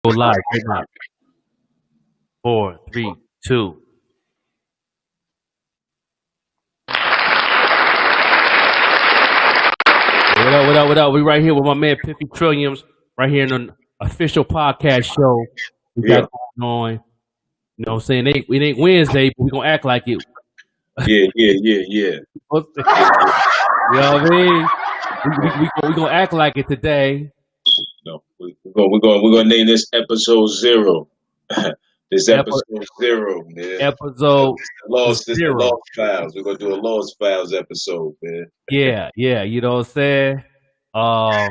Go live right now. 4, 3, 2. What up? What up? What up? We right here with my man Piffy Trilliamz, right here in an official podcast show we Yeah, got going on. You know what I'm saying? It ain't Wednesday, but we gonna act like it. yeah. You know what I mean? We gonna act like it today. No, we're gonna name this episode 0. This Epi- episode 0, man. Episode This the 0. lost files. We're gonna do a lost files episode, man. Yeah, yeah. You know what I'm saying? Um,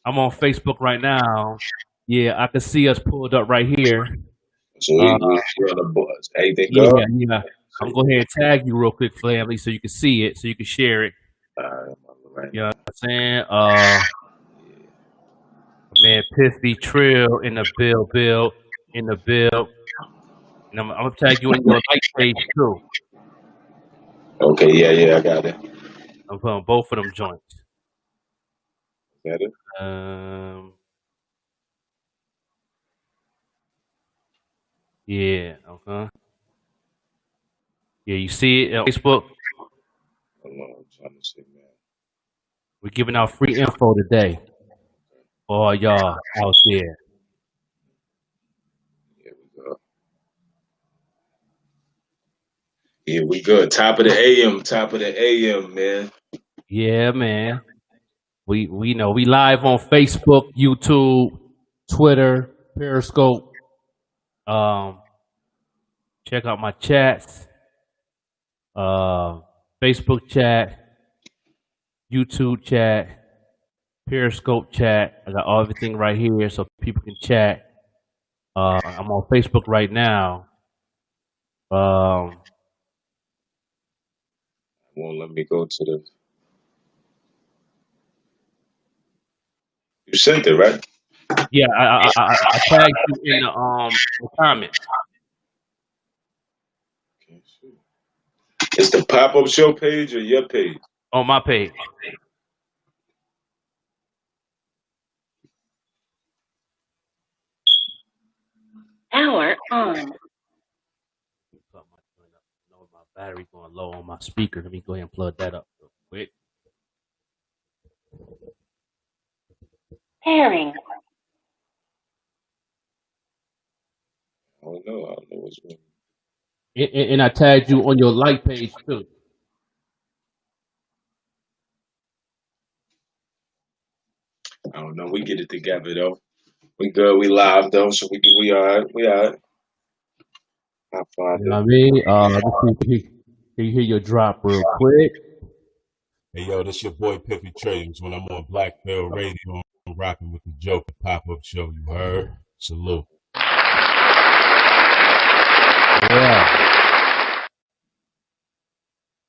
I'm on Facebook right now. Yeah, I can see us pulled up right here. So Uh, we're on the buzz. Anything yeah, go? yeah. I'm gonna go ahead and tag you real quick, family, so you can see it, so you can share it. Right. You know what I'm saying? Man, Piffy Trill in the bill in the bill, and I'm gonna tag you in your like page too. Okay, yeah, I got it. I'm putting both of them joints. Got it. Yeah, okay. Yeah, you see it on Facebook. Hold on, I'm trying to see, man. We're giving out free info today for all y'all out there. Here we go. Here we go. Top of the AM, man. Yeah, man. We know we live on Facebook, YouTube, Twitter, Periscope. Check out my chats. Facebook chat, YouTube chat, Periscope chat. I got everything right here so people can chat. I'm on Facebook right now. Won't let me go to the. You sent it, right? Yeah, I tagged you in the comments. It's the pop-up show page or your page? On my page. Power on. My battery going low on my speaker. Let me go ahead and plug that up real quick. Pairing. I don't know what's going on. And I tagged you on your like page too. I don't know. We get it together though. We good. We live though, so we all right. We all right. I find You know what I it. mean? Can you hear your drop real quick? Hey yo, this your boy Piffy Trilliamz. When I'm on Black Bell Radio, I'm rocking with the Joker pop-up show. You heard? Salute. Yeah.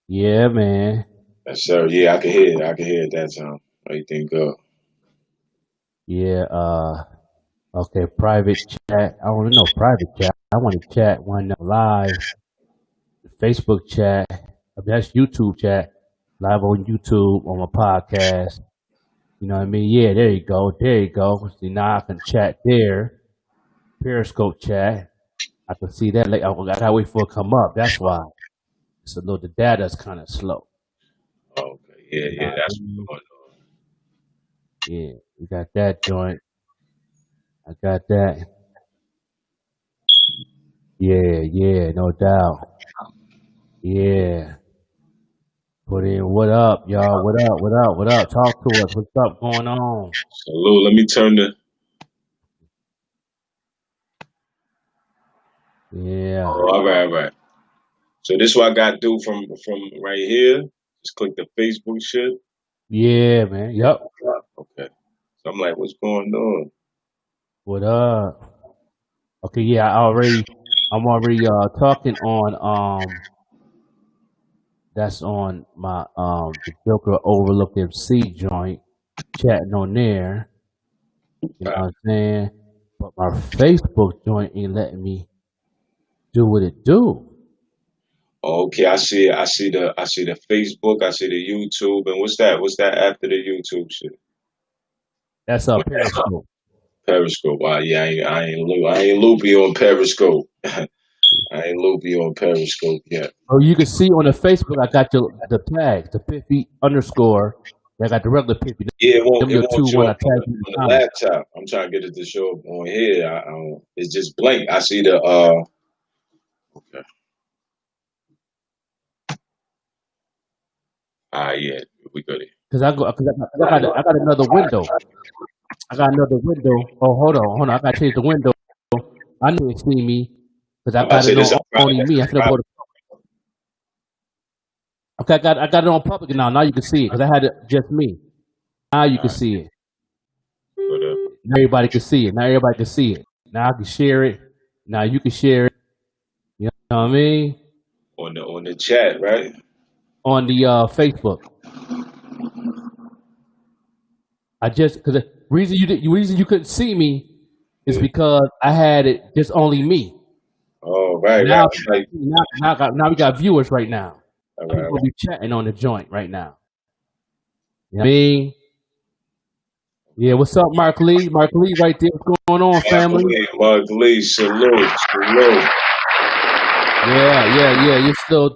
Yeah, man. Yes, sir. Yeah, I can hear it. I can hear it that time. Everything good. Yeah, okay, private chat. I want to know private chat. I want to chat one live. Facebook chat. That's YouTube chat. Live on YouTube on my podcast. You know what I mean? Yeah, there you go. There you go. See, now I can chat there. Periscope chat. I can see that. Like, I gotta wait for it to come up. That's why. So, the data's kind of slow. Okay. Yeah. That's what's going on. Yeah, we got that joint. I got that. Yeah, no doubt. Yeah. Put in what up, y'all? What up? Talk to us. What's up going on? Salute. Let me turn the. Yeah. Oh, all right. So this is what I got to do from right here. Just click the Facebook shit. Yeah, man. Yep. Okay. So I'm like, what's going on? What up? Okay, yeah, I'm already talking on that's on my the Joker Overlook MC joint, chatting on there. You know what I'm saying? But my Facebook joint ain't letting me do what it do. Okay, I see it. I see the Facebook. I see the YouTube. And what's that? What's that after the YouTube shit? That's Periscope. Periscope. Yeah, I ain't loopy on Periscope. I ain't loopy on Periscope yet. Oh, you can see on the Facebook, I got the tag, the Piffy underscore. I got the regular Piffy. Yeah, Them it your won't two show when I up tag you in on the the comments. laptop. I'm trying to get it to show up on here. I don't, it's just blank. I see the okay. Yeah, we got it. Cause I got another window. I got another window. Oh, hold on. I got to change the window. I know you see me because I I got say it this on a only private. me. I finna go to. Okay, I got it on public now. Now you can see it because I had it just me. Now you can see it. Now everybody can see it. Now everybody can see it. Now I can share it. Now you can share it. You know what I mean? On the chat, right? On the Facebook. I just because the reason you couldn't see me is because I had it just only me. Oh, right. Now, Like, now we got viewers right now. all People right. be chatting on the joint right now. You know what I mean? Yeah, what's up, Mark Lee? Mark Lee right there. What's going on, family? Mark Lee, salute. Yeah. You're still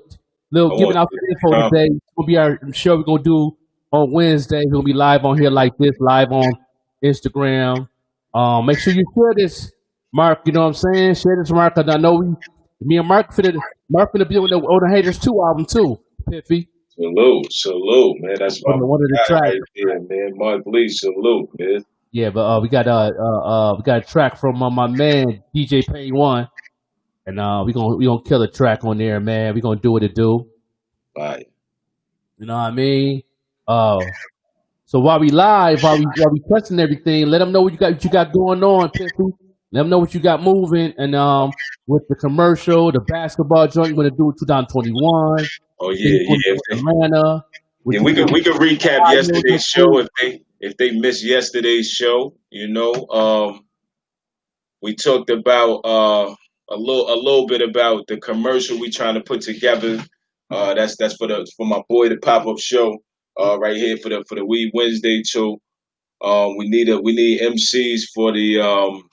giving out the info today. It's gonna be our show we're gonna do on Wednesday. We're gonna be live on here like this, live on Instagram. Make sure you share this, Mark. You know what I'm saying? Share this, Mark, because I know me and Mark finna be on the Haters 2 album too, Piffy. Salute, man. That's my one of the guy tracks. right there, man. Mark Lee, salute, man. Yeah, but we got a track from my man DJ Payne One, and we gonna kill a track on there, man. We gonna do what it do. Bye. You know what I mean? So while we live, while we testing everything, let them know what you got going on, Piffy. Let them know what you got moving, and with the commercial, the basketball joint, you want to do it 2021. Oh yeah. Atlanta. Yeah, we could recap yesterday's show if they missed yesterday's show. You know, we talked about a little bit about the commercial we trying to put together. That's for my boy the pop up show. Right here for the Weed Wednesday too. We need MCs for the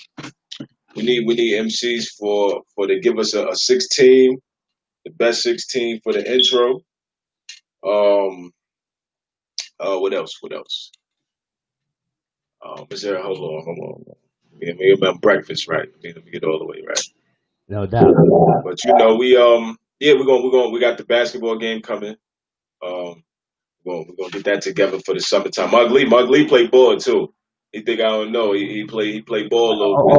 we need MCs for to give us a 16, the best 16 for the intro. What else? Is there? Hold on. Let me get my breakfast right. Let me get all the way right. No doubt. But you know, we got the basketball game coming. We're gonna get that together for the summertime. Mark Lee played ball too. He think I don't know. He played ball a little bit.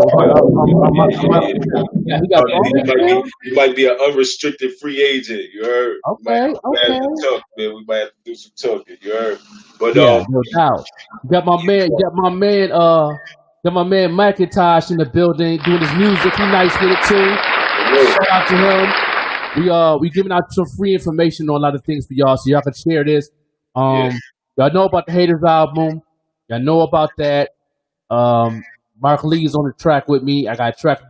He might be an unrestricted free agent. You heard? Okay. We might have to do some talking. You heard? But yeah, no doubt. You got my man McIntosh in the building doing his music. He nice with it too. Shout out to him. We giving out some free information on a lot of things for y'all, so y'all can share this. Y'all know about the Haters album. Y'all know about that. Mark Lee's on the track with me. I got a track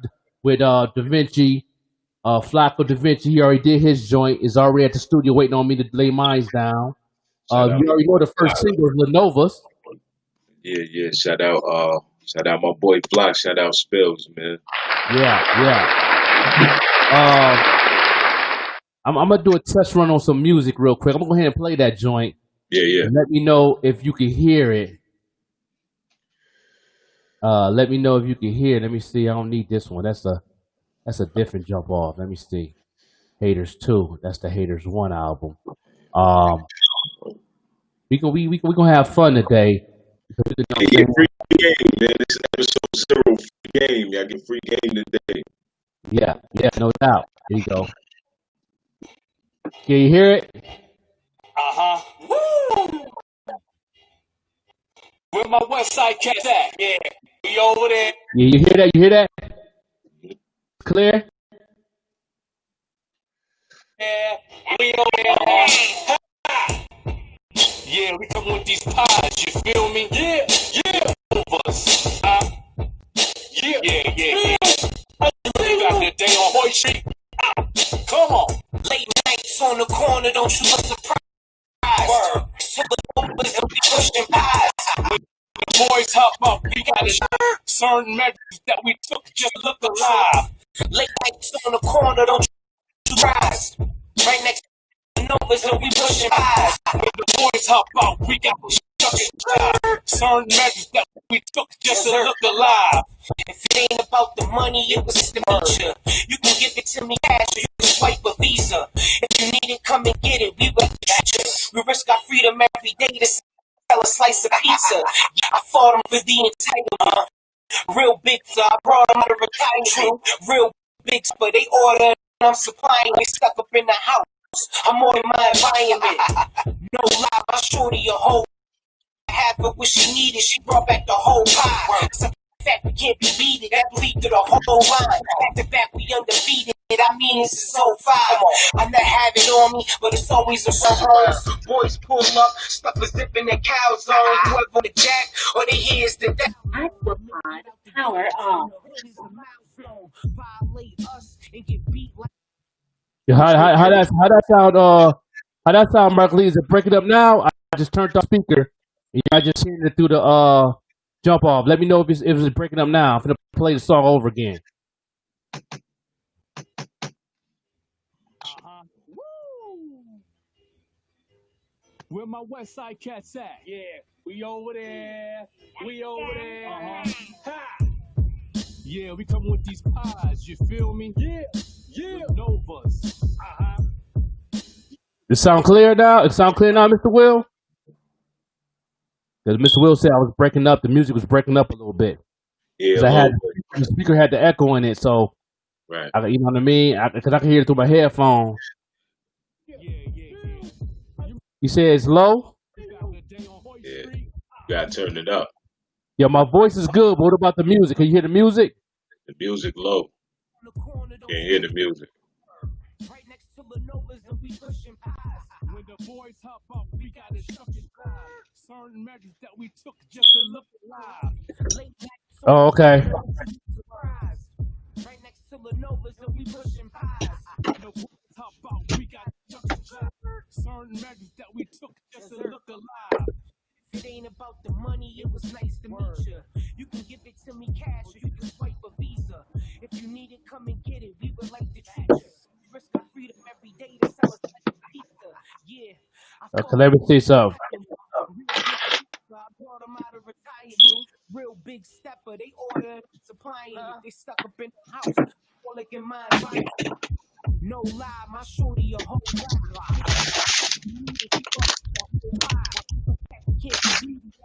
with Da Vinci, Flacco Da Vinci. He already did his joint. Is already at the studio waiting on me to lay mine down. You already know the first single is Lenova's. Yeah. Shout out my boy Flock. Shout out Spills, man. Yeah. I'm gonna do a test run on some music real quick. I'm gonna go ahead and play that joint. Yeah. And let me know if you can hear it. Let me know if you can hear it. Let me see. I don't need this one. That's a different jump off. Let me see. Haters 2. That's the Haters 1 album. We gonna have fun today. Get free game, man. This is episode 0 free game. Y'all get free game today. Yeah, no doubt. There you go. Can you hear it? Woo! Where my West Side cats at? Yeah, we over there. Yeah, you hear that? Clear? Yeah, we over there. Yeah, we come with these pies, you feel me? Yeah. Over us. Yeah. Back in the day on Hoy Street. Come on. Late nights on the corner, don't you look surprised? Word. Till the numbers will be pushing pies. boys hop up, we got certain measures that we took just to look alive. Late nights on the corner, don't you rise. Right next to the Novas and we pushing pies. When the boys hop out, we got certain measures that we took just to look alive. If it ain't about the money, it was the nature. You can give it to me cash or you can swipe a visa. If you need it, come and get it. We will catch you. We risk our freedom every day to sell a slice of pizza. I fought them for the entitlement. Real big, so I brought them out of retirement. Real big, but they order and I'm supplying. They stuck up in the house. I'm more in my environment. No lie, my shorty a whole half of what she needed. She brought back the whole pie. It's a fact we can't be beaten. That bleed through the whole line. Back to back, we undefeated. I mean, this is 05. I never have it on me, but it's always a surprise. Boys pull up, stuff a zip in the cow zone. Whoever the jack or the ears the down. iPod power off. Yeah, how that sound, Mark Lee? Is it breaking up now? I just turned off speaker. Yeah, I just seen it through the jump off. Let me know if it's breaking up now. I'm gonna play the song over again. Where my West Side cats at? Yeah, we over there. We over there. Ha! Yeah, we come with these pies. You feel me? Yeah, yeah. Novas. It sound clear now? It sound clear now, Mr. Will? Because Mr. Will said I was breaking up. The music was breaking up a little bit. Yeah, The speaker had the echo in it, so right. you know what I mean? Because I can hear it through my headphones. You said it's low? Yeah, you gotta turn it up. Yeah, my voice is good, but what about the music? Can you hear the music? The music low. Can't hear the music. Right next to the Novas and we pushing pies. When the boys hop up, we got to shuck and drive. Certain measures that we took just to look alive. Oh, okay. Right next to the Novas and we pushing pies. When the boys hop out, we got to shuck and drive. Certain measures that we took just to look alive. If it ain't about the money, it was nice to meet you. You can give it to me cash or you can swipe a visa. If you need it, come and get it. We would like to treat you. Risk our freedom every day to sell a pizza. Yeah. Okay, let me see something. I brought them out of retirement. Real big stepper. They order supplying it. They stuck up in the house. All like in my environment. No lie, my shorty a whole lot. Can't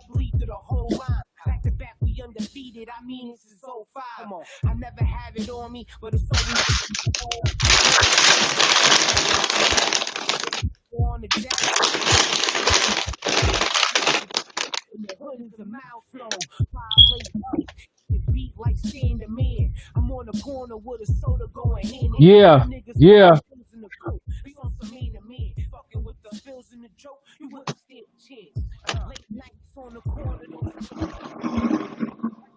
bleed through the whole line. Back to back, we undefeated. I mean, this is 05. Come on. I never have it on me, but it's always on the jack. In the hood is a milestone. It beat like seeing the man. I'm on the corner with a soda going hand. Yeah. We on some man to man. Fucking with the bills and the joke. You wouldn't stand a chance. Late nights on the corner.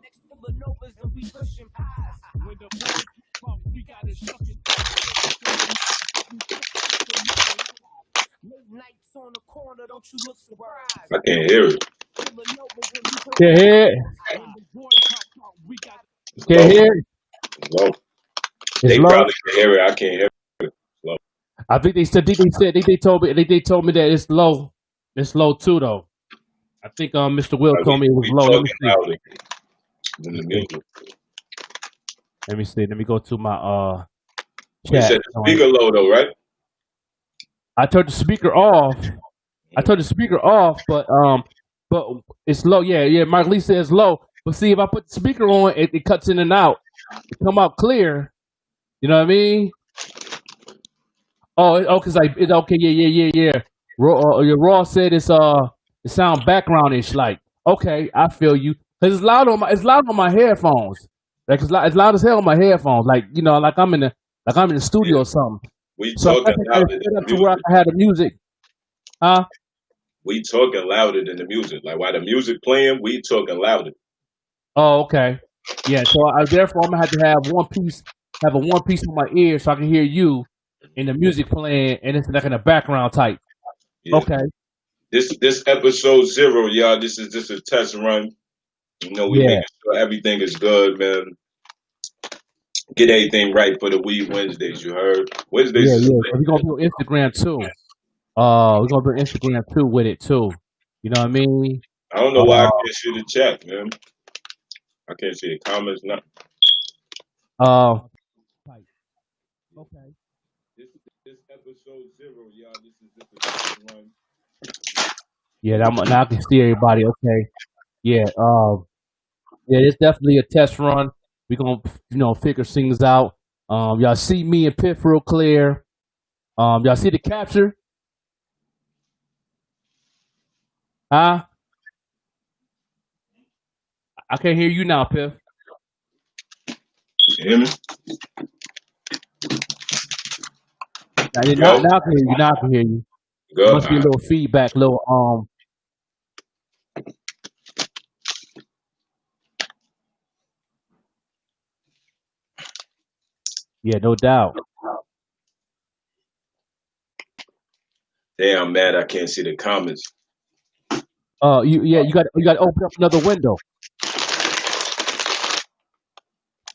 Next to the Novas and we pushing pies. When the boys hop up, we got to shuck and Late nights on the corner, don't you look surprised. I can't hear it. Can't hear it? Can't hear it? Low. It's They low? probably can hear it. I can't hear it. Low. I think they told me that it's low. It's low too though. I think Mr. Will told me it was We low. talking louder than the music. Let me see. Let me go to my You chat. said the speaker low though, right? I turned the speaker off. But it's low. Yeah. Mark Lee says low. But see, if I put the speaker on, it cuts in and out. It come out clear. You know what I mean? Cause it's okay. Yeah. Raw said it sound backgroundish. Like, okay, I feel you. Cause it's loud on my headphones. Like it's loud as hell on my headphones. Like, you know, like I'm in the studio or something. We So I talking can louder set than up the to where I music. can have the music. Huh? We talking louder than the music. Like while the music playing, we talking louder. Oh, okay. Yeah, so therefore I'm gonna have to have one piece on my ear so I can hear you and the music playing and it's like in the background type. Yeah. Okay. This episode 0, y'all. This is just a test run. You know, we Yeah, making sure everything is good, man. Get everything right for the Weed Wednesdays. You heard? Wednesdays yeah, is yeah. lit. So we're gonna do Instagram too. We're gonna do Instagram too with it too. You know what I mean? I don't know why I Uh, can't see the chat, man. I can't see the comments. Not uh. Okay. this episode 0, y'all. This is just a test run. Yeah, now I can see everybody. Okay. Yeah. Yeah, it's definitely a test run. We're gonna, figure things out. Y'all see me and Piff real clear. Y'all see the capture? Huh? I can't hear you now, Piff. You hear me? Yo, Now I can hear you. Now I can hear you. It good. must be a little feedback, little. Yeah, no doubt. Damn, mad I can't see the comments. You got to open up another window.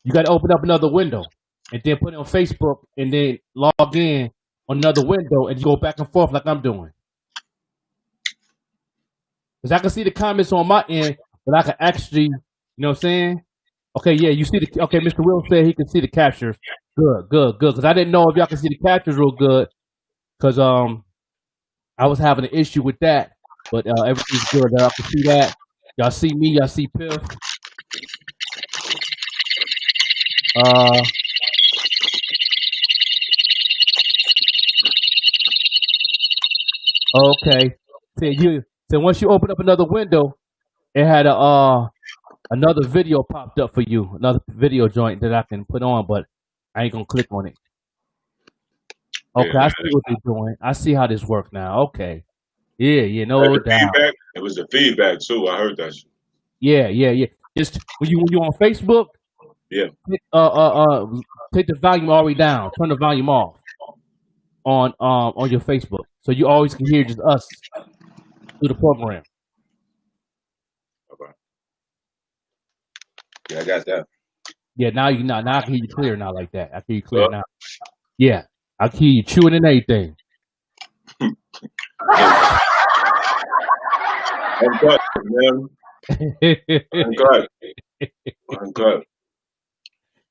You got to open up another window, and then put it on Facebook, and then log in on another window, and you go back and forth like I'm doing. Because I can see the comments on my end, but I can actually, you know what I'm saying? Okay, yeah, you see the, okay, Mr. Will said he can see the captures. Good, good, good. Because I didn't know if y'all can see the captures real good, because I was having an issue with that, but everything's good. Y'all can see that. Y'all see me, y'all see Piff. Uh, okay. So once you open up another window, it had another video popped up for you, another video joint that I can put on, but I ain't gonna click on it. Yeah, Okay, I see what they're doing. I see how this works now. Okay. Yeah, like no the doubt. feedback. It was the feedback too. I heard that shit. Yeah. Just when you on Facebook, Yeah. take, take the volume all the way down. Turn the volume off on your Facebook, so you always can hear just us through the program. Okay. Yeah, I got that. Yeah, now I can hear you clear now like that. I can hear you clear Good. now. Yeah, I can hear you chewing and everything. I'm good, man. I'm good. I'm good.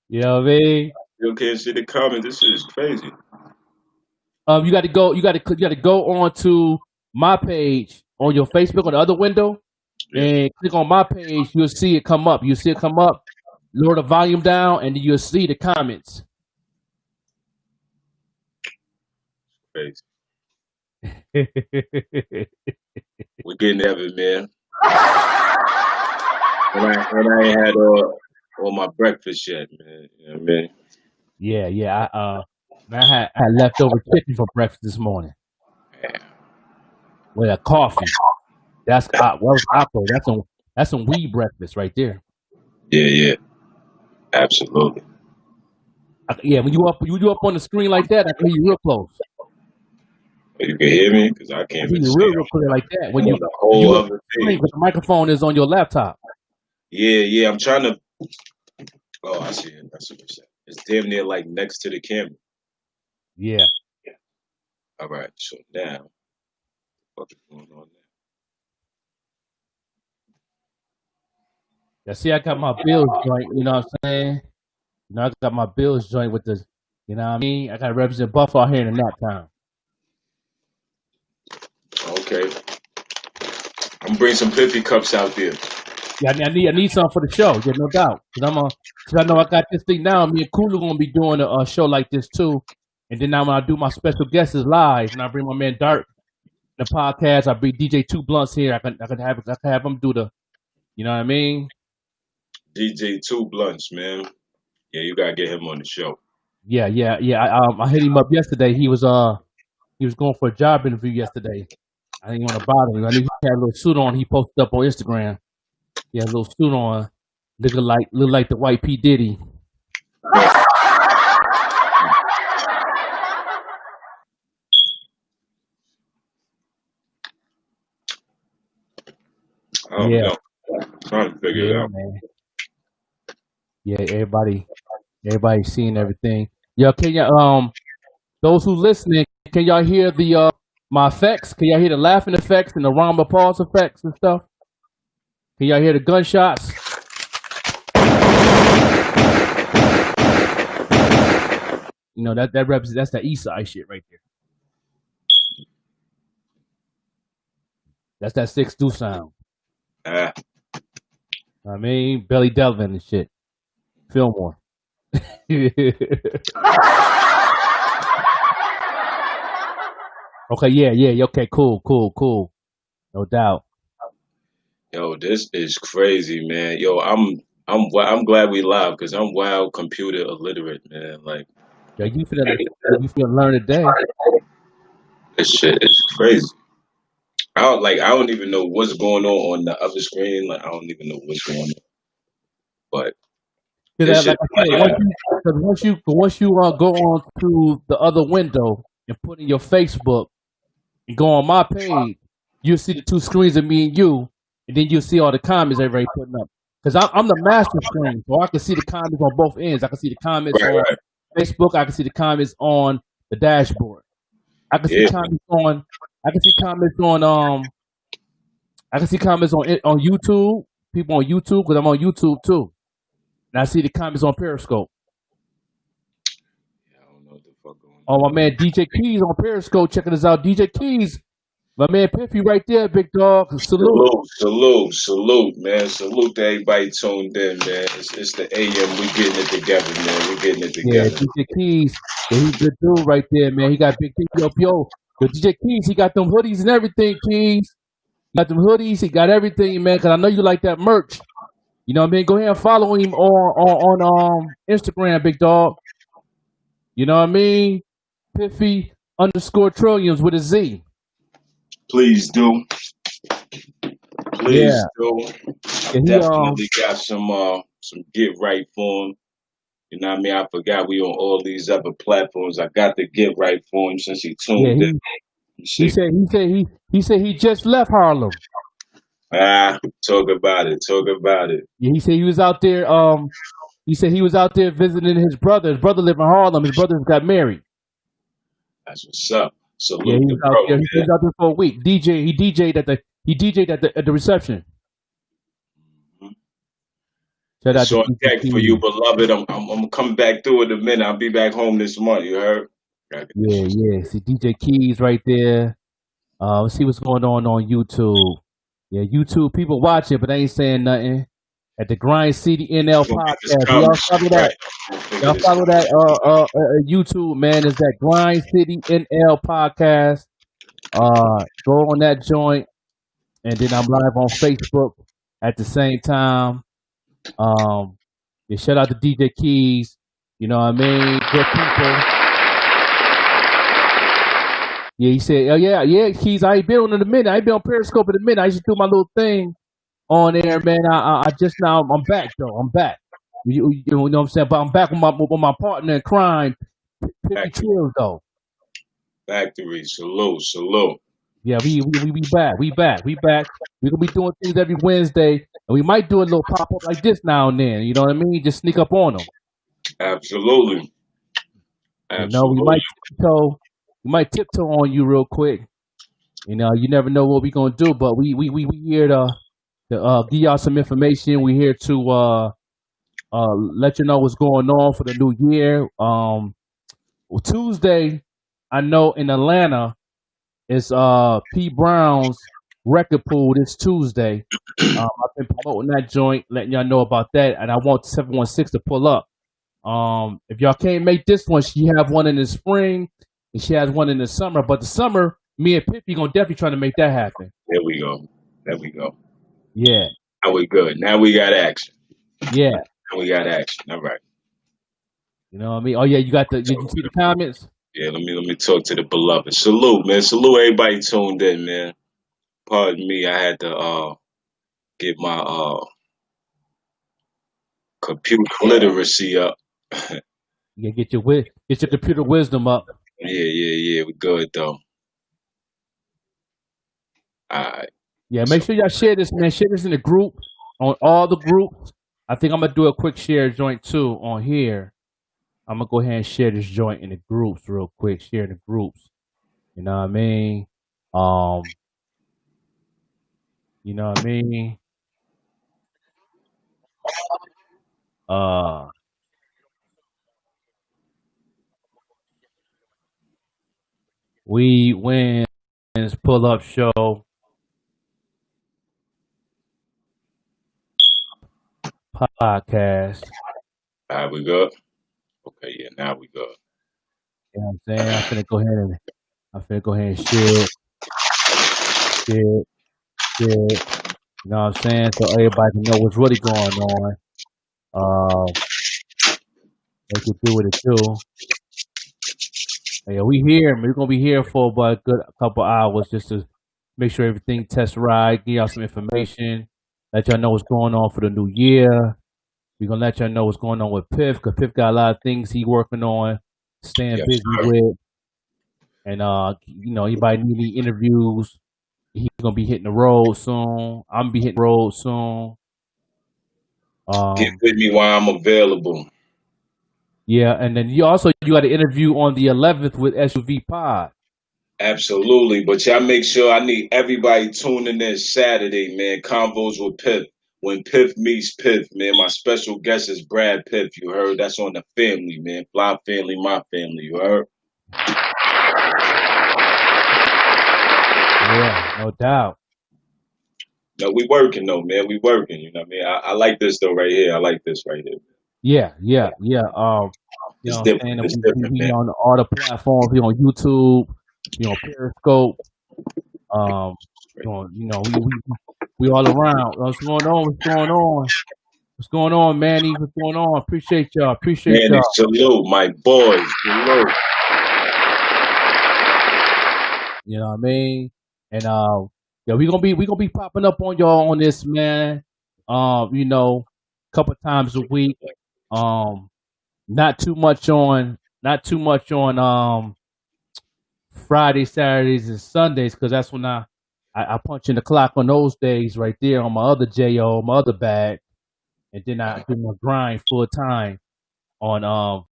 You know what I mean? You can't see the comments. This shit is crazy. You got to go. You got to go on to my page on your Facebook on the other window, Yeah, and click on my page. You'll see it come up. You'll see it come up. Lower the volume down, and then you'll see the comments. crazy. We're getting there, man. And I ain't had all my breakfast yet, man. You know what I mean? Yeah. Man, I had leftover chicken for breakfast this morning with a coffee. That's what was Oppo. That's some weed breakfast right there. Yeah. Absolutely. Yeah, when you up on the screen like that, I can hear you real close. You can hear me? Because I I can't hear even you see. real clear like that. I'm When on the you whole up on other the screen, thing. but the microphone is on your laptop. Yeah. I'm trying to. Oh, I see it. I see what you're saying. It's damn near like next to the camera. Yeah. All right. So now, what is going on Yeah, see, I got my bills joint. You know what I'm saying? I got my bills joint with the. You know what I mean? I got to represent Buffalo here in the nap time. now? Okay. I'm gonna bring some Piffy cups out there. Yeah, I need something for the show. Yeah, no doubt. Cause I know I got this thing now. Me and Kulu gonna be doing a show like this too. And then now when I do my special guests live, and I bring my man Dark the podcast. I bring DJ Two Blunts here. I can have him do the. You know what I mean? DJ Two Blunts, man. Yeah, you gotta get him on the show. Yeah. I hit him up yesterday. He was going for a job interview yesterday. I didn't want to bother him. I knew he had a little suit on. He posted up on Instagram. He had a little suit on, looking like the white P Diddy. I don't Yeah. know. Trying to figure it Yeah, out. man. Yeah, everybody seeing everything. Yo, can you those who listening, can y'all hear the my effects? Can y'all hear the laughing effects and the rhyme pause effects and stuff? Can y'all hear the gunshots? You know that represents that's that East Side shit right there. That's that 6-2 sound. Ah, I mean, Belly Delvin and shit. Fillmore. Okay, yeah. Okay, cool. No doubt. yo, this is crazy, man. Yo, I'm glad we live because I'm wild computer illiterate, man. Like Yeah, you feel learn today. this shit is crazy. I don't even know what's going on the other screen. Like I don't even know what's going on. But this Because shit, like I said, once you go on to the other window and put in your Facebook and go on my page, you'll see the two screens of me and you, and then you'll see all the comments everybody putting up. Because I'm the master screen, so I can see the comments on both ends. I can see the comments on right. Facebook. I can see the comments on the dashboard. I can see Yeah, comments on. I can see comments on. I can see comments on YouTube. People on YouTube because I'm on YouTube too, and I see the comments on Periscope. I don't know what the fuck going Oh, my on. man DJ Keys on Periscope checking us out. DJ Keys, my man Piffy right there, big dog. Salute. Salute, man. Salute to everybody tuned in, man. It's the AM. We getting it together, man. We getting it Yeah, together. DJ Keys. Yeah, he's a good dude right there, man. He got big yo. Yo, DJ Keys, he got them hoodies and everything, Keys. He got them hoodies, he got everything, man, because I know you like that merch. You know what I mean? Go ahead and follow him on Instagram, big dog. You know what I mean? Piffy _Trilliamz with a Z. Please do. Please Yeah. do. Yeah, Definitely got some get right for him. You know what I mean? I forgot we on all these other platforms. I got to get right for him since he tuned in. he said he just left Harlem. Talk about it. Yeah, he said he was out there. He said he was out there visiting his brother. His brother lived in Harlem. His brother got married. That's what's up. Salute Yeah, he the was out bro, there. man. He was out there for a week. He DJ'd at the reception. Shout out Short to tech for you, beloved. I'm gonna come back through in a minute. I'll be back home this month. You heard? Yeah. See DJ Keys right there. Let's see what's going on YouTube. Yeah, YouTube people watch it, but they ain't saying nothing. At the Grind City NL podcast, y'all follow that. Y'all follow that YouTube, man. Is that Grind City NL podcast? Go on that joint, and then I'm live on Facebook at the same time. Yeah, shout out to DJ Keys. You know what I mean? Good people. Yeah, he said, oh yeah, Keys. I ain't been on in a minute. I ain't been on Periscope in a minute. I used to do my little thing on there, man. I just now I'm back though. I'm back. You know what I'm saying? But I'm back with my partner in crime, Piffy Trilliamz though. Factory, salute. Yeah, we back. We back. We gonna be doing things every Wednesday, and we might do a little pop up like this now and then. You know what I mean? Just sneak up on them. Absolutely. You know, we might tiptoe on you real quick. You know, you never know what we gonna do, but we here to give y'all some information. We here to let you know what's going on for the new year. Tuesday, I know in Atlanta, it's P Brown's record pool this Tuesday. I've been promoting that joint, letting y'all know about that, and I want 716 to pull up. If y'all can't make this one, she have one in the spring and she has one in the summer. But the summer, me and Piffy gonna definitely try to make that happen. There we go. Yeah. Now we good. Now we got action. Yeah. Now we got action. All right. You know what I mean? Oh yeah, did you see the comments? Yeah, let me talk to the beloved. Salute, man. Salute everybody tuned in, man. Pardon me, I had to get my computer literacy up. Yeah, get your computer wisdom up. Yeah. We good though. Alright. Yeah, make sure y'all share this, man. Share this in the group. on all the groups. I think I'm gonna do a quick share joint too on here. I'm gonna go ahead and share this joint in the groups real quick. Share in the groups. You know what I mean? Um, you know what I mean? Uh, we wins pull up show podcast. All right, we good. Okay, yeah, now we good. You know what I'm saying? I'm finna go ahead and share, share. You know what I'm saying? So everybody can know what's really going on. They could do what it do. Yeah, we here. We're gonna be here for about a good couple hours just to make sure everything tests right, give y'all some information, let y'all know what's going on for the new year. We're gonna let y'all know what's going on with Piff, because Piff got a lot of things he working on, staying Yes, busy sir. with. And anybody need any interviews, he's gonna be hitting the road soon. I'm gonna be hitting the road soon. Get with me while I'm available. Yeah, and then you got an interview on the 11th with SUV Pod. Absolutely. But y'all make sure I need everybody tuning in Saturday, man. Convos with Piff. When Piff meets Piff, man. My special guest is Brad Piff, you heard? That's on the family, man. Fly family, my family, you heard? Yeah, no doubt. No, we working though, man. We working, you know what I mean? I like this though right here. I like this right here. Yeah. You It's know what I'm saying? different. It's different, We man. on all the platforms. We on YouTube. We on Periscope. We all around. What's going on? What's going on? What's going on, Manny? What's going on? Appreciate y'all. Appreciate Manny, y'all. salute, my boys. Salute. You know what I mean? And yeah, we gonna be popping up on y'all on this, man. Couple times a week. Not too much on Fridays, Saturdays, and Sundays, because that's when I punch in the clock on those days right there on my other JO, my other bag, and then I do my grind full time on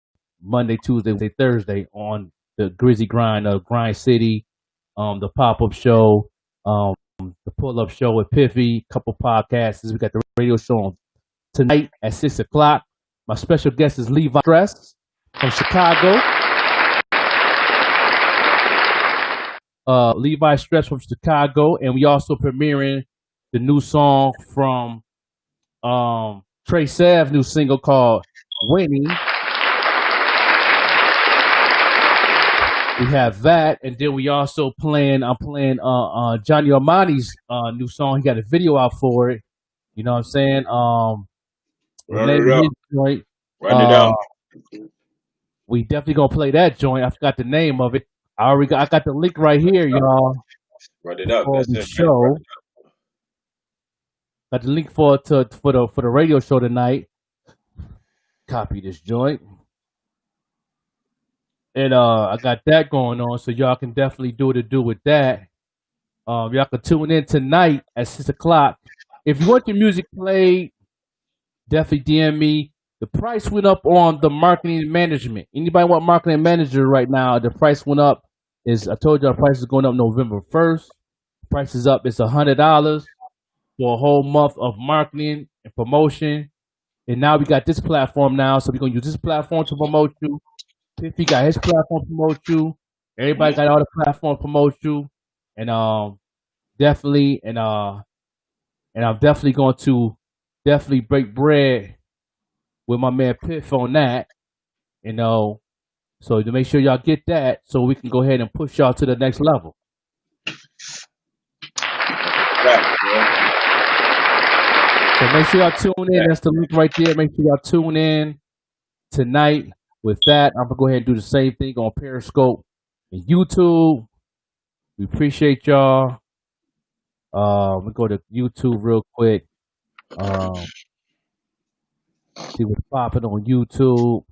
Monday, Tuesday, Wednesday, Thursday on the Grizzy Grind of Grind City, the pop up show, the pull up show with Piffy, couple podcasts. We got the radio show on tonight at 6 o'clock. My special guest is Levi Stress from Chicago. Levi Stress from Chicago, and we also premiering the new song from Trey Sav's new single called "Winning." We have that, and then we also I'm playing Johnny Armani's new song. He got a video out for it. You know what I'm saying? The Run name it of up. his joint. Run it up. We definitely gonna play that joint. I forgot the name of it. I got the link right here, y'all. Run it up. For That's the it. show. Got the link for the radio show tonight. Copy this joint. And I got that going on, so y'all can definitely do what to do with that. Y'all can tune in tonight at 6 o'clock. If you want your music played, definitely DM me. The price went up on the marketing and management. Anybody want marketing manager right now? The price went up. I told you the price is going up November 1st. Price is up. It's $100 for a whole month of marketing and promotion. And now we got this platform now, so we're gonna use this platform to promote you. Piffy got his platform to promote you. Everybody got all the platform to promote you. And definitely and I'm definitely going to definitely break bread with my man Piff on that. So to make sure y'all get that, so we can go ahead and push y'all to the next level. So make sure y'all tune in. That's the link right there. Make sure y'all tune in tonight. With that, I'm gonna go ahead and do the same thing on Periscope and YouTube. We appreciate y'all. We go to YouTube real quick. See what's popping on YouTube.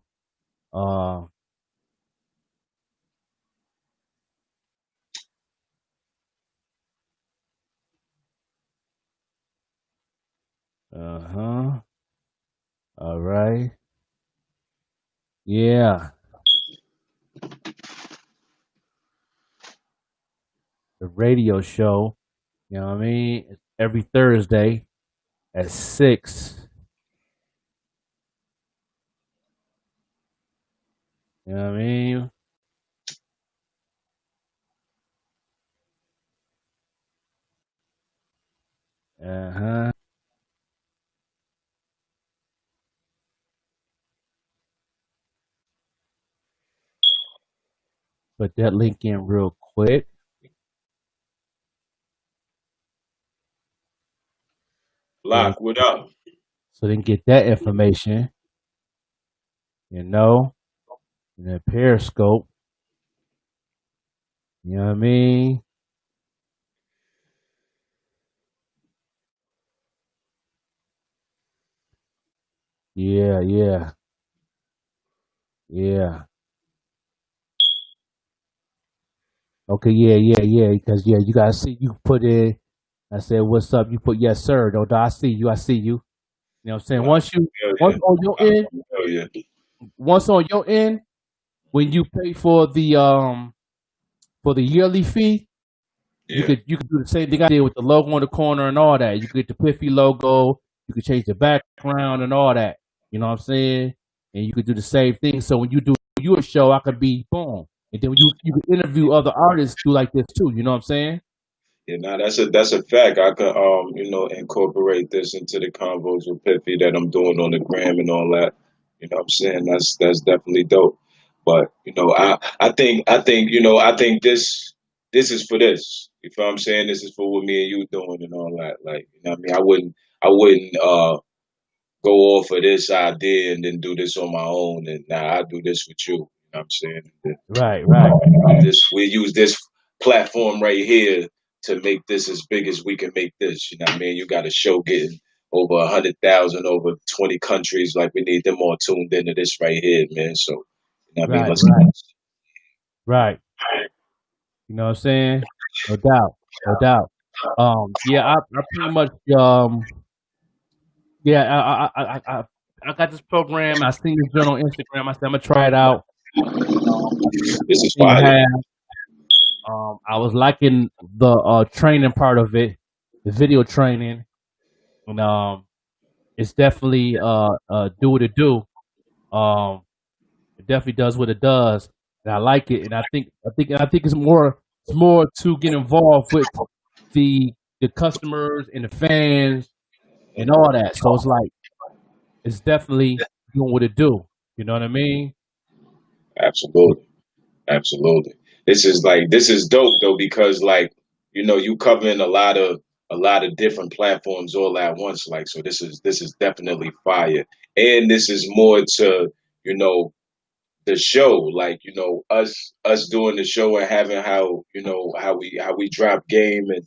Uh-huh. All right. Yeah. The radio show, you know what I mean? It's every Thursday at 6. You know what I mean? Uh-huh. Put that link in real quick. Lock, what up? So they can get that information, you know, in the Periscope. You know what I mean? Yeah, yeah, yeah. Okay, yeah. Because yeah, you gotta see. You put in. I said, "What's up?" You put, "Yes, sir." No, I see you. I see you. You know what I'm saying? Hell Once yeah. on your end, Hell yeah. once on your end, when you pay for the yearly fee, Yeah. you could do the same thing I did with the logo in the corner and all that. You could get the Piffy logo. You could change the background and all that. You know what I'm saying? And you could do the same thing. So when you do your show, I could be boom. And then when you could interview other artists do like this too. You know what I'm saying? Yeah, now that's a fact. I could incorporate this into the convos with Piffy that I'm doing on the gram and all that. You know what I'm saying? That's definitely dope. But, I think this is for this. You feel what I'm saying? This is for what me and you doing and all that. Like, you know what I mean? I wouldn't go off of this idea and then do this on my own and now I do this with you. You know what I'm saying? Right. We use this platform right here to make this as big as we can make this. You know what I mean? You got a show getting over 100,000 over 20 countries. Like we need them all tuned into this right here, man. So you know what I mean? Right. Let's Right. You know what I'm saying? No doubt. No doubt. Yeah, I pretty much yeah, I got this program. I seen this joint on Instagram. I said I'm gonna try it out. this is See fire. I was liking the training part of it, the video training, and it's definitely do what it do. It definitely does what it does, and I like it. And I think it's more to get involved with the customers and the fans and all that. So it's like it's definitely doing what it do. You know what I mean? Absolutely. Absolutely. This is dope though because you covering a lot of different platforms all at once. Like so this is definitely fire. And this is more to, you know, the show, like us doing the show and having how we drop game and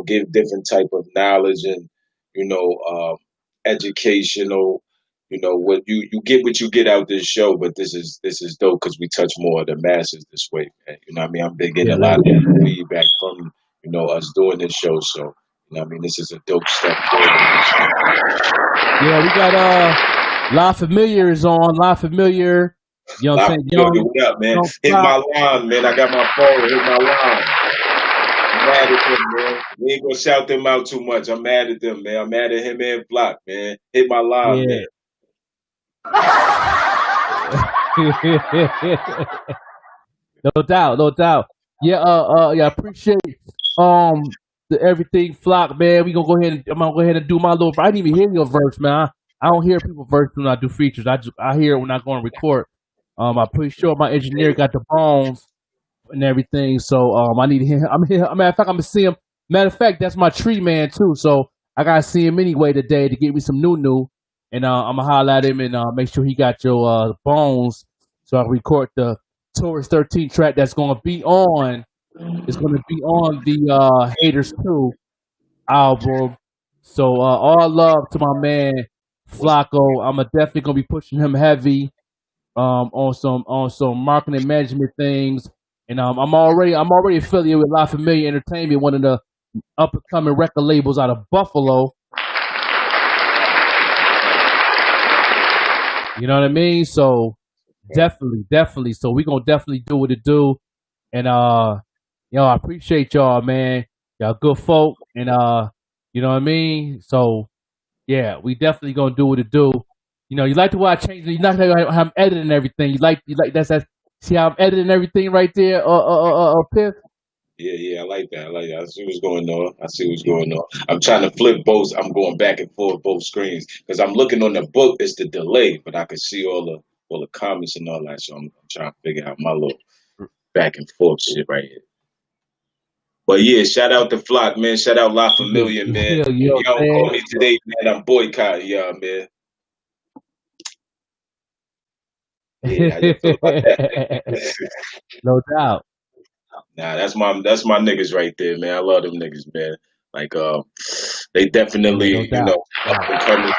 give different type of knowledge and you know educational. What you get what you get out this show, but this is dope because we touch more of the masses this way, man. You know what I mean? I've been getting Yeah, a lot of feedback from us doing this show, so I mean this is a dope step forward. yeah. We got La Familiar is on. La Familiar. You know what I'm saying? What up, man? Hit my line, man. I got my phone. Hit my line. I'm mad at them, man. We ain't gonna shout them out too much. I'm mad at them, man. I'm mad at him and Flock, man. Hit my line, man. No doubt, no doubt. Yeah, yeah. I appreciate the everything, Flock, man. We gonna go ahead and I'm gonna go ahead and do my little. I didn't even hear your verse, man. I don't hear people verse when I do features. I hear it when I go and record. I'm pretty sure my engineer got the bones and everything. So I need him. I'm here. Matter of fact, I'm gonna see him. Matter of fact, that's my tree man too. So I gotta see him anyway today to get me some new. And I'm gonna holler at him and make sure he got your bones so I can record the Taurus 13 track that's gonna be on. It's gonna be on the Haters 2 album. So all love to my man Flacco. I'm definitely gonna be pushing him heavy on some marketing management things. And I'm already affiliated with La Familia Entertainment, one of the up and coming record labels out of Buffalo. You know what I mean? So definitely. So we gonna definitely do what it do. And I appreciate y'all, man. Y'all good folk, and you know what I mean. So yeah, we definitely gonna do what it do. You like the way I changed it. You like how I'm editing everything. You like that's see how I'm editing everything right there. Piff. Yeah, I like that. I like that. I see what's going on. I see what's going on. I'm trying to flip both. I'm going back and forth both screens because I'm looking on the book. It's the delay, but I can see all the comments and all that. So I'm trying to figure out my little back and forth shit right here. But yeah, shout out to Flock, man. Shout out La Familia, man. You If know y'all don't what call I'm me today, man, I'm boycotting y'all, man. Yeah, how you feel about that? saying? No doubt. Nah, that's my niggas right there, man. I love them niggas, man. Like they Yeah, definitely, no doubt. up and coming and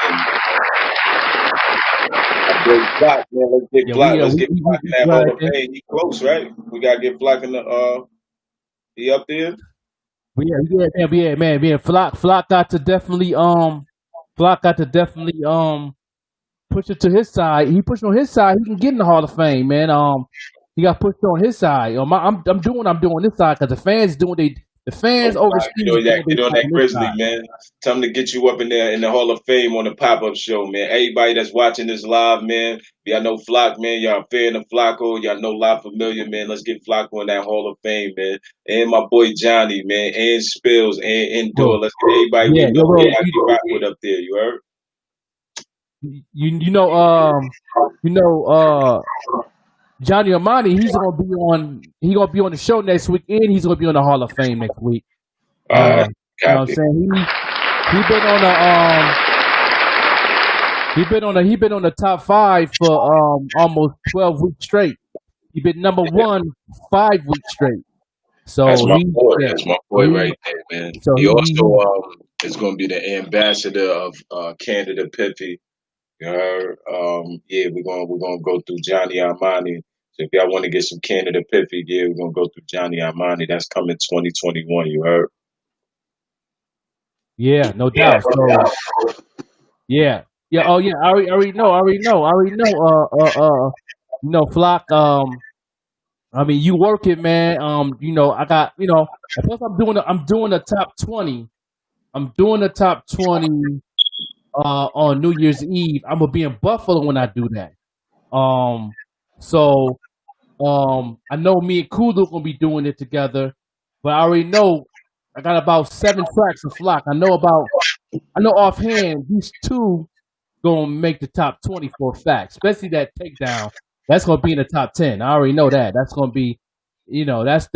I break Flock, man. Let's get Yeah, Flock. Let's get we Flock in that right Hall of there. Fame. He close, right? We gotta get Flock in the he up there? Man. Flock got to definitely push it to his side. He pushed on his side. He can get in the Hall of Fame, man. He got pushed on his side. I'm doing what I'm doing this side because the fans overseas doing Get their on side that on this Grizzly, side. man. Tell them to get you up in there in the Hall of Fame on the pop-up show, man. Everybody that's watching this live, man. Y'all know Flock, man. Y'all a fan of Flacco. Y'all know La Familia, man. Let's get Flacco in that Hall of Fame, man. And my boy Johnny, man. And Spills and Indoor. Bro, Let's get everybody yeah, we yo, know bro, I can rock with up there. You heard? you know Johnny Armani, he gonna be on the show next week, and he's gonna be on the Hall of Fame next week. All right, You know what I'm copy. saying? He been on the top 5 for almost 12 weeks straight. He been number 1 5 weeks straight. So That's my boy. yeah. That's my boy right there, man. So He also is going to be the ambassador of Canada Piffy. You heard? Yeah, we're gonna go through Johnny Armani. So if y'all want to get some Canada Piffy, yeah, we're gonna go through Johnny Armani. That's coming 2021. You heard? yeah, no Yeah. doubt. So yeah, yeah. Oh yeah, I already know. Flock. I mean, you work it, man. I got, and plus I'm doing the top 20. I'm doing the top 20 on New Year's Eve. I'm gonna be in Buffalo when I do that. So I know me and Kudu gonna be doing it together, but I already know I got about 7 tracks of Flock. I know offhand these two gonna make the top 20 for a fact, especially that takedown. That's gonna be in the top 10. I already know that. That's gonna be, that's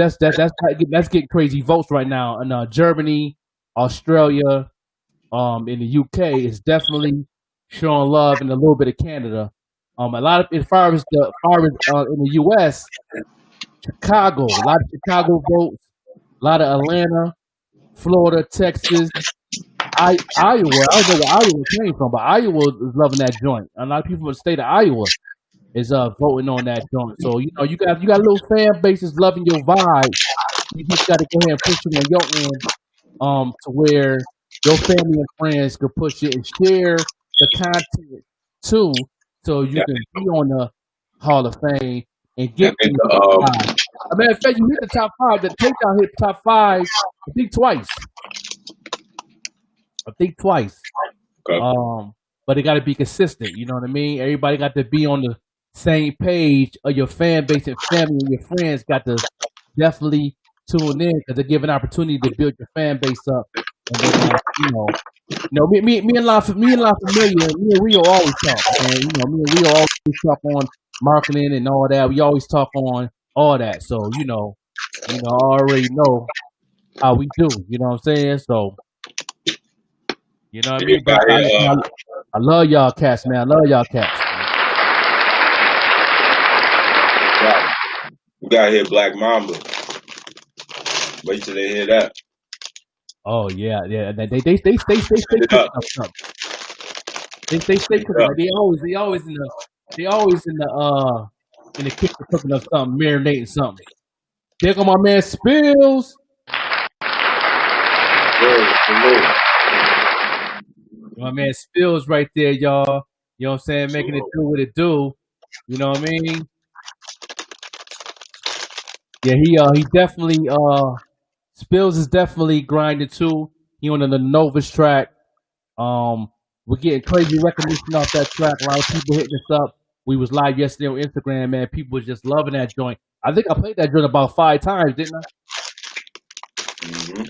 getting crazy votes right now in Germany, Australia, in the UK. Is definitely showing love, and a little bit of Canada. A lot of as far as in the US, Chicago, a lot of Chicago votes, a lot of Atlanta, Florida, Texas, Iowa. I don't know where Iowa came from, but Iowa is loving that joint. A lot of people in the state of Iowa is voting on that joint. So you got little fan bases loving your vibe. You just got to go ahead and push it on your end, to where your family and friends could push it and share the content too, so you Yeah. can be on the Hall of Fame and I get think in the top 5. As a matter of fact, you hit the top 5. The takedown hit top 5, I think twice. Okay. But it got to be consistent. You know what I mean? Everybody got to be on the same page of your fan base, and family and your friends got to definitely tune in, because they give an opportunity to build your fan base up. And then, me and La Familia, me and Rio always talk, man. Me and Rio always talk on marketing and all that. We always talk on all that. So I already know how we do. You know what I'm saying? So you know what I mean. But I love y'all cats, man. I love y'all cats. We got here Black Mamba. Wait till they hear that. Oh yeah. They stay cooking up something. They stay cooking. Like, they always in the kitchen cooking up something, marinating something. There go my man Spills. My man Spills right there, y'all. You know what I'm saying? Making it Salute. do what it do. You know what I mean? Yeah, he definitely Spills is definitely grinding too. He on the Novus track. We're getting crazy recognition off that track. A lot of people hitting us up. We was live yesterday on Instagram, man. People was just loving that joint. I think I played that joint about 5 times, didn't I? Mm-hmm.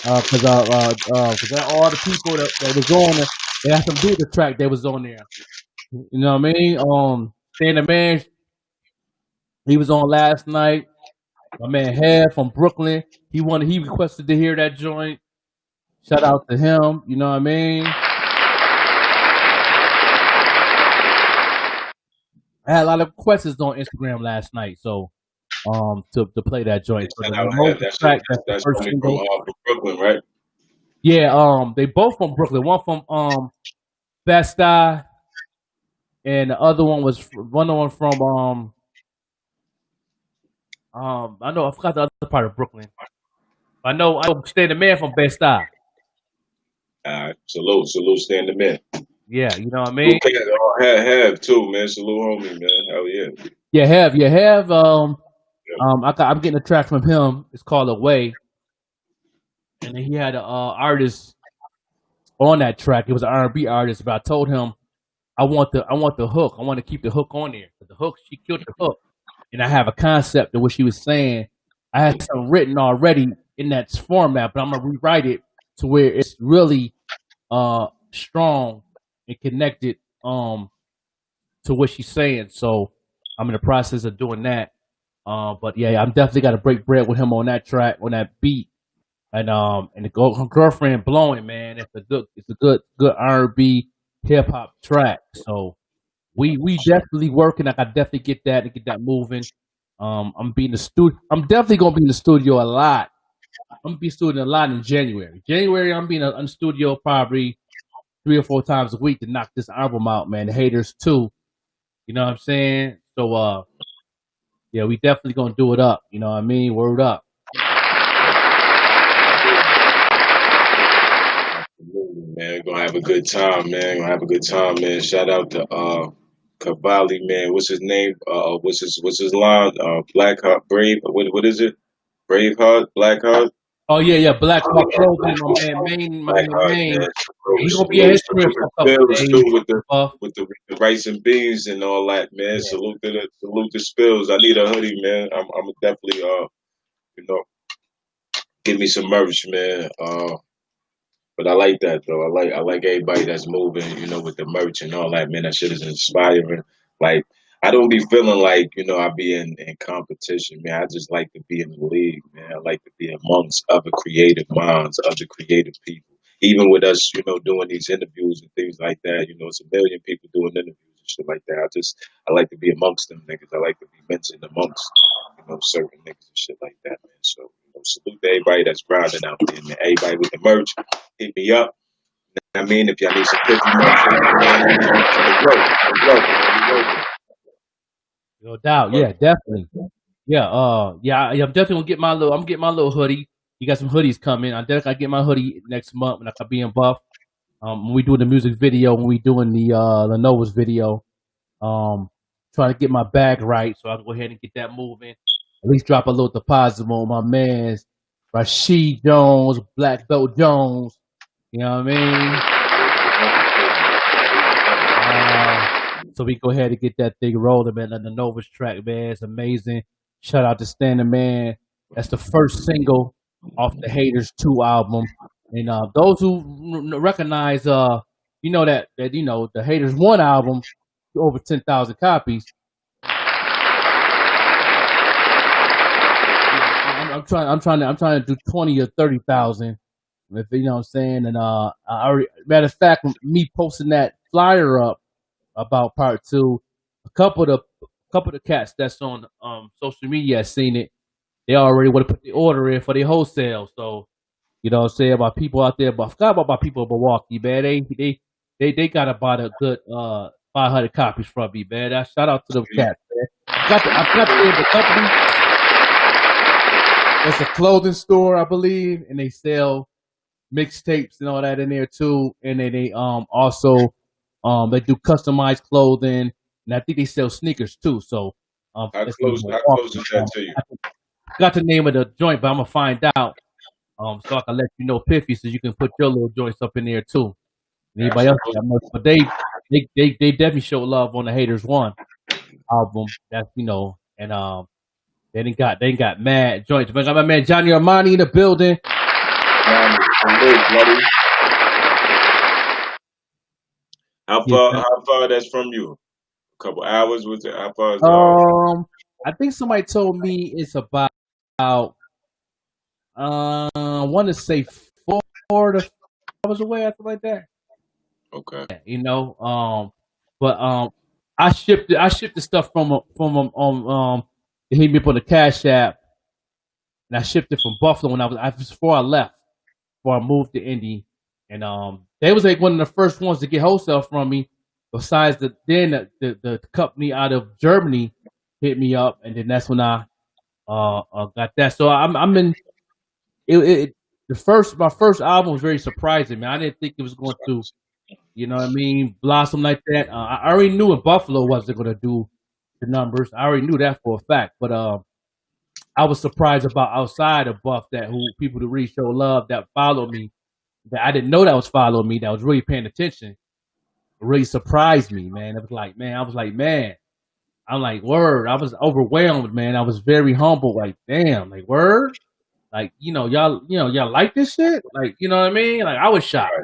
Cause all the people that was on it, they had some do with the track that was on there. You know what I mean? Stan the Man, he was on last night. My man Hev from Brooklyn, he requested to hear that joint. Shout out to him. You know what I mean? I had a lot of questions on Instagram last night, so to play that joint. So Shout the out Moses Hev. track, that's the That's first coming single. from Brooklyn, right? Yeah, they both from Brooklyn. One from Bed-Stuy, and the other one was from I forgot the other part of Brooklyn. I know Stay the Man from Bed-Stuy. Salute, Stand the Man. Yeah, you know what I mean? Have too, man. Salute, homie, man. Hell yeah. Yeah, Hev. Yeah. I'm getting a track from him. It's called Away, and then he had a artist on that track. It was an R&B artist, but I told him I want the hook. I want to keep the hook on there. The hook, she killed the hook, and I have a concept of what she was saying. I had something written already in that format, but I'm gonna rewrite it to where it's really strong and connected to what she's saying. So I'm in the process of doing that. But yeah, I'm definitely got to break bread with him on that track, on that beat, and her girlfriend blowing, man. It's a good R&B hip hop track. So we definitely working. I got definitely get that moving. I'm definitely gonna be in the studio a lot. I'm gonna be studio a lot in January. I'm being in the studio probably 3 or 4 times a week to knock this album out, man. The Haters too. You know what I'm saying? So yeah, we definitely gonna do it up. You know what I mean? Word up. Absolutely, man. Gonna have a good time, man. Shout out to Cavalli, man. What's his name? What's his line? Blackheart Brave. What is it? Braveheart, Blackheart. Oh yeah, Black Hawk Clothing, my man Blackheart, Maine. man. He gonna be in his crib for a couple Spills days. too with the rice and beans and all that, man. Yeah. Salute the Spills. I need a hoodie, man. I'm definitely you know, give me some merch, man. But I like that though. I like everybody that's moving, with the merch and all that, man. That shit is inspiring. Like I don't be feeling like, I be in competition, man. I just like to be in the league, man. I like to be amongst other creative minds, other creative people. Even with us, doing these interviews and things like that, it's a million people doing interviews and shit like that. I like to be amongst them niggas. I like to be mentioned amongst, certain niggas and shit like that, man. So, salute to everybody that's grinding out there, man. Everybody with the merch, hit me up. I mean, if y'all need some Piffy merch, No doubt. Yeah, definitely. Yeah, I'm definitely gonna get I'm getting my little hoodie. You got some hoodies coming. I definitely get my hoodie next month when I can be in Buff. When we doing the music video, when we doing the Novus video. Trying to get my bag right, so I'll go ahead and get that moving. At least drop a little deposit on my man's Rashid Jones, Black Belt Jones. You know what I mean? So we go ahead and get that thing rolling, man. On the Novus track, man, it's amazing. Shout out to Stan the Man. That's the first single off the Haters 2 album. And those who recognize, that the Haters 1 album, over 10,000 copies. I'm trying to do 20 or 30,000. If you know what I'm saying. And I already, matter of fact, me posting that flyer up about part 2, a couple of the cats that's on social media has seen it. They already want to put the order in for the wholesale. So you know what I'm saying, about people out there, but I forgot about my people in Milwaukee, man. They got about a good 500 copies from me, man. Shout out to them cats, man. I forgot the name of the company. It's a clothing store, I believe, and they sell mixtapes and all that in there too. And then they also They do customized clothing, and I think they sell sneakers too. So How it's close? more How close awesome. is that to you? I forgot the name of the joint, but I'm gonna find out. So I can let you know, Piffy, so you can put your little joints up in there too. And anybody else got much, but they definitely show love on the Haters One album. That's and they got mad joints. But I got my man Johnny Armani in the building. Buddy. How Yeah. far that's from you? A couple hours was it? How far is I think somebody told me it's about I want to say 4 to 5 hours away, something like that. Okay. But I shipped the stuff from they hit me up on the Cash App, and I shipped it from Buffalo when I was before I left, before I moved to Indy, and they was like one of the first ones to get wholesale from me. Besides the company out of Germany hit me up, and then that's when I got that. So I'm in it. My first album was very surprising, man. I didn't think it was going to, blossom like that. I already knew in Buffalo wasn't going to do the numbers. I already knew that for a fact. But I was surprised about outside of Buff people that really show love, that followed me, that I didn't know that was following me, that was really paying attention. It really surprised me, man. It was like, man. I'm like, word. I was overwhelmed, man. I was very humble. Like, damn, like, word. Like, y'all like this shit? Like, you know what I mean? Like, I was shocked.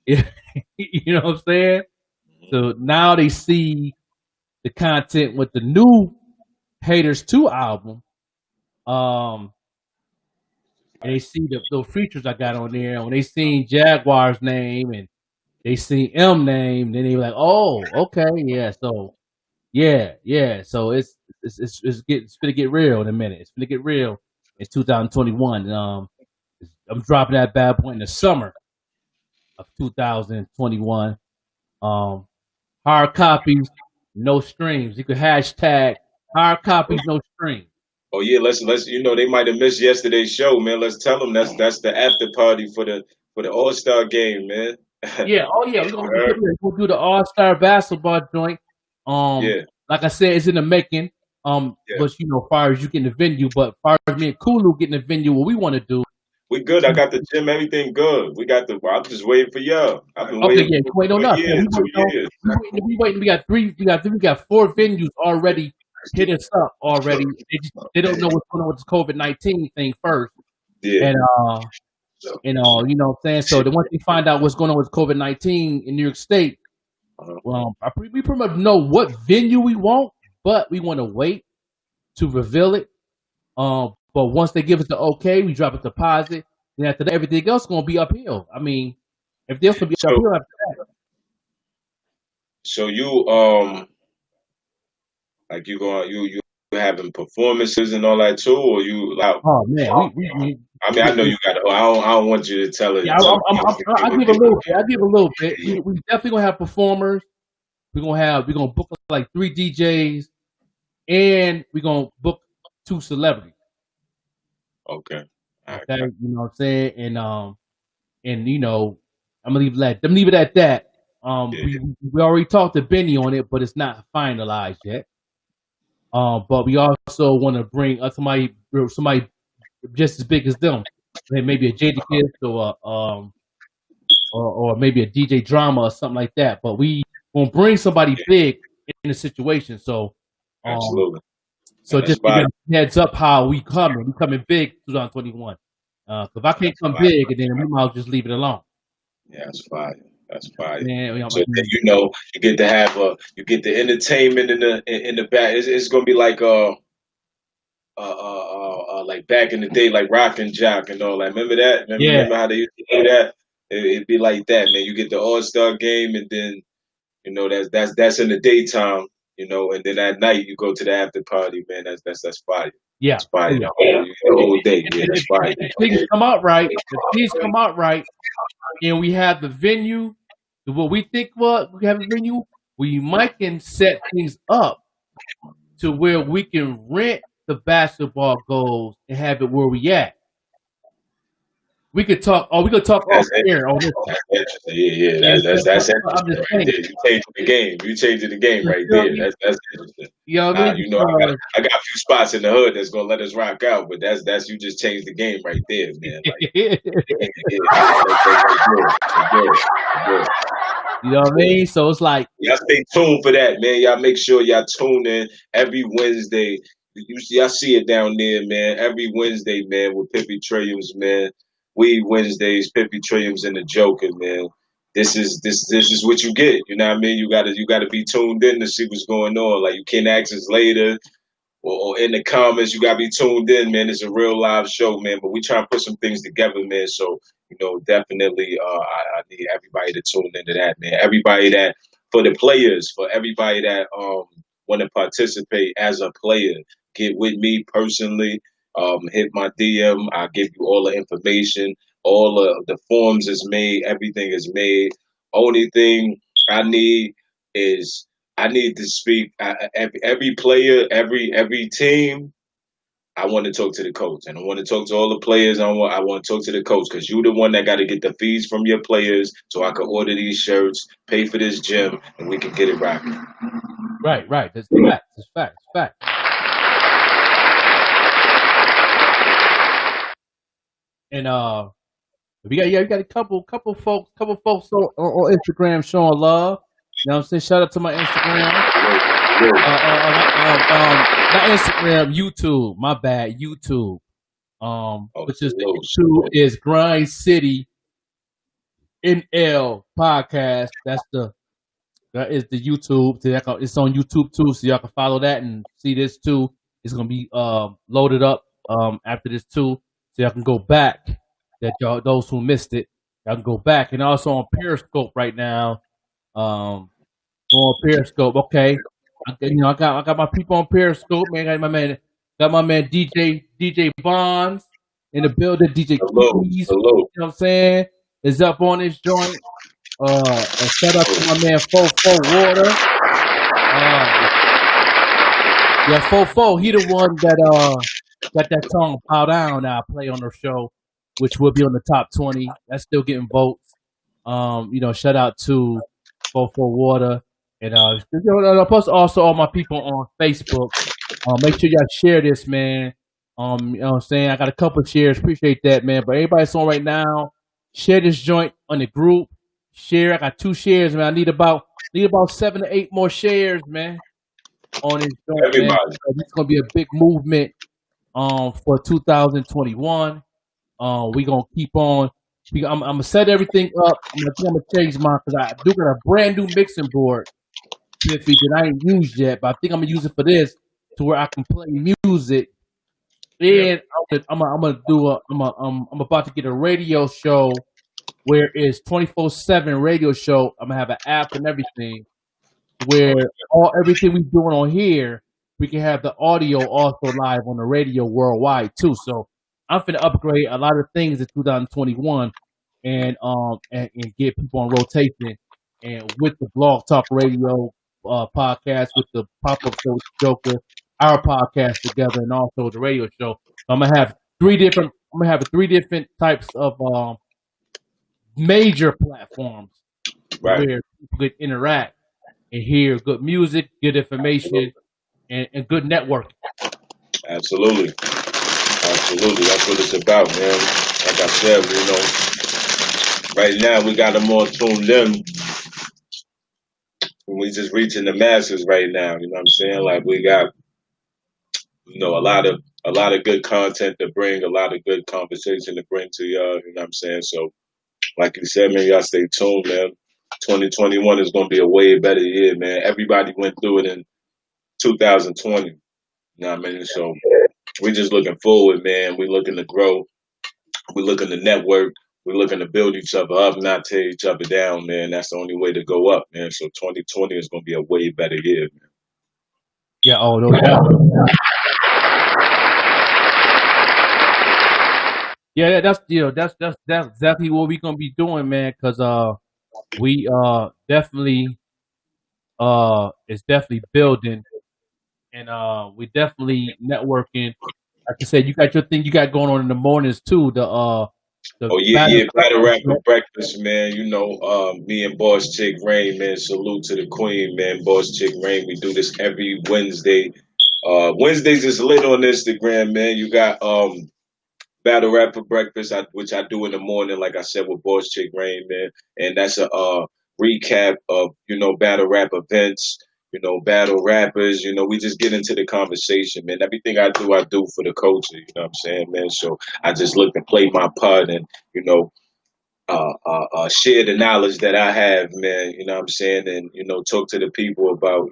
You know what I'm saying? So now they see the content with the new Haters 2 album. And they see those features I got on there. And when they seen Jaguar's name and they seen M name, then they were like, oh, okay, yeah. So yeah. So it's gonna get real in a minute. It's gonna get real in 2021. I'm dropping that bad boy in the summer of 2021. Hard copies, no streams. You could hashtag hard copies, no streams. Oh yeah, let's they might have missed yesterday's show, man. Let's tell them that's the after party for the All-Star game, man. Yeah, we're gonna do the All-Star basketball joint. Like I said, it's in the making. But as far as you getting the venue, but as far as me and Kulu getting the venue, what we want to do. We good. I got the gym, everything good. I'm just waiting for y'all. I've been waiting. Yeah, wait on us. We waiting. We got 4 venues already hit us up already. They don't know what's going on with this COVID-19 thing first. Yeah. And you know what I'm saying? So once we find out what's going on with COVID-19 in New York State, we pretty much know what venue we want, but we want to wait to reveal it. But once they give us the okay, we drop a deposit. And after that, everything else is going to be uphill. I mean, everything else will be uphill after that. So you like you having performances and all that too, or you like? Oh man, I know you got. I don't want you to tell it. Yeah, I'll give a little bit. I'll give a little bit. We definitely gonna have performers. We're gonna book like 3 DJs, and we're gonna book 2 celebrities. Okay. Okay, you know what I'm saying, and I'm gonna leave it at that. We already talked to Benny on it, but it's not finalized yet. But we also want to bring somebody just as big as them, maybe a Jadakiss or maybe a DJ Drama or something like that. But we gonna bring somebody big in the situation. So absolutely. So just to get a heads up how we coming. We coming big 2021. If I can't come big, then we might just leave it alone. Yeah, that's fine. That's fine. Man, so then you get to have you get the entertainment in the back. It's gonna be like like back in the day, like Rock and Jock and all that. Remember that? Remember how they used to do that? It'd be like that, man. You get the All-Star game, and then that's in the daytime. And then at night you go to the after party, man. That's fire. Yeah, that's fire. The whole day, yeah, that's fire. If things come out right, and we have the venue, what we think we have a venue, we might can set things up to where we can rent the basketball goals and have it where we at. we could talk. Oh, we could talk off That's air on this. That's interesting. Yeah, Yeah, that's I'm interesting just right saying. there. You changing the game. You changing the game You right feel there. me? That's interesting. You know what I mean? You know, I got a few spots in the hood that's gonna let us rock out, but that's you just changed the game right there, man. Like, yeah, that's good. You know what I mean? So it's like, Y'all stay tuned for that, man. Y'all make sure y'all tune in every Wednesday. Y'all see it down there, man. Every Wednesday, man, with Piffy Trilliamz, man. We Wednesdays, Piffy Trilliamz and the Joker, man. This is what you get. You know what I mean? You gotta be tuned in to see what's going on. Like you can't access later or in the comments. You gotta be tuned in, man. It's a real live show, man. But we try and put some things together, man. So definitely, I need everybody to tune into that, man. Everybody that for the players, for everybody that want to participate as a player, get with me personally. Hit my DM. I'll give you all the information. All of the forms is made. Everything is made. Only thing I need is I need to speak. Every player, every team. I want to talk to the coach, and I want to talk to all the players. I want to talk to the coach because you're the one that got to get the fees from your players, so I can order these shirts, pay for this gym, and we can get it rocking. right. That's facts. It's facts. And we got a couple folks on Instagram showing love. You know what I'm saying? Shout out to my Instagram. Not Instagram, YouTube. My bad, YouTube. Which is YouTube is Grind City NL podcast. That is the YouTube. So it's on YouTube too, so y'all can follow that and see this too. It's gonna be loaded up after this too, so y'all can go back. Those who missed it, y'all can go back, and also on Periscope right now. On Periscope, okay. I got my people on Periscope, man. Got my man DJ Bonds in the building. DJ Keys, you know what I'm saying, is up on this joint. And shout out to my man Fofo Water. Fofo, he the one that got that song "Bow Down" that I play on the show, which will be on the top 20. That's still getting votes. Shout out to Fofo Water. And plus also all my people on Facebook. Make sure y'all share this, man. You know what I'm saying? I got a couple of shares. Appreciate that, man. But everybody's on right now. Share this joint on the group. Share. I got 2 shares, man. I need about 7 to 8 more shares, man. On this joint, Everybody. man. So this is gonna be a big movement for 2021. We gonna keep on. I'm gonna set everything up. I'm gonna change mine because I do got a brand new mixing board Piffy that I ain't used yet, but I think I'm gonna use it for this to where I can play music. And I'm about to get a radio show where it's 24/7 radio show. I'm gonna have an app and everything where everything we doing on here, we can have the audio also live on the radio worldwide too. So I'm finna upgrade a lot of things in 2021 and get people on rotation and with the Blog Talk Radio podcast with the pop-up show with the Joker, our podcast together, and also the radio show. So I'm gonna have 3 different types of major platforms where people could interact and hear good music, good information, and good networking. Absolutely. That's what it's about, man. Like I said, right now we got them all tuned in. We just reaching the masses right now. You know what I'm saying? Like we got, a lot of good content to bring, a lot of good conversation to bring to y'all. You know what I'm saying? So, like you said, man, y'all stay tuned, man. 2021 is going to be a way better year, man. Everybody went through it in 2020. You know what I mean? So we're just looking forward, man. We're looking to grow. We're looking to network. We're looking to build each other up, not tear each other down, man. That's the only way to go up, man. So 2020 is going to be a way better year, man. Yeah, no doubt. Yeah, that's exactly what we're gonna be doing, man. Cause we definitely it's definitely building, and we definitely networking. Like I said, you got your thing you got going on in the mornings too. The The Oh yeah, battle yeah, battle rap yeah, for breakfast, man. Me and Boss Chick Rain, man. Salute to the Queen, man. Boss Chick Rain. We do this every Wednesday. Wednesdays is lit on Instagram, man. You got battle rap for breakfast, which I do in the morning, like I said with Boss Chick Rain, man. And that's a recap of battle rap events. Battle rappers. We just get into the conversation, man. Everything I do for the culture. You know what I'm saying, man. So I just look to play my part and you know share the knowledge that I have, man. You know what I'm saying, and talk to the people about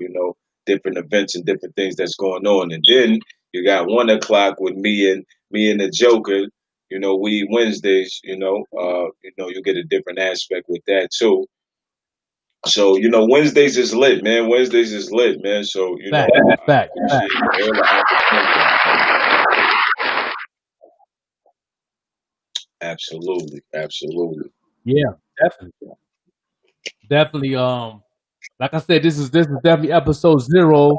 different events and different things that's going on. And then you got 1 o'clock with me and the Joker. We Wednesdays. You get a different aspect with that too. So Wednesdays is lit, man. Wednesdays is lit, man. So fact, fact, fact. appreciate all the opportunity. Absolutely, absolutely. Yeah, definitely, definitely. Like I said, this is definitely episode 0.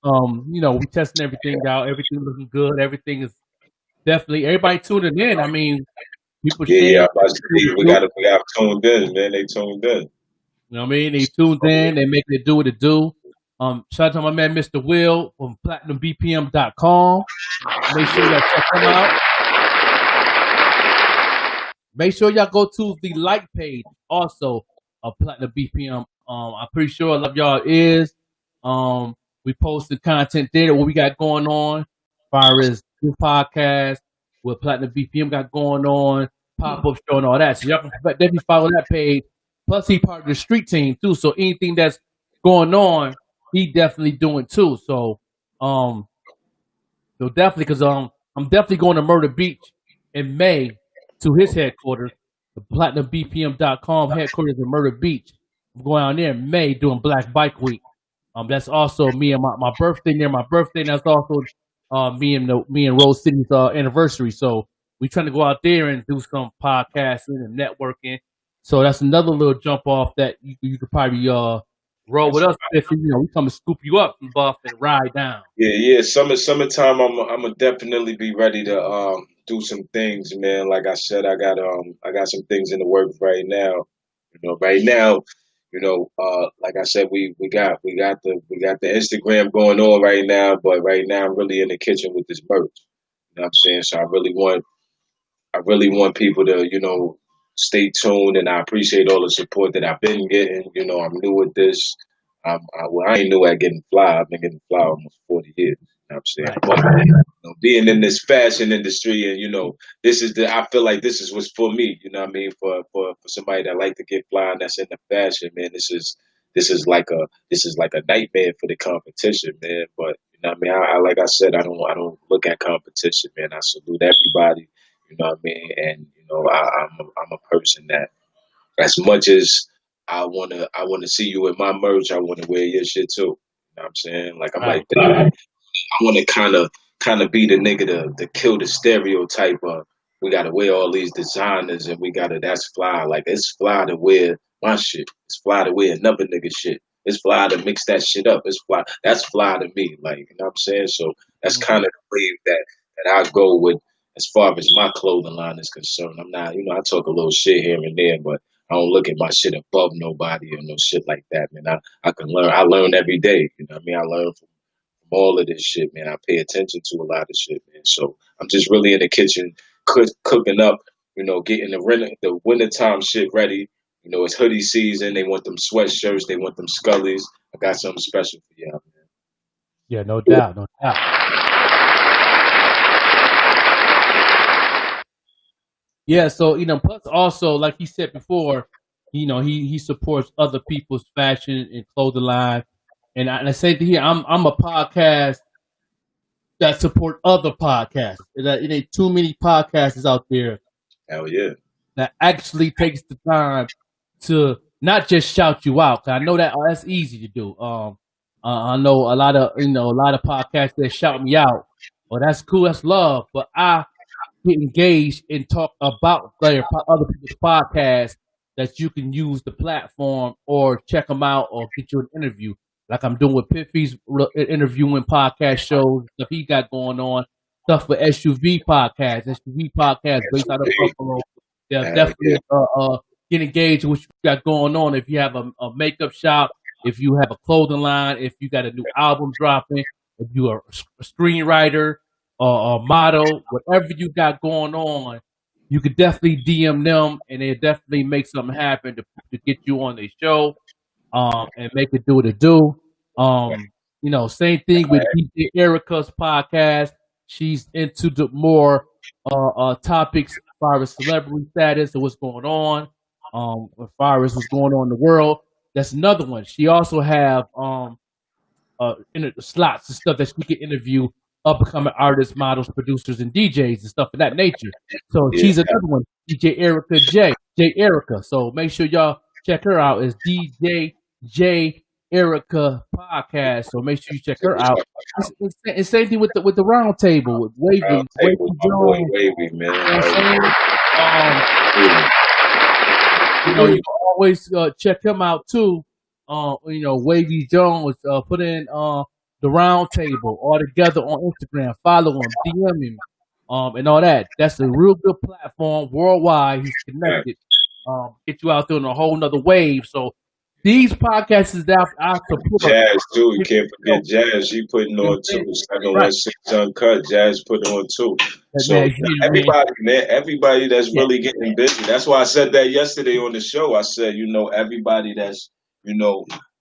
We testing everything out. Everything looking good. Everything is definitely everybody tuning in. I mean, people Yeah, sharing yeah. it. I'm about to say, we got tuned in, man. They tuned in. You know what I mean? They tuned in. They making it do what it do. Shout out to my man, Mr. Will from PlatinumBPM.com. Make sure y'all check him out. Make sure y'all go to the like page also of Platinum BPM. I'm pretty sure a lot of y'all is. We posted content there what we got going on as far as new podcast, what Platinum BPM got going on, pop-up show and all that. So y'all can definitely follow that page. Plus he part of the street team too. So anything that's going on, he definitely doing too. So definitely because I'm definitely going to Murder Beach in May to his headquarters, the PlatinumBPM.com headquarters in Murder Beach. I'm going out there in May doing Black Bike Week. That's also me and my birthday near my birthday. And that's also me and Rose City's anniversary. So we trying to go out there and do some podcasting and networking. So that's another little jump off that you could probably roll with us if we come and scoop you up and buff and ride down. Yeah, yeah. Summertime. I'm gonna definitely be ready to do some things, man. Like I said, I got some things in the works right now. Right now, like I said, we got the Instagram going on right now, but right now I'm really in the kitchen with this merch. You know what I'm saying? So I really want people to, stay tuned, and I appreciate all the support that I've been getting. I'm new at this. I ain't new at getting fly. I've been getting fly almost 40 years. You know what I'm saying? Right. But being in this fashion industry, and I feel like this is what's for me. You know what I mean? For somebody that like to get fly and that's in the fashion, man. This is like a nightmare for the competition, man. But you know what I mean? I like I said, I don't look at competition, man. I salute everybody. You know what I mean? And I'm a person that, as much as I wanna see you in my merch, I wanna wear your shit too. You know what I'm saying? Like I'm Right. like that. I want to kind of be the nigga to kill the stereotype of we got to wear all these designers and that's fly. Like it's fly to wear my shit. It's fly to wear another nigga shit. It's fly to mix that shit up. It's fly. That's fly to me. Like you know what I'm saying. So that's kind of the wave that I go with as far as my clothing line is concerned. I'm not, I talk a little shit here and there, but I don't look at my shit above nobody or no shit like that, man. I can learn. I learn every day. You know what I mean? I learn from all of this shit, man. I pay attention to a lot of shit, man. So I'm just really in the kitchen cooking up, getting the wintertime shit ready. It's hoodie season. They want them sweatshirts. They want them scullies. I got something special for y'all, man. Yeah, no doubt, no doubt. Yeah, so plus also like he said before, he supports other people's fashion and clothing line, and I say to here, I'm a podcast that support other podcasts. It ain't too many podcasts out there Hell yeah. that actually takes the time to not just shout you out. 'Cause I know that's easy to do. I know a lot of podcasts that shout me out. Well, that's cool, that's love, but I get engaged and talk about other people's podcasts that you can use the platform or check them out or get you an interview. Like I'm doing with Piffy's interviewing podcast shows, stuff he got going on, stuff for SUV podcast based out of Buffalo. They'll Yeah. definitely get engaged with what you got going on. If you have a makeup shop, if you have a clothing line, if you got a new album dropping, if you are a screenwriter or a model, whatever you got going on, you could definitely DM them, and they definitely make something happen to get you on their show, and make it do what it do. Same thing with DJ Erica's podcast. She's into the more topics as far as celebrity status and what's going on, as far as what's going on in the world. That's another one. She also have slots and stuff that she can interview up and coming artists, models, producers, and DJs and stuff of that nature. So Yeah. she's another one, DJ Erica J Erica. So make sure y'all check her out. It's DJ J Erica podcast. So make sure you check her out. It's same thing with the round table with Wavy Round table, my boy Jones. Wavy, You know man. what I'm saying? Yeah. You can always check him out too. Wavy Jones put in the round table all together on Instagram. Follow him, DM him, and all that. That's a real good platform worldwide. He's connected. Get you out there on a whole nother wave. So these podcasts is that I support. Jazz too. You can't forget Jazz. She putting on too. 716 Uncut. Jazz putting on too. So everybody, man, everybody that's really getting busy. That's why I said that yesterday on the show. I said, everybody that's,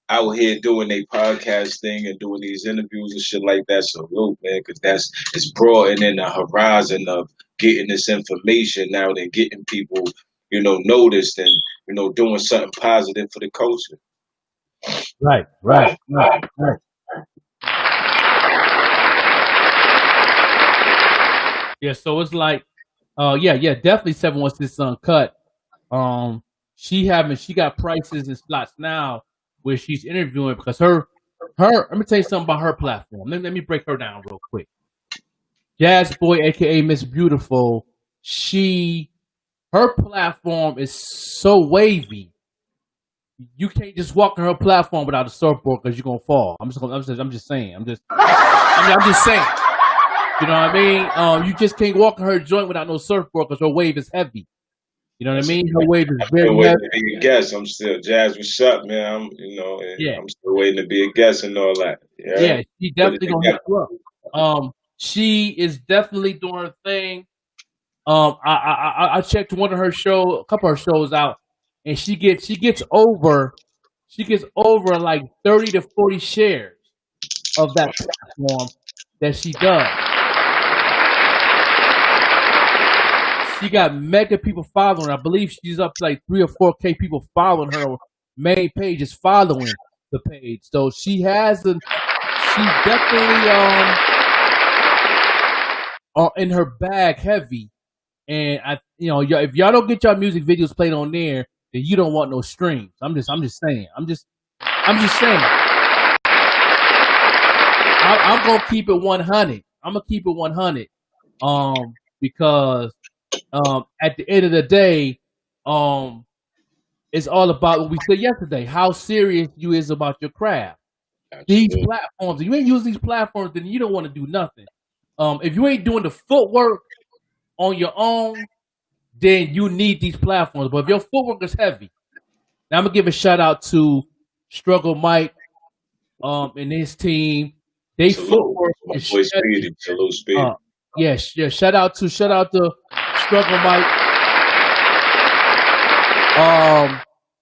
out here doing their podcast thing and doing these interviews and shit like that. Salute, man, because it's broadening the horizon of getting this information out and getting people, noticed and doing something positive for the culture. Right. Yeah, so it's like, definitely 716 Uncut. She got prices and slots now where she's interviewing because her. Let me tell you something about her platform. Let me break her down real quick. Jazz Boy, aka Miss Beautiful, her platform is so wavy. You can't just walk on her platform without a surfboard because you're gonna fall. I'm just saying. I'm just saying. You know what I mean? You just can't walk on her joint without no surfboard because her wave is heavy. You know what I mean? Her wave is very heavy. To be a guest. I'm still Jazz. What's up, man? I'm still waiting to be a guest and all that. Yeah, she definitely gonna hit you up. She is definitely doing her thing. I checked one of her a couple of her shows out, and she gets over like 30 to 40 shares of that platform that she does. She got mega people following her. I believe she's up to like 3 or 4K people following her main page is following the page. So she's definitely in her bag heavy. And if y'all don't get y'all music videos played on there, then you don't want no streams. I'm just saying. I'm just saying. I'm gonna keep it 100. I'm gonna keep it 100. Because at the end of the day, it's all about what we said yesterday. How serious you is about your craft. These platforms, if you ain't using these platforms, then you don't want to do nothing. If you ain't doing the footwork on your own, then you need these platforms. But if your footwork is heavy, now I'm gonna give a shout out to Struggle Mike, and his team. They footwork is Speedy. Salute, Speedy. Yes. Shout out to Struggle Mike.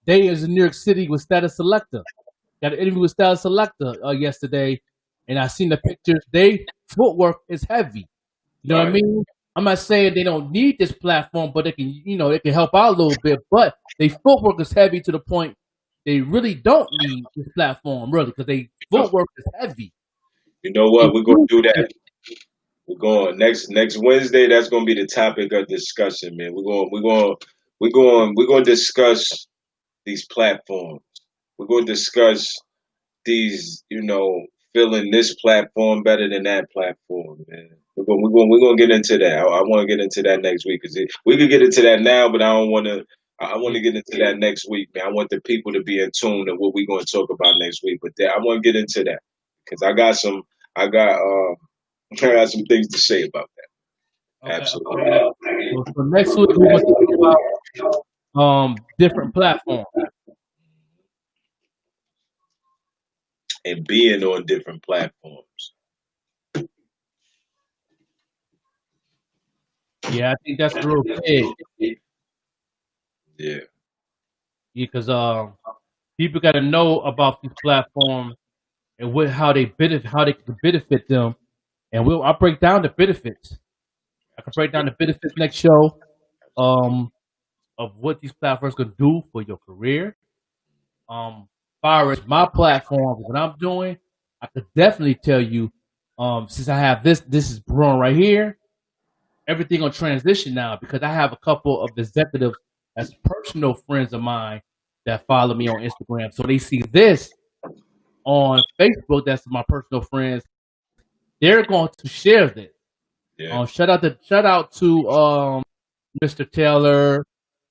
They is in New York City with Status Selector. Got an interview with Status Selector yesterday, and I seen the pictures. They footwork is heavy. You know what I mean? I'm not saying they don't need this platform, but they can help out a little bit. But they footwork is heavy to the point they really don't need this platform, really, because they footwork is heavy. You know what? We're gonna do that. We're going next Wednesday. That's gonna be the topic of discussion, man. We're going to discuss these platforms. We're going to discuss these, feeling this platform better than that platform, man. We're going to get into that. I want to get into that next week because we could get into that now, but I don't want to. I want to get into that next week, man. I want the people to be in tune to what we're going to talk about next week. But I want to get into that because I got some things to say about that. Okay, absolutely. So next week we're going to talk about different platforms. And being on different platforms. Yeah, I think that's real big Yeah. because people got to know about these platforms and how they can benefit them. And I'll break down the benefits. I can break down the benefits next show of what these platforms can do for your career. Far as my platform, what I'm doing, I could definitely tell you. Since I have this is growing right here. Everything on transition now because I have a couple of executives as personal friends of mine that follow me on Instagram. So they see this on Facebook. That's my personal friends. They're going to share this. Yeah. Shout out to Mr. Taylor.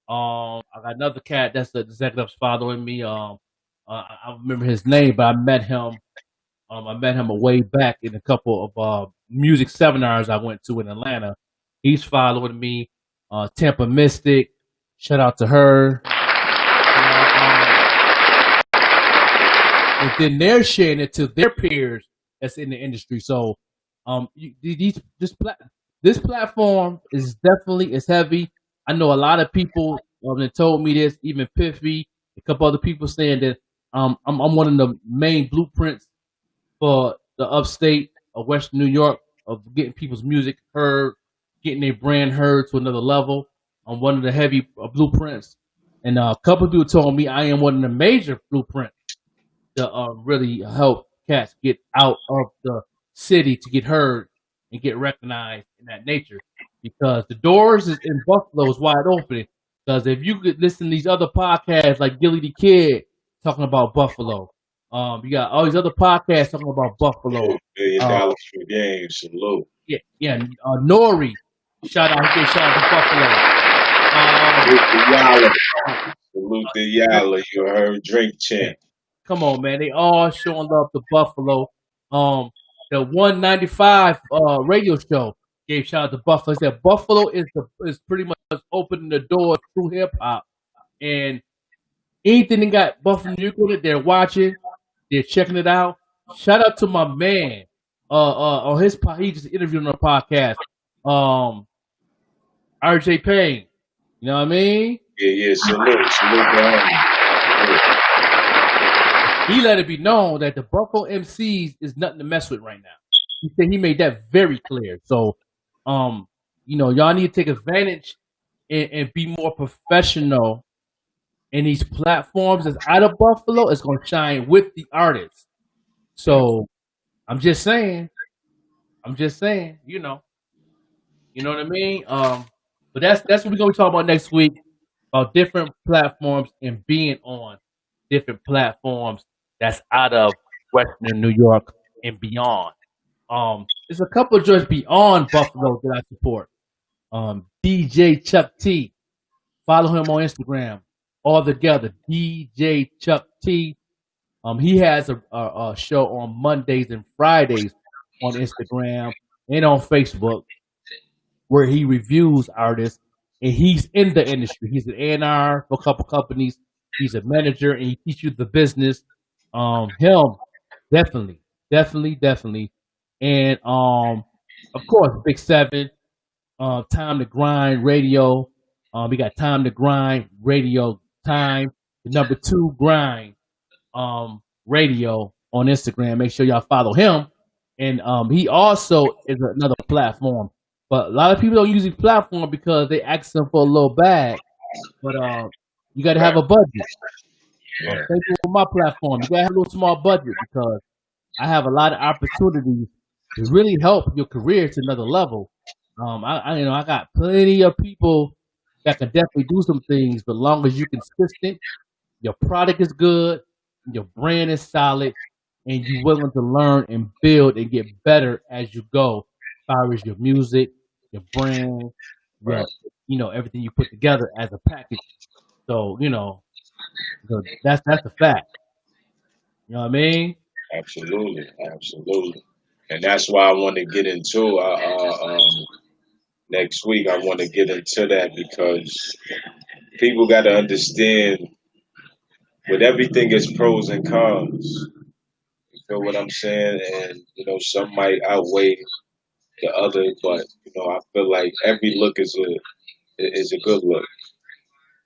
I got another cat that's the executive's following me. I remember his name, but I met him. I met him a way back in a couple of music seminars I went to in Atlanta. He's following me. Tampa Mystic, shout out to her. And then they're sharing it to their peers that's in the industry. So, this platform is definitely is heavy. I know a lot of people that told me this, even Piffy, a couple other people saying that I'm one of the main blueprints for the upstate of Western New York of getting people's music heard, getting their brand heard to another level. I'm one of the heavy blueprints, and a couple of people told me I am one of the major blueprints to really help cats get out of the city to get heard and get recognized in that nature. Because the doors in Buffalo is wide open. Because if you could listen to these other podcasts like Gilly the Kid talking about Buffalo, you got all these other podcasts talking about Buffalo. $1 billion for game, salute. Yeah. Nori, shout out to Buffalo. Salute to Yala. You heard drink chant. Come on, man. They all showing love to Buffalo. The 195 radio show gave shout out to Buffalo. They said Buffalo is pretty much opening the door through hip hop, and anything that got Buffalo New York, they're watching, they're checking it out. Shout out to my man. On his he just interviewed on a podcast. RJ Payne. You know what I mean? Yeah. Salute to him. He let it be known that the Buffalo MCs is nothing to mess with right now. He said he made that very clear. So, y'all need to take advantage and be more professional. And these platforms that's out of Buffalo is going to shine with the artists. So, I'm just saying, you know what I mean? But that's what we're going to talk about next week about different platforms and being on different platforms that's out of Western New York and beyond. There's a couple of joints beyond Buffalo that I support. DJ Chuck T. Follow him on Instagram. All together. DJ Chuck T. He has a show on Mondays and Fridays on Instagram and on Facebook where he reviews artists. And he's in the industry. He's an A&R for a couple companies. He's a manager and he teaches you the business. Him, definitely. And of course, Big Seven, Time to Grind Radio. We got Time to Grind Radio Time. The number 2 Grind Radio on Instagram. Make sure y'all follow him. And he also is another platform. But a lot of people don't use his platform because they ask him for a little bag. But you got to have a budget. Same thing with my platform. You got to have a little small budget because I have a lot of opportunities to really help your career to another level. I got plenty of people that can definitely do some things, but long as you're consistent, your product is good, your brand is solid, and you're willing to learn and build and get better as you go, as far as your music, your brand, everything you put together as a package. So, that's a fact. You know what I mean? Absolutely. And that's why I want to get into next week. I want to get into that because people got to understand with everything is pros and cons. You feel what I'm saying? And some might outweigh the other, but I feel like every look is a good look.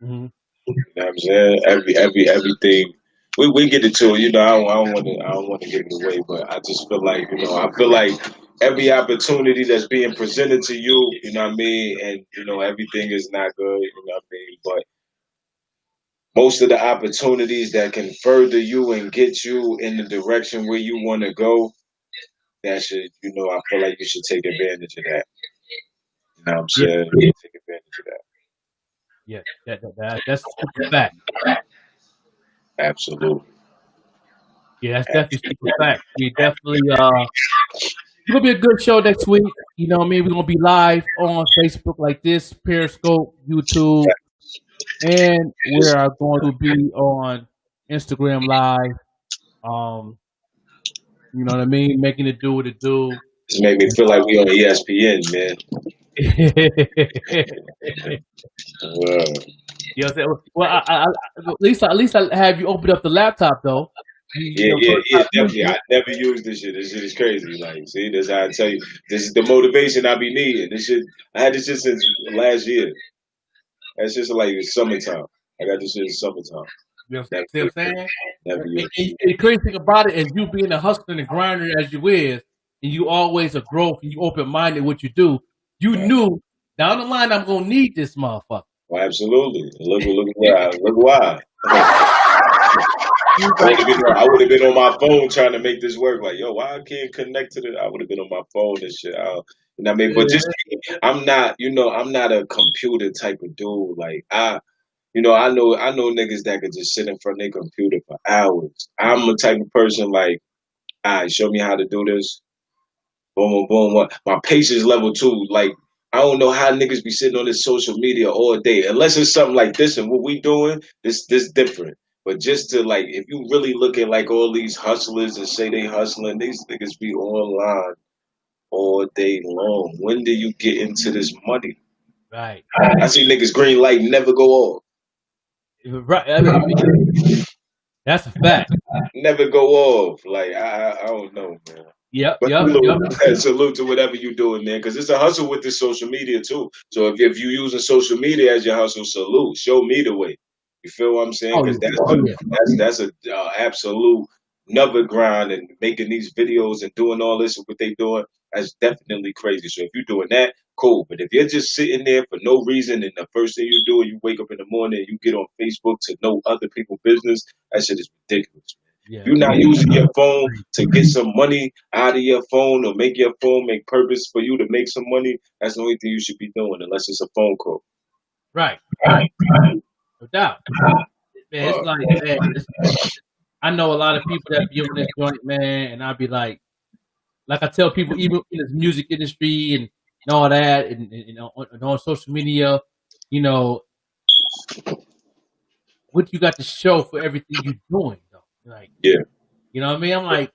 Hmm. You know what I'm saying? Everything. We get into it. I don't want to give it away, but I just feel like I feel like every opportunity that's being presented to you, you know what I mean, and everything is not good, you know what I mean, but most of the opportunities that can further you and get you in the direction where you want to go, that should, I feel like you should take advantage of that. You know what I'm Yeah, saying? Take advantage of that. yeah, that's super fact. Absolutely. Yeah, that's definitely super fact. We definitely it's gonna be a good show next week. You know what I mean? We're gonna be live on Facebook like this, Periscope, YouTube, and we Just, are going to be on Instagram Live. Um, you know what I mean? Making it do what it do. just made me And, feel like we on ESPN, man. Uh, you know what I'm saying? Well, at least I have you open up the laptop though. yeah, yeah, First yeah, time definitely. using I it. never use this shit. This shit is crazy. Like, see, this how I tell you. This is the motivation I be needing. This shit, I had this shit since last year. That's just like it's summertime. I got this shit in summertime. You know, Never see what use I'm it. saying? Never use it. And the crazy thing about it is you being a hustler and a grinder as you is, and you always a growth and you open minded what you do. You Right. knew down the line I'm gonna need this motherfucker. Well, absolutely. Look why. Look why. You was I would like, have been. I would have been on my phone trying to make this work. Like, yo, why I can't connect to the? I would have been on my phone and shit. You know what I mean? But just, yeah, I'm not. I'm not a computer type of dude. Like, I know niggas that could just sit in front of their computer for hours. I'm the type of person like, all right, show me how to do this. Boom, boom, boom. What? My patience level too. Like, I don't know how niggas be sitting on this social media all day. Unless it's something like this and what we doing, this different. But just to like, if you really look at like all these hustlers and say they hustling, these niggas be online all day long. When do you get into this money? right, I see niggas green light never go off. right. I mean, that's a fact. Never go off. Like I don't know, man. Yep, But yep, yep. salute to whatever you doing, man, because it's a hustle with this social media too. So if you using social media as your hustle, salute. Show me the way. You feel what I'm saying? Oh Because yeah, oh yeah, that's a absolute another grind and making these videos and doing all this what they doing. That's definitely crazy. So if you're doing that, cool. But if you're just sitting there for no reason and the first thing you do is you wake up in the morning and you get on Facebook to know other people's business, that shit is ridiculous. yeah, You're not yeah. using your phone to get some money out of your phone or make your phone make purpose for you to make some money. That's the only thing you should be doing, unless it's a phone call. Right, no doubt. Man, it's Uh, like, man, I know a lot of people that be on this joint, man, and I'd be like I tell people, even in this music industry and all that, and on social media, you know, what you got to show for everything you're doing, though. Like, yeah, you know what I mean? I'm like,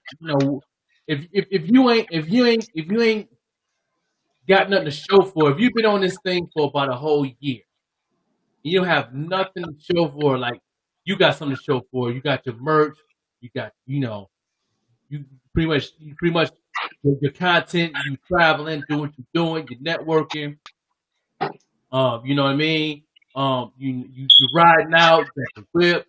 if you ain't got nothing to show for, if you've been on this thing for about a whole year, and you don't have nothing to show for, like you got something to show for. You got your merch, you got, you pretty much your content, you traveling, doing what you're doing, you're networking. You know what I mean? You riding out, you got the whip,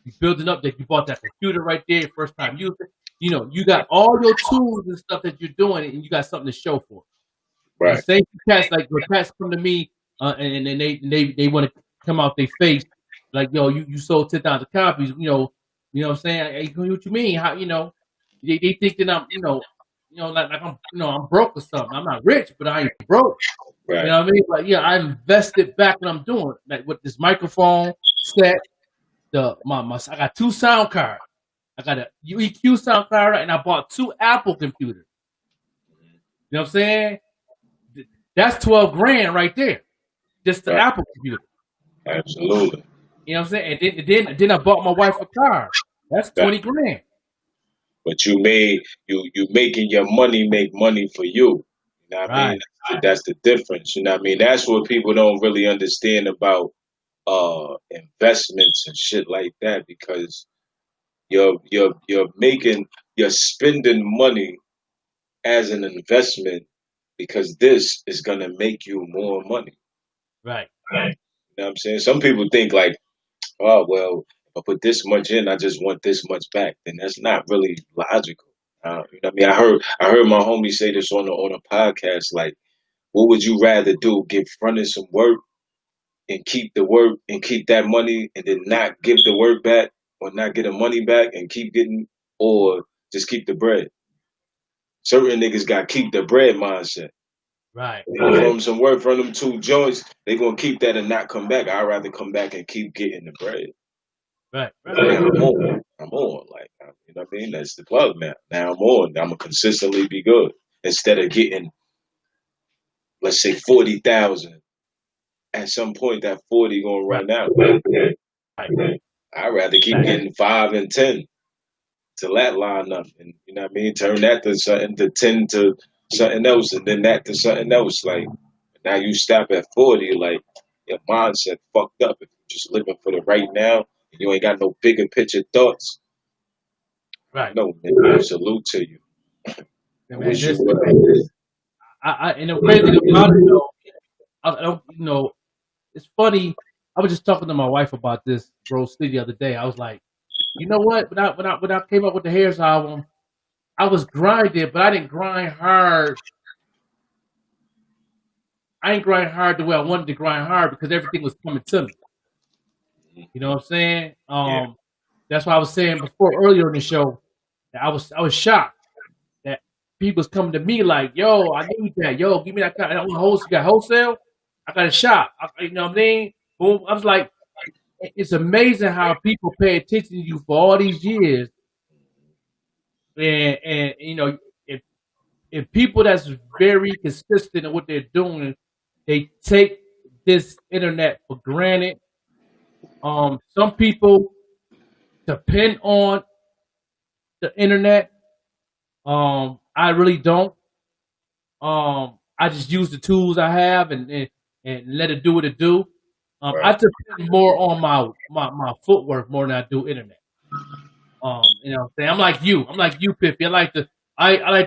you building up that you bought that computer right there, first time using. You know, you got all your tools and stuff that you're doing, and you got something to show for. The right, same cats like when cats come to me, and they want to come out their face like, yo, you sold 10,000 copies, you know what I'm saying? Hey, what you mean? How, they think that I'm, like I'm, I'm broke or something. I'm not rich, but I ain't broke. You right, know what I mean? Like, yeah, I invested back what I'm doing. Like with this microphone set, I got two sound cards. I got a UEQ sound card, and I bought two Apple computers. You know what I'm saying? That's 12 grand right there. Just the right. Apple computer. Absolutely. You know what I'm saying? And then I bought my wife a car. That's That, 20 grand. but you making your money make money for you. You know what I Right. mean? That's the difference. You know what I mean? That's what people don't really understand about investments and shit like that, because you're spending money as an investment, because this is gonna make you more money. Right. You know what I'm saying? Some people think like, oh well, if I put this much in, I just want this much back. Then that's not really logical. You know what I mean? I heard my homie say this on a podcast. Like, what would you rather do? Get fronted some work and keep the work and keep that money, and then not give the work back, or not get the money back and keep getting, or just keep the bread? Certain niggas got keep the bread mindset. Right. From some work from them two joints, they gonna keep that and not come back. I'd rather come back and keep getting the bread. Right. Now I'm on. I'm on. Like, you know what I mean? That's the plug now. Now I'm on. I'm gonna consistently be good instead of getting, let's say, 40,000. At some point, that 40 gonna Right. run out. Right. I'd rather keep getting 5 and 10 till that line up, and you know what I mean. Turn that to something, to 10 to something else, and then that to something else. Like, now you stop at 40, like your mindset fucked up if you're just living for the right now and you ain't got no bigger picture thoughts. Right. No, man, salute to you. I Man, wish you this, would. and the crazy thing about it, though, I don't, it's funny. I was just talking to my wife about this, Bro City, the other day. I was like, you know what? When I came up with the Hairs album, I was grinding, but I didn't grind hard. I ain't grind hard the way I wanted to grind hard because everything was coming to me. You know what I'm saying? Yeah. That's why I was saying before earlier in the show that I was shocked that people was coming to me like, "Yo, I need that. Yo, give me that kind. You got wholesale? I got a shop. You know what I mean?" Boom. I was like, it's amazing how people pay attention to you for all these years, and if people that's very consistent in what they're doing, they take this internet for granted. Some people depend on the internet. I really don't. I just use the tools I have and let it do what it do. I Right. depend more on my footwork more than I do internet. You know what I'm saying? I'm like you. I'm like you, Piffy. I like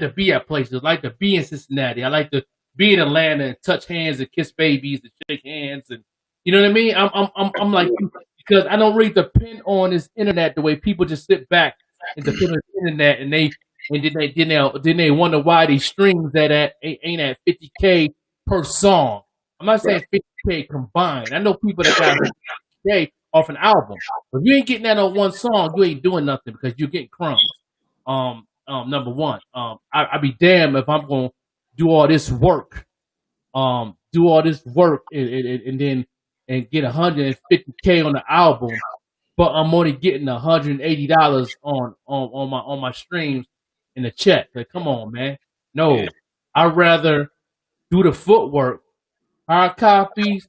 to be at places. I like to be in Cincinnati. I like to be in Atlanta and touch hands and kiss babies and shake hands, and you know what I mean? I'm like you because I don't really depend on this internet the way people just sit back and depend on the internet then they wonder why these streams ain't at 50K per song. I'm not saying 50K combined. I know people that got 50K off an album. If you ain't getting that on one song, you ain't doing nothing because you're getting crumbs. Number one. I'd be damned if I'm gonna do all this work, and then get 150K on the album, but I'm only getting $180 on my streams in the check. Like, come on, man. No, Yeah. I'd rather do the footwork, hard copies,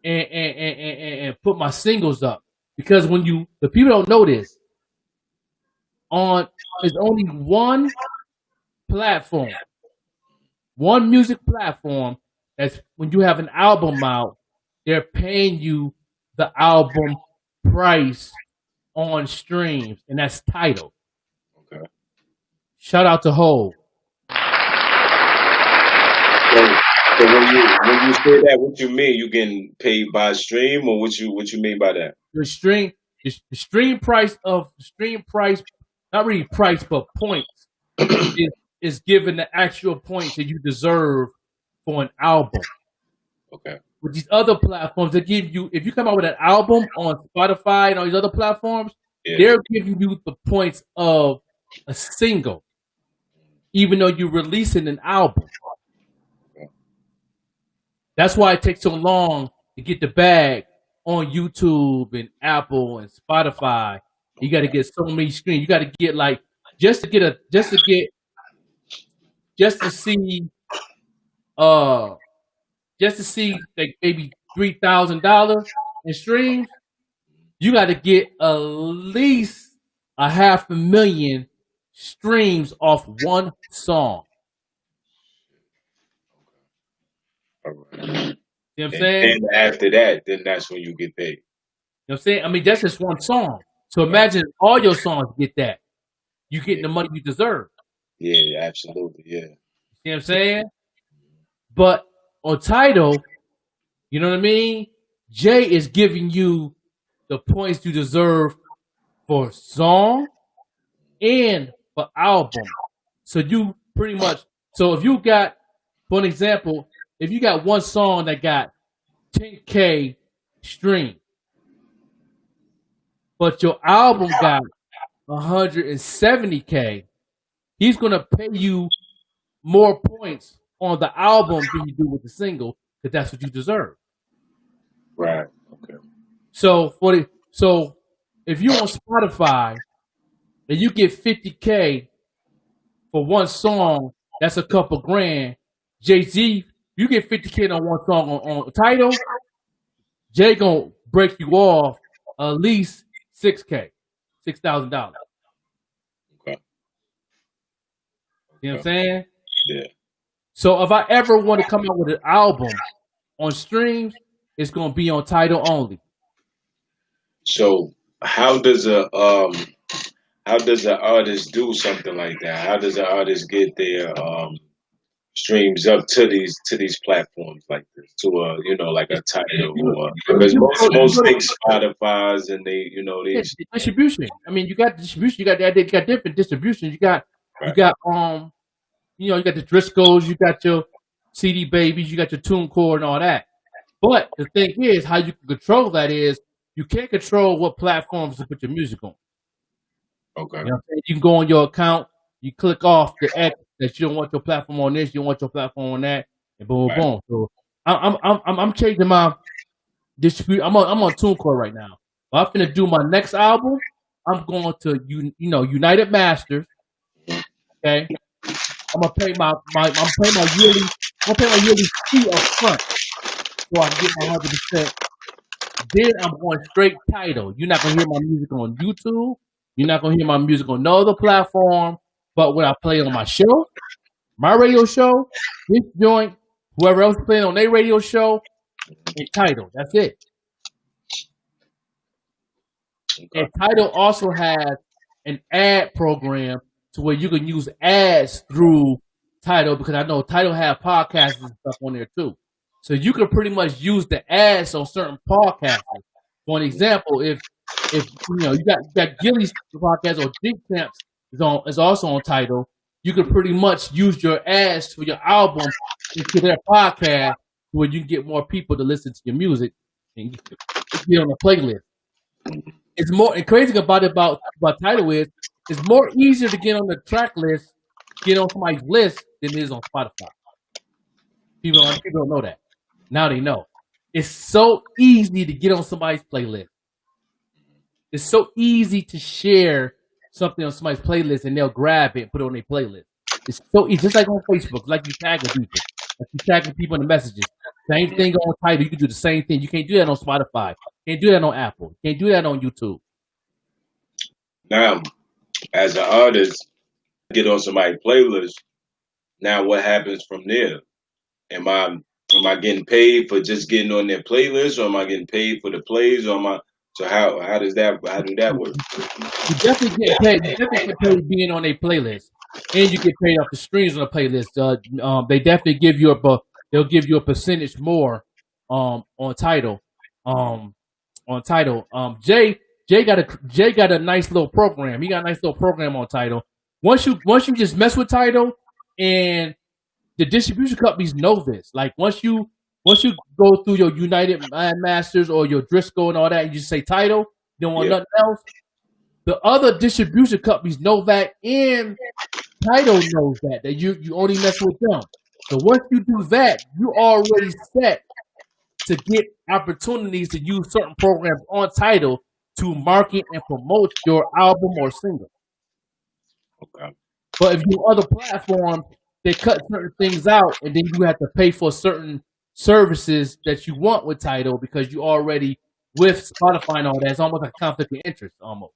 and put my singles up. Because the people don't know this, there's only one platform, one music platform that's when you have an album out, they're paying you the album price on streams, and that's Tidal. Okay. Shout out to Hov. So when you say that, what you mean? You getting paid by stream, or what you mean by that? The stream price, not really price, but points is given the actual points that you deserve for an album. Okay. With these other platforms, they give you, if you come out with an album on Spotify and all these other platforms, Yeah. they're giving you the points of a single, even though you're releasing an album. That's why it takes so long to get the bag on YouTube and Apple and Spotify. You got to get so many streams. You got to get like just to see like maybe $3,000 in streams. You got to get at least 500,000 streams off one song. All right. You know what I'm And saying? then after that, then that's when you get paid. You know what I'm saying? I mean, that's just one song. So imagine all your songs get that. You getting the money you deserve. Yeah, absolutely. Yeah. You know what I'm saying? But on Tidal, you know what I mean? Jay is giving you the points you deserve for song and for album. So you pretty much, so if you got, for an example, if you got one song that got 10K stream, but your album got 170K, he's gonna pay you more points on the album than you do with the single, because that's what you deserve. Right. Okay. So if you on Spotify and you get 50K for one song, that's a couple grand. Jay-Z, you get 50K on one song on Tidal, Jay gonna break you off at least $6,000. Okay. You know what I'm saying? Yeah. So if I ever want to come out with an album on streams, it's gonna be on Tidal only. So how does an artist do something like that? How does an artist get their streams up to these platforms like this, to like a Tidal, or because most things Spotify's, and they these distribution. I mean, you got distribution. You got different distributions. You got right. you got you got the Driscolls. You got your CD Babies. You got your TuneCore and all that. But the thing is, how you can control that is you can't control what platforms to put your music on. Okay. You know what I'm saying? You can go on your account, you click off the X that you don't want your platform on this, you don't want your platform on that, and boom, Right. boom. So I'm changing my distribute. I'm on TuneCore right now. But I'm finna do my next album. I'm going to United Masters. Okay, I'm gonna pay my yearly fee up front so I can get my 100%. Then I'm going straight Tidal. You're not gonna hear my music on YouTube. You're not gonna hear my music on no other platform. But when I play on my show, my radio show, this joint, whoever else playing on their radio show, and Tidal. That's it. Okay. And Tidal also has an ad program to where you can use ads through Tidal, because I know Tidal have podcasts and stuff on there too. So you can pretty much use the ads on certain podcasts. For an example, if you got Gilly's podcast, or Jig Champs is also on Tidal, you can pretty much use your ads for your album into their podcast where you can get more people to listen to your music and get on the playlist. It's more, and crazy about Tidal is it's more easier to get on the track list, get on somebody's list than it is on Spotify. People don't know that. Now they know. It's so easy to get on somebody's playlist. It's so easy to share something on somebody's playlist and they'll grab it and put it on their playlist. It's so easy, just like on Facebook, like you tagging people, like you tagging people in the messages. Same thing on Tidal. You can do the same thing. You can't do that on Spotify. You can't do that on Apple. You can't do that on YouTube. Now, as an artist, get on somebody's playlist. Now, what happens from there? Am I getting paid for just getting on their playlist, or am I getting paid for the plays, or am I? So how do that work? You definitely get paid. You definitely get paid being on a playlist, and you get paid off the streams on a playlist. They definitely give you they'll give you a percentage more on Tidal. Jay got a nice little program. He got a nice little program on Tidal. Once you just mess with Tidal, and the distribution companies know this. Like once you go through your United Masters or your Driscoll and all that, and you just say Tidal, you don't want nothing else. The other distribution companies know that, and Tidal knows that you only mess with them. So once you do that, you already set to get opportunities to use certain programs on Tidal to market and promote your album or single. Okay. But if you other platforms, they cut certain things out, and then you have to pay for certain services that you want with Tidal because you already with Spotify and all that. It's almost like a conflict of interest, almost.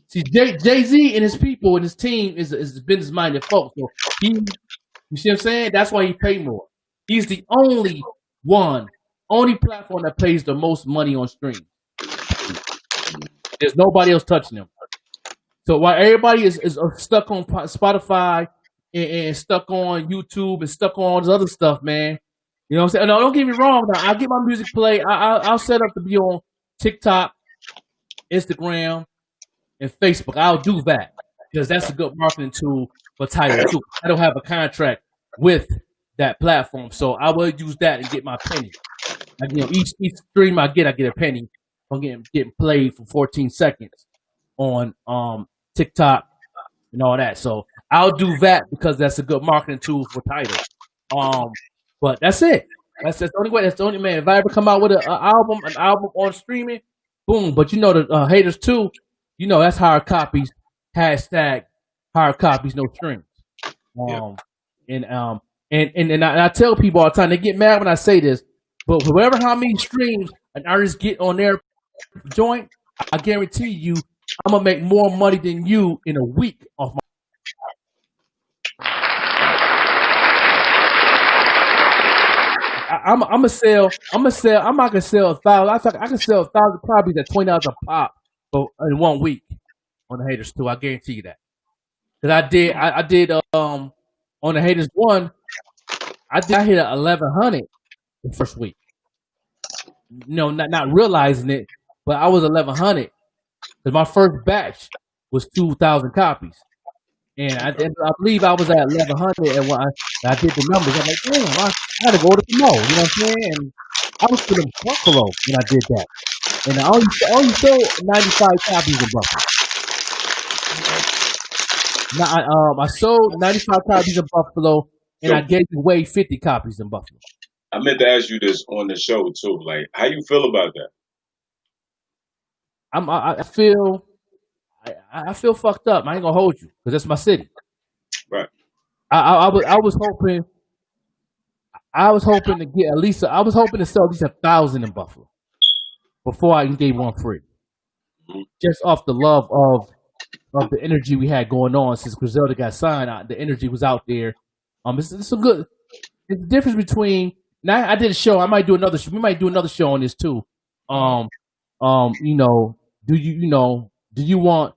See, Jay-Z and his people and his team is business-minded folks. So you see what I'm saying? That's why he paid more. He's the only platform that pays the most money on streams. There's nobody else touching him. So while everybody is stuck on Spotify and stuck on YouTube and stuck on all this other stuff, man. You know what I'm saying? No, don't get me wrong. Now, I get my music played. I'll set up to be on TikTok, Instagram, and Facebook. I'll do that because that's a good marketing tool for Tidal too. I don't have a contract with that platform, so I will use that and get my penny. Each stream I get a penny from getting played for 14 seconds on TikTok and all that. So I'll do that because that's a good marketing tool for Tidal. But that's it. That's the only way. That's the only, man. If I ever come out with an album on streaming, boom. But the haters too. That's hard copies. Hashtag hard copies, no strings. And I tell people all the time, they get mad when I say this, but whoever how many streams an artist get on their joint, I guarantee you, I'm gonna make more money than you in a week off my. I'm not gonna sell 1,000. I can sell 1,000 copies at $20 a pop, but in 1 week on the haters too. I guarantee you that. Cause I did on the haters one, I hit 1,100 the first week. Not realizing it, but I was 1,100 because my first batch was 2,000 copies. And I believe I was at 1,100, and when I did the numbers, I'm like, damn, I gotta go to the mall. You know what I'm saying? And I was feeling Buffalo when I did that, and I only sold 95 copies in Buffalo. Now I sold 95 copies in Buffalo, and I gave away 50 copies in Buffalo. I meant to ask you this on the show too. Like, how you feel about that? I feel fucked up. I ain't gonna hold you because that's my city. Right. I was hoping to get at least. I was hoping to sell at least 1,000 in Buffalo before I gave one free. Mm-hmm. Just off the love of the energy we had going on since Griselda got signed. The energy was out there. It's some good. It's the difference between. Now I did a show. I might do another. We might do another show on this too. Do you want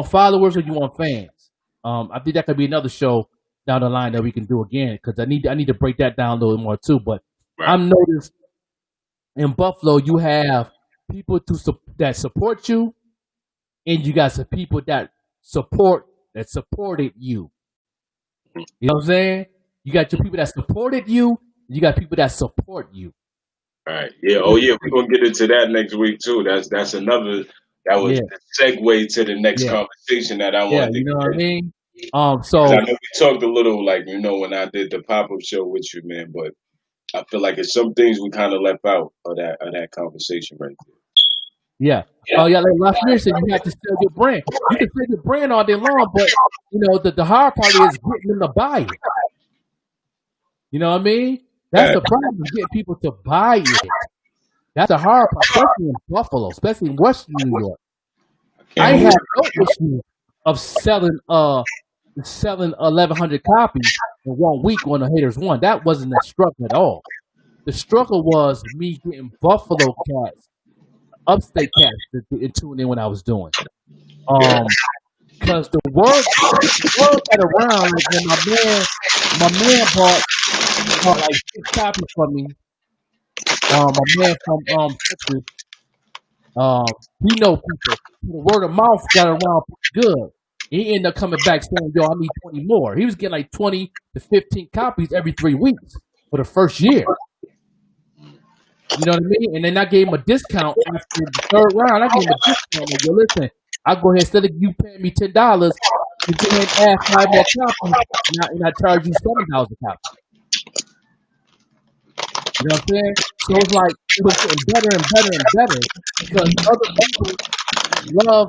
followers or do you want fans? I think that could be another show down the line that we can do again because I need to break that down a little more too. But right. I've noticed in Buffalo you have people that support you, and you got some people that supported you. You know what I'm saying? You got your people that supported you. You got people that support you. All right. Yeah. Oh yeah. We're gonna get into that next week too. That's another. That was the segue to the next conversation that I wanted to get. You know what I mean? So I know we talked a little, when I did the pop-up show with you, man. But I feel like it's some things we kind of left out of that conversation right there. Yeah. Oh yeah. Like Lafayette said, you have to sell your brand. You can sell your brand all day long, but the hard part is getting them to buy it. You know what I mean? That's the problem, getting people to buy it. That's the hard part, especially in Buffalo, especially in Western New York. I had no issue of selling 1,100 copies in 1 week on the haters one. That wasn't a struggle at all. The struggle was me getting Buffalo cats, upstate cats to tune in when I was doing. Because the word got around, like when my man bought like 6 copies from me. My man from Texas, he know people. The word of mouth got around pretty good. He ended up coming back saying, "Yo, I need 20 more." He was getting like 20 to 15 copies every 3 weeks for the first year. You know what I mean? And then I gave him a discount after the 3rd round. I gave him a discount. Like, yo, listen, I'll go ahead, instead of you paying me $10, you go ahead and add 5 more copies, and I charge you $7 a copy. You know what I'm saying? So it's like it was getting better and better and better because other people love.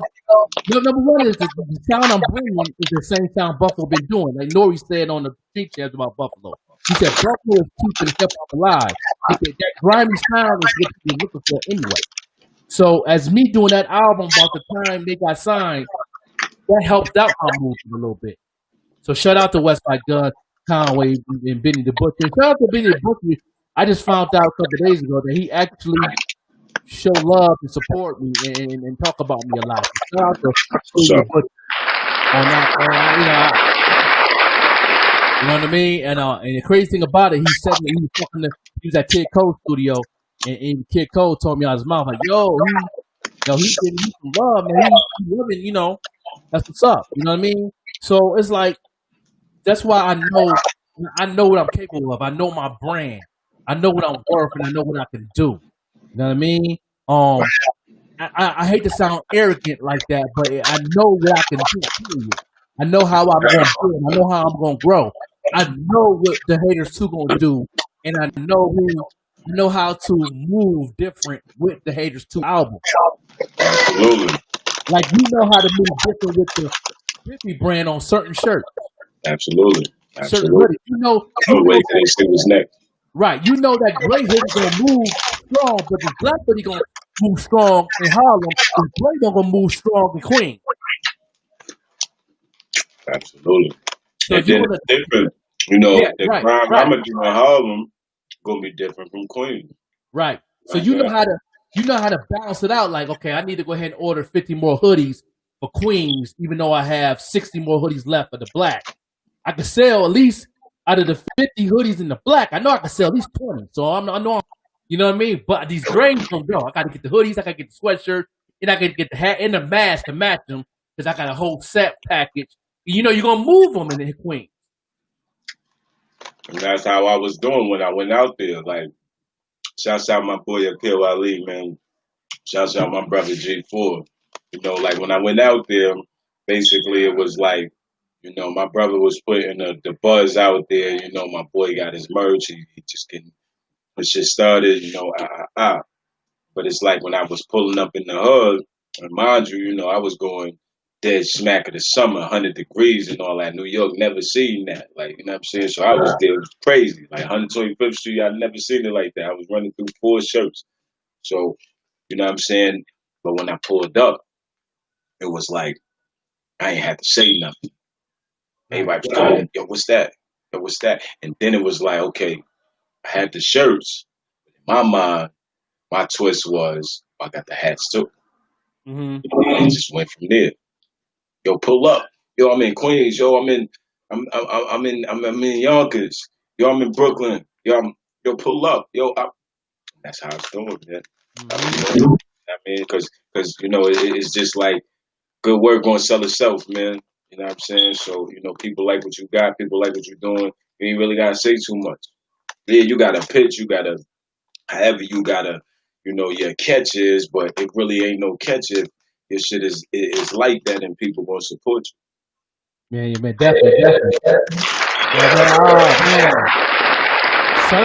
Number one is the sound I'm bringing is the same sound Buffalo been doing. Like Nori said on the street chats about Buffalo. He said Buffalo is keeping hip hop alive. He said that grimy sound is what you're looking for anyway. So as me doing that album about the time they got signed, that helped out my movement a little bit. So shout out to Westside Gun. Conway and Benny the Butcher. Shout out to Benny the Butcher. I just found out a couple of days ago that he actually show love and support me and talk about me a lot. So shout out to What's Benny up? the Butcher on that. You know what I mean? And the crazy thing about it, he said that he was at Kid Cole's studio, and Kid Cole told me out of his mouth like, he's giving me some love, man. He living, that's what's up. You know what I mean? So it's like that's why I know what I'm capable of. I know my brand. I know what I'm worth, and I know what I can do. You know what I mean? I hate to sound arrogant like that, but I know what I can do. Period. I know how I'm going to do it. I know how I'm going to grow. I know what the haters too going to do, and I know how to move different with the haters too album. Absolutely. Like you know how to move different with the Piffy brand on certain shirts. Absolutely. Certain Absolutely. hoodies. I'm waiting till they see what's next. Right. You know that gray hoodie gonna move strong, but the black hoodie gonna move strong in Harlem. The gray gonna move strong in Queens. Absolutely. So And then it's different. The right, crime right, I'm gonna do in Harlem gonna be different from Queens. right. So Like you know that. how to balance it out. Like, okay, I need to go ahead and order 50 more hoodies for Queens, even though I have 60 more hoodies left for the black. I could sell at least out of the 50 hoodies in the black. I know I can sell at least 20. So I know, you know what I mean? But these grays don't go. I got to get the hoodies. I got to get the sweatshirt. And I got to get the hat and the mask to match them because I got a whole set package. You're going to move them in the Queens. And that's how I was doing when I went out there. Like, shouts out my boy Akil Ali, man. Shouts out my brother G4. Like when I went out there, basically it was like, my brother was putting the buzz out there. My boy got his merch. He just getting his shit started, But it's like when I was pulling up in the hood, and mind you, I was going dead smack of the summer, 100 degrees and all that. New York never seen that. Like, you know what I'm saying? So I was there, it was crazy. Like 125th Street, I'd never seen it like that. I was running through 4 shirts. So, you know what I'm saying? But when I pulled up, it was like, I ain't had to say nothing. Everybody was going, yo, what's that? Yo, what's that? And then it was like, okay, I had the shirts. In my mind, my twist was, I got the hats too. Mm-hmm. And it just went from there. Yo, pull up. Yo, I'm in Queens. Yo, I'm in Yonkers. Yo, I'm in Brooklyn. Yo, pull up. Yo, that's how it's going, man. Mm-hmm. I mean, because it's just like good work gonna sell itself, man. You know what I'm saying? So people like what you got. People like what you're doing. You ain't really gotta say too much. Yeah, you gotta pitch. You gotta, however you gotta, your catch is, but it really ain't no catch if your shit is like that and people gonna support you. Yeah, man, definitely. Yeah, man, Shout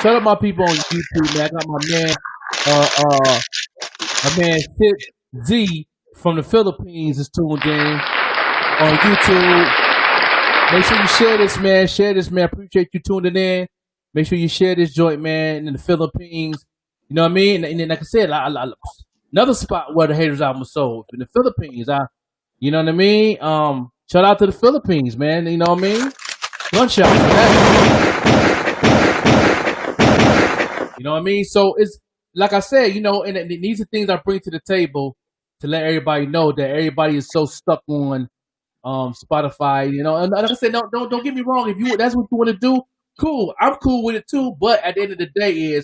out my people on YouTube, man. I got my man Sid Z from the Philippines is tuned in on YouTube. Make sure you share this, man. Appreciate you tuning in. Make sure you share this joint, man, in the Philippines. You know what I mean? And then, like I said, another spot where the Haters album was sold in the Philippines. You know what I mean? Shout out to the Philippines, man. You know what I mean? Gunshots for that. You know what I mean? So it's like I said, and these are things I bring to the table to let everybody know that everybody is so stuck on Spotify. And like I said, don't get me wrong. If that's what you want to do, cool. I'm cool with it too. But at the end of the day,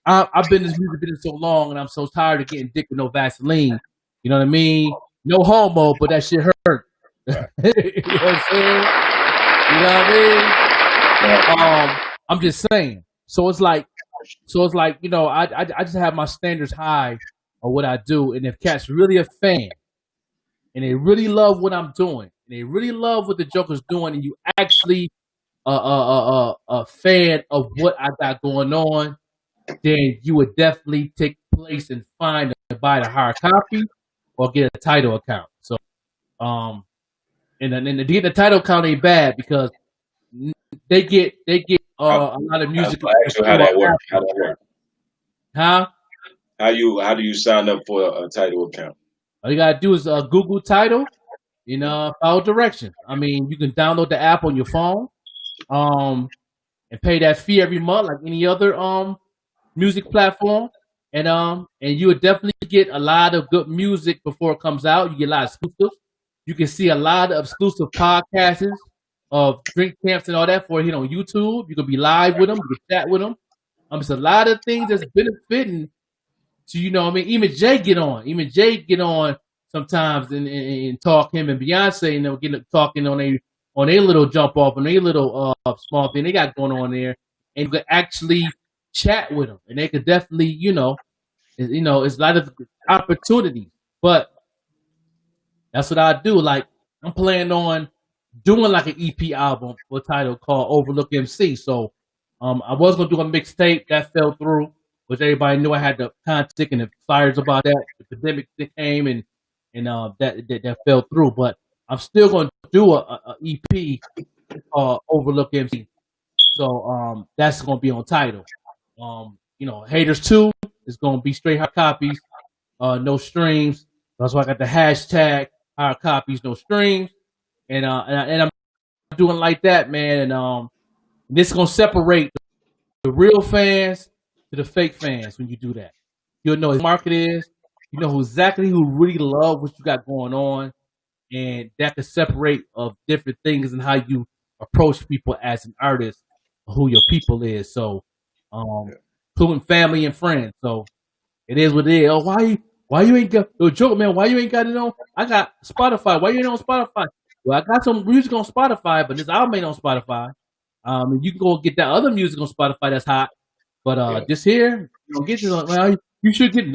I've been in this music business so long, and I'm so tired of getting dick with no Vaseline. You know what I mean? No homo, but that shit hurt. You know what I'm saying? You know what I mean? I'm just saying. So it's like, I just have my standards high on what I do, and if cats really a fan, and they really love what I'm doing, and they really love what the Joker's doing, and you actually a fan of what I got going on, then you would definitely take place and find and buy the hard copy or get a title account. So, and to get the title account ain't bad because they get a lot of music. How that work? Huh? How do you sign up for a title account? All you gotta do is Google title, follow directions. I mean, you can download the app on your phone. um, and pay that fee every month like any other music platform. And you would definitely get a lot of good music before it comes out. You get a lot of exclusives. You can see a lot of exclusive podcasts of drink camps and all that for it on YouTube. You can be live with them. You can chat with them. It's a lot of things that's benefiting to Even Jay get on. Even Jay get on sometimes and talk him and Beyonce and they'll get talking on a little jump off and a little small thing they got going on there, and you could actually chat with them, and they could definitely it's a lot of opportunities. But that's what I do. Like I'm planning on doing like an EP album with a title called Overlook MC. So I was gonna do a mixtape that fell through, which everybody knew I had the content and the fires about that. The pandemic that came and that fell through. But I'm still gonna do a EP called Overlook MC. So that's gonna be on title. Haters 2 is gonna be straight hard copies, no streams. That's why I got the hashtag hard copies, no streams. And I'm doing like that, man. And this is gonna separate the real fans to the fake fans when you do that. You'll know what the market is. You know exactly who really love what you got going on, and that can separate of different things and how you approach people as an artist, who your people is. So, including family and friends. So it is what it is. Oh, why you ain't got the joke, man? Why you ain't got it on? I got Spotify. Why you ain't on Spotify? Well, I got some music on Spotify, but this album ain't on Spotify. And you can go get that other music on Spotify that's hot. But this here, you don't get this on. Well, you should get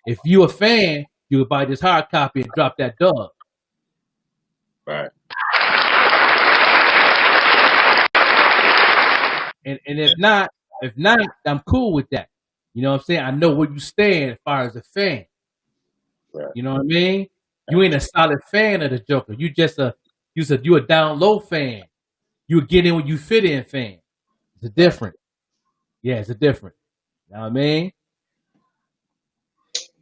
If you a fan, you would buy this hard copy and drop that dub. Right. And if not, I'm cool with that. You know what I'm saying? I know where you stand as far as a fan. Right. You know what I mean? You ain't a solid fan of the Joker. You a down low fan. You a get in when you fit in fan. It's a different. Yeah, it's a different. You know what I mean?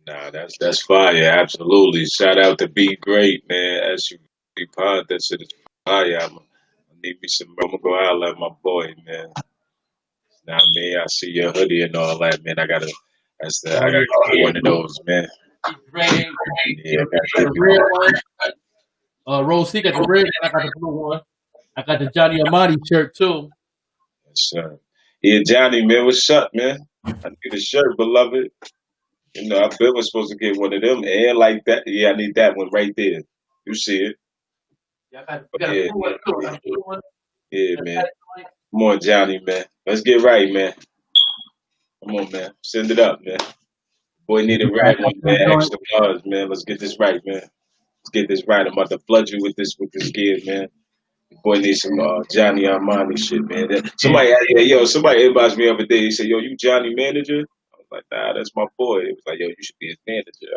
Nah, that's fire. Absolutely. Shout out to Be Great, man. SUV pod. That shit is fire. I need me some. I'm gonna go out like my boy, man. Nah, man. I see your hoodie and all that, man. I gotta get one of those, man. Yeah, the red one. Rose, he got the red one. I got the blue one. I got the Johnny Amati shirt too. Yes, sir. Yeah, Johnny, man. What's up, man? I need a shirt, beloved. You know, I was supposed to get one of them, and like that. Yeah, I need that one right there. You see it? Yeah, I got a blue one too. Yeah, man. Come on, Johnny, man. Let's get right, man. Come on, man. Send it up, man. Boy, need it right one, man. Extra buzz, man. Let's get this right, man. Let's get this right. I'm about to flood you with this gear, man. Boy needs some Johnny Armani shit, man. Somebody inboxed me the other day. He said, "Yo, you Johnny manager?" I was like, "Nah, that's my boy." It was like, "Yo, you should be his manager."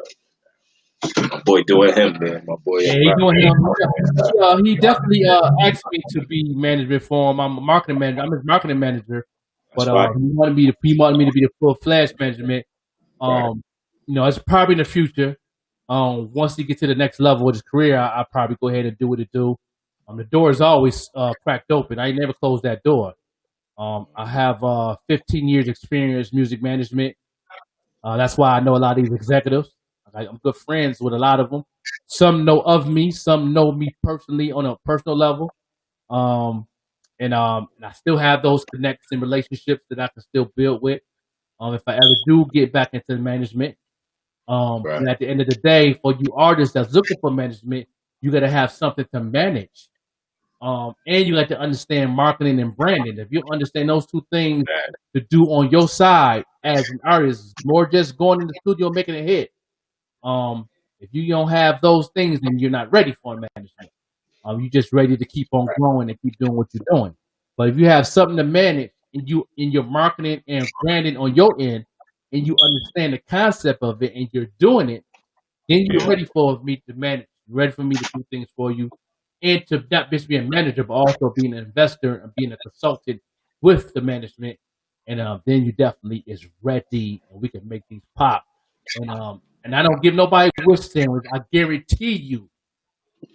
My boy doing him, man. My boy. Yeah, he's doing him. He definitely asked me to be management for him. I'm a marketing manager. I'm his marketing manager, but he wanted me to be the full flash management. It's probably in the future. Once he gets to the next level of his career, I'll probably go ahead and do what it do. The door is always cracked open. I never closed that door. I have 15 years experience music management. That's why I know a lot of these executives. I'm good friends with a lot of them. Some know of me. Some know me personally on a personal level. And I still have those connects and relationships that I can still build with. If I ever do get back into management. And at the end of the day, for you artists that's looking for management, you got to have something to manage. And you got to understand marketing and branding. If you understand those two things to do on your side as an artist, more just going in the studio making a hit. If you don't have those things, then you're not ready for management. You're just ready to keep on growing and keep doing what you're doing. But if you have something to manage and you in your marketing and branding on your end, and you understand the concept of it and you're doing it, then you're ready for me to manage. You're ready for me to do things for you. And to not just be a manager, but also being an investor and being a consultant with the management. And then you definitely is ready and we can make these pop. And I don't give nobody a wish sandwich. I guarantee you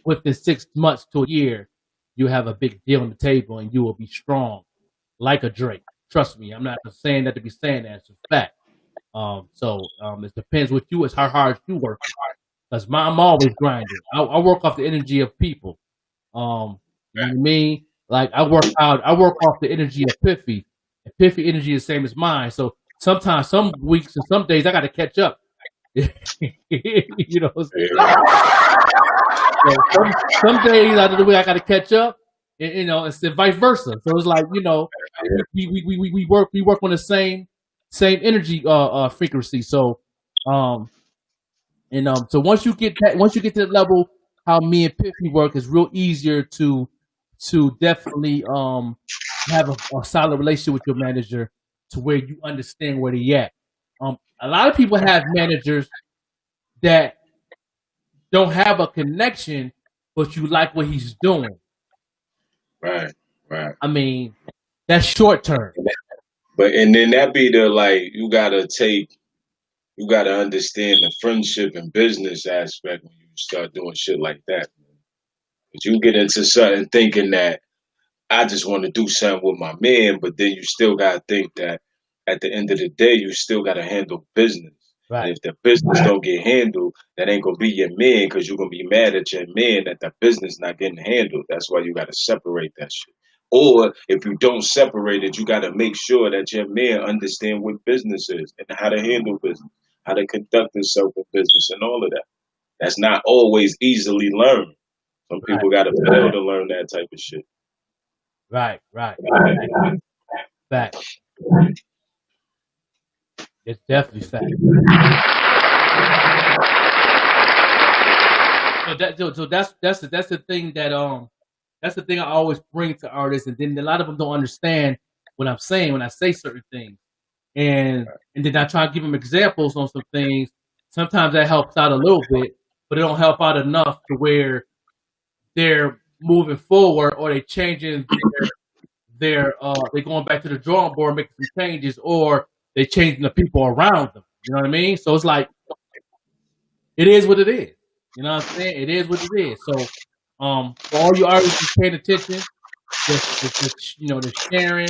within 6 months to a year, you have a big deal on the table and you will be strong like a Drake. Trust me, I'm not saying that to be saying that. It's a fact. It depends what you is how hard you work. Because I'm always grinding. I work off the energy of people. You know what I mean? Like I work off the energy of Piffy. And Piffy energy is the same as mine. So sometimes, some weeks and some days I gotta catch up. You know what I'm saying? So some days out of the week I gotta catch up. And, you know, and vice versa. So it's like, you know, we work on the same energy frequency. So so once you get to the level how me and Piffy work, it's real easier to definitely have a solid relationship with your manager to where you understand where they at. A lot of people have managers that don't have a connection, but you like what he's doing. Right. I mean, that's short term. And then that be the, like, you gotta understand the friendship and business aspect when you start doing shit like that. But you get into something thinking that I just want to do something with my man, but then you still gotta think that at the end of the day, you still gotta handle business. Right. And if the business don't get handled, that ain't gonna be your man, because you're gonna be mad at your man that the business not getting handled. That's why you gotta separate that shit. Or if you don't separate it, you gotta make sure that your man understand what business is and how to handle business, how to conduct himself in business, and all of that. That's not always easily learned. Some people gotta fail to learn that type of shit. Right. Fact. It's definitely fact. So that's the thing that that's the thing I always bring to artists, and then a lot of them don't understand what I'm saying when I say certain things, and then I try to give them examples on some things. Sometimes that helps out a little bit, but it don't help out enough to where they're moving forward or they changing they're going back to the drawing board, making some changes, or they changing the people around them. You know what I mean? So it's like it is what it is. You know what I'm saying? It is what it is. So for all you artists just paying attention, just you know, just sharing,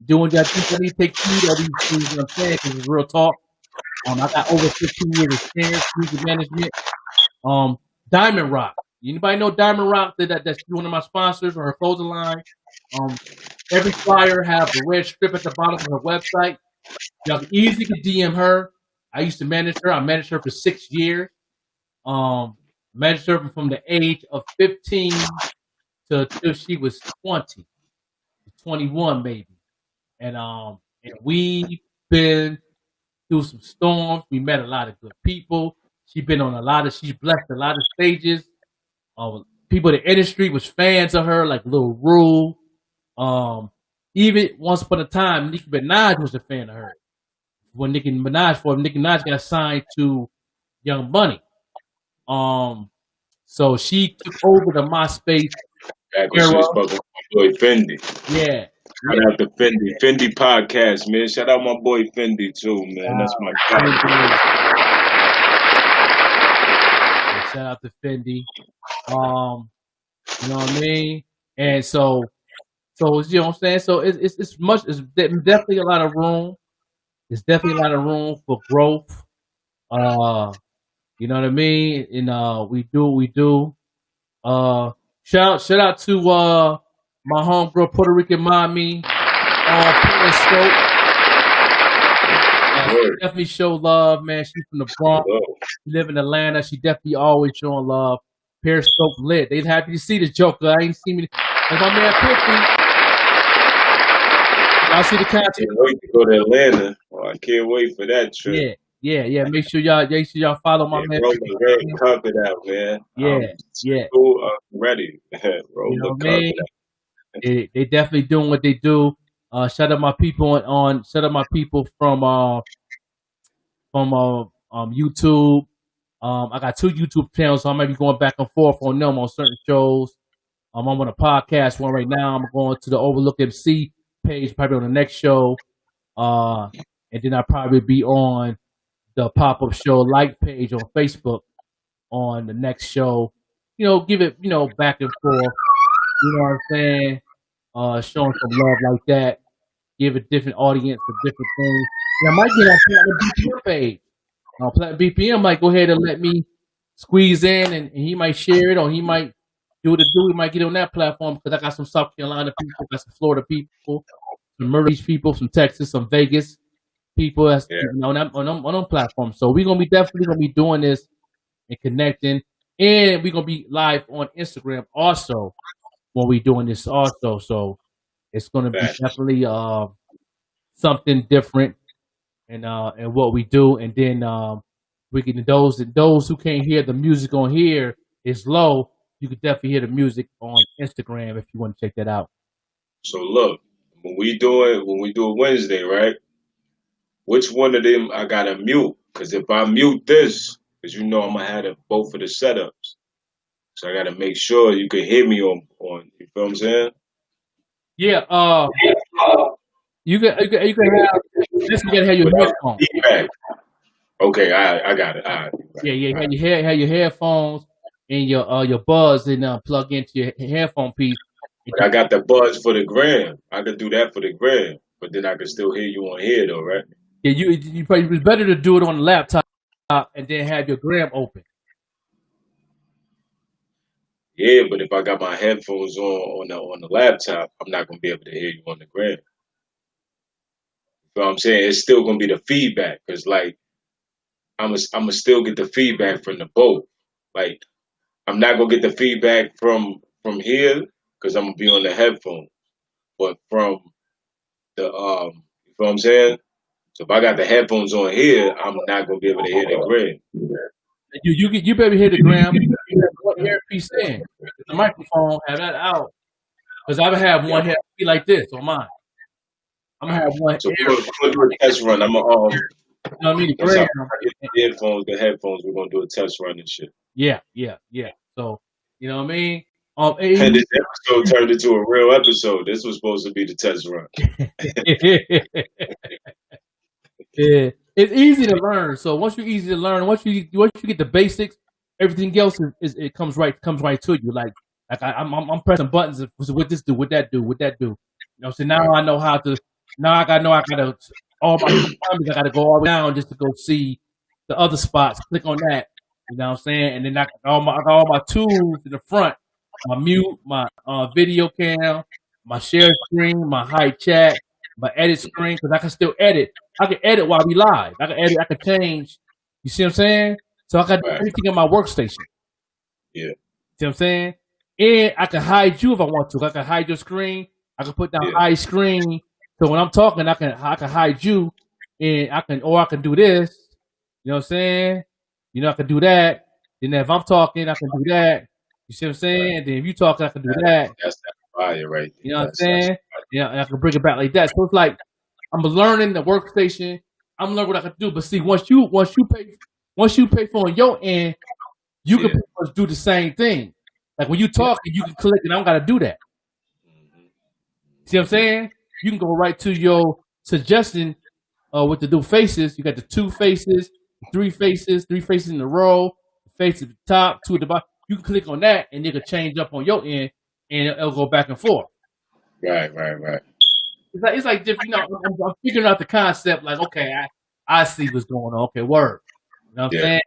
doing that. People need to take heed of these things. You know what I'm saying? Because it's real talk. I got over 15 years experience, music management. Diamond Rock. Anybody know Diamond Rock? That's one of my sponsors or her clothing line. Every flyer have a red strip at the bottom of her website. Y'all can easily DM her. I used to manage her. I managed her for 6 years. Managed her from the age of 15 till she was 20, 21 maybe. And we've been through some storms. We met a lot of good people. She's blessed a lot of stages. People in the industry was fans of her, like Lil Rue. Even once upon a time, Nicki Minaj was a fan of her. When Nicki Minaj got signed to Young Money. So she took over the MySpace Back when she was fucking with my boy Fendi. Yeah. Shout out to Fendi podcast, man. Shout out my boy Fendi too, man. That's my guy. Shout out to Fendi. You know what I mean? And so you know what I'm saying? So it's definitely a lot of room. There's definitely a lot of room for growth. You know what I mean? And we do. Shout out to my homegirl Puerto Rican mommy, Periscope. She definitely show love, man. She's from the Bronx. She live in Atlanta. She definitely always showing love. Periscope lit. They happy to see the Joker. I ain't seen me. Like my man Piffy. Y'all see the content? I can't wait to go to Atlanta. I can't wait for that trip. Yeah. Make sure y'all follow my man. Roll the red carpet out, man. Yeah. Cool, I'm ready. Roll you know the carpet out. They definitely doing what they do. Shout out my people from YouTube. I got 2 YouTube channels, so I might be going back and forth on them on certain shows. I'm on a podcast one right now. I'm going to the Overlook MC page probably on the next show. And then I'll probably be on the pop-up show like page on Facebook on the next show. You know, give it, back and forth. You know what I'm saying? Showing some love like that. Give a different audience for different things. And I might get on Platinum BPM page. Platinum BPM might go ahead and let me squeeze in, and he might share it, or he might do what it do. He might get on that platform because I got some South Carolina people, got some Florida people, some Myrtle Beach people, some Texas, some Vegas people that's on them platforms. So we're gonna be definitely gonna be doing this and connecting, and we're gonna be live on Instagram also when we doing this also. So it's gonna be definitely something different and what we do, and then we can those who can't hear the music on here is low. You can definitely hear the music on Instagram if you want to check that out. So look, when we do it Wednesday, right? Which one of them I gotta mute? Because if I mute this, because you know I'm gonna have both of the setups, so I gotta make sure you can hear me on. You feel what I'm saying? Yeah. You can have this. You gotta have your headphones. Feedback. Okay, I got it. All right. Yeah. Have your headphones and your buds, and plug into your headphone piece. But I got the buzz for the gram. I could do that for the gram, but then I can still hear you on here though, right? Yeah, you probably it's better to do it on the laptop and then have your gram open. Yeah, but if I got my headphones on the laptop, I'm not gonna be able to hear you on the gram. You know what I'm saying? It's still gonna be the feedback, because like I'm gonna still get the feedback from the both. Like I'm not gonna get the feedback from here because I'm gonna be on the headphone, but from the you know what I'm saying? So if I got the headphones on here, I'm not gonna be able to hear the gram. You better hear the gram. What earpiece in? The microphone, have that out, because I have one head be like this on mine. I'm gonna have one. So we're gonna do a test run. I'm gonna you know what I mean? once I get the headphones, we're gonna do a test run and shit. Yeah. So you know what I mean? And this episode turned into a real episode. This was supposed to be the test run. Yeah, it's easy to learn. So once you're easy to learn, once you get the basics, everything else is it comes right to you. Like I'm pressing buttons. What this do? What that do? What that do? You know. So now I know how to. Now I gotta all my I gotta go all the way down just to go see the other spots. Click on that. You know what I'm saying? And then I got all my tools in the front. My mute, my video cam, my share screen, my high chat, my edit screen, because I can still edit. I can edit while we live. I can edit. I can change. You see what I'm saying? So I got everything in my workstation. Yeah. See what I'm saying? And I can hide you if I want to. I can hide your screen. I can put down hide screen. So when I'm talking, I can hide you, and I can do this. You know what I'm saying? You know, I can do that. Then if I'm talking, I can do that. You see what I'm saying? And then if you talk, I can do that. That's fire right there. You know what I'm saying? Yeah, and I can bring it back like that. So it's like I'm learning the workstation. I'm learning what I can do. But see, once you pay for on your end, you can pretty much do the same thing. Like when you talk, you can click, and I don't got to do that. See what I'm saying? You can go right to your suggestion with the new faces. You got the 2 faces, 3 faces in a row, face at the top, 2 at the bottom. You can click on that, and it can change up on your end, and it'll go back and forth. Right. It's like different. You know, I'm figuring out the concept. Like, okay, I see what's going on. Okay, word. You know what I'm saying?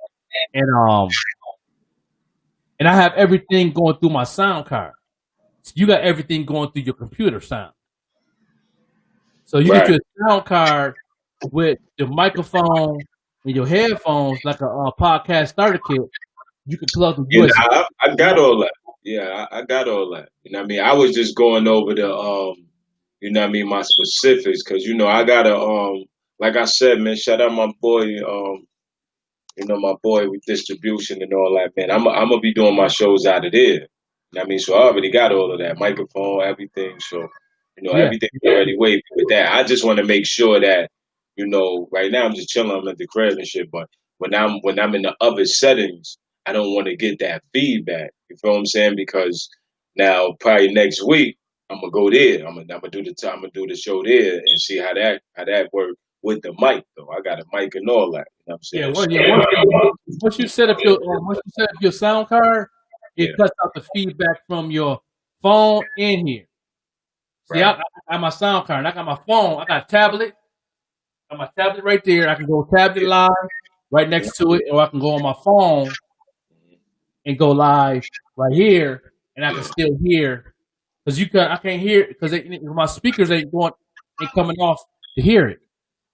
And I have everything going through my sound card. So you got everything going through your computer sound. So you get your sound card with your microphone and your headphones, like a podcast starter kit. You can plug the USB. I got all that. Yeah, I got all that. You know what I mean? I was just going over the you know what I mean, my specifics, because you know I gotta like I said, man, shout out my boy, you know, my boy with distribution and all that, man. I'm gonna be doing my shows out of there. You know what I mean? So I already got all of that, microphone, everything. So, you know, everything's already waiting with that. I just want to make sure that, you know, right now I'm just chilling, I'm at the crib and shit, but when I'm in the other settings, I don't want to get that feedback. You feel what I'm saying? Because now probably next week I'm gonna go there. I'm gonna do the show there and see how that works with the mic though. I got a mic and all that. You know what I'm saying? Once you set up your sound card, it cuts out the feedback from your phone in here. See, Right. I got my sound card. I got my phone. I got a tablet. I got my tablet right there. I can go tablet live right next to it, or I can go on my phone and go live right here, and I can still hear because I can't hear because my speakers ain't coming off to hear it.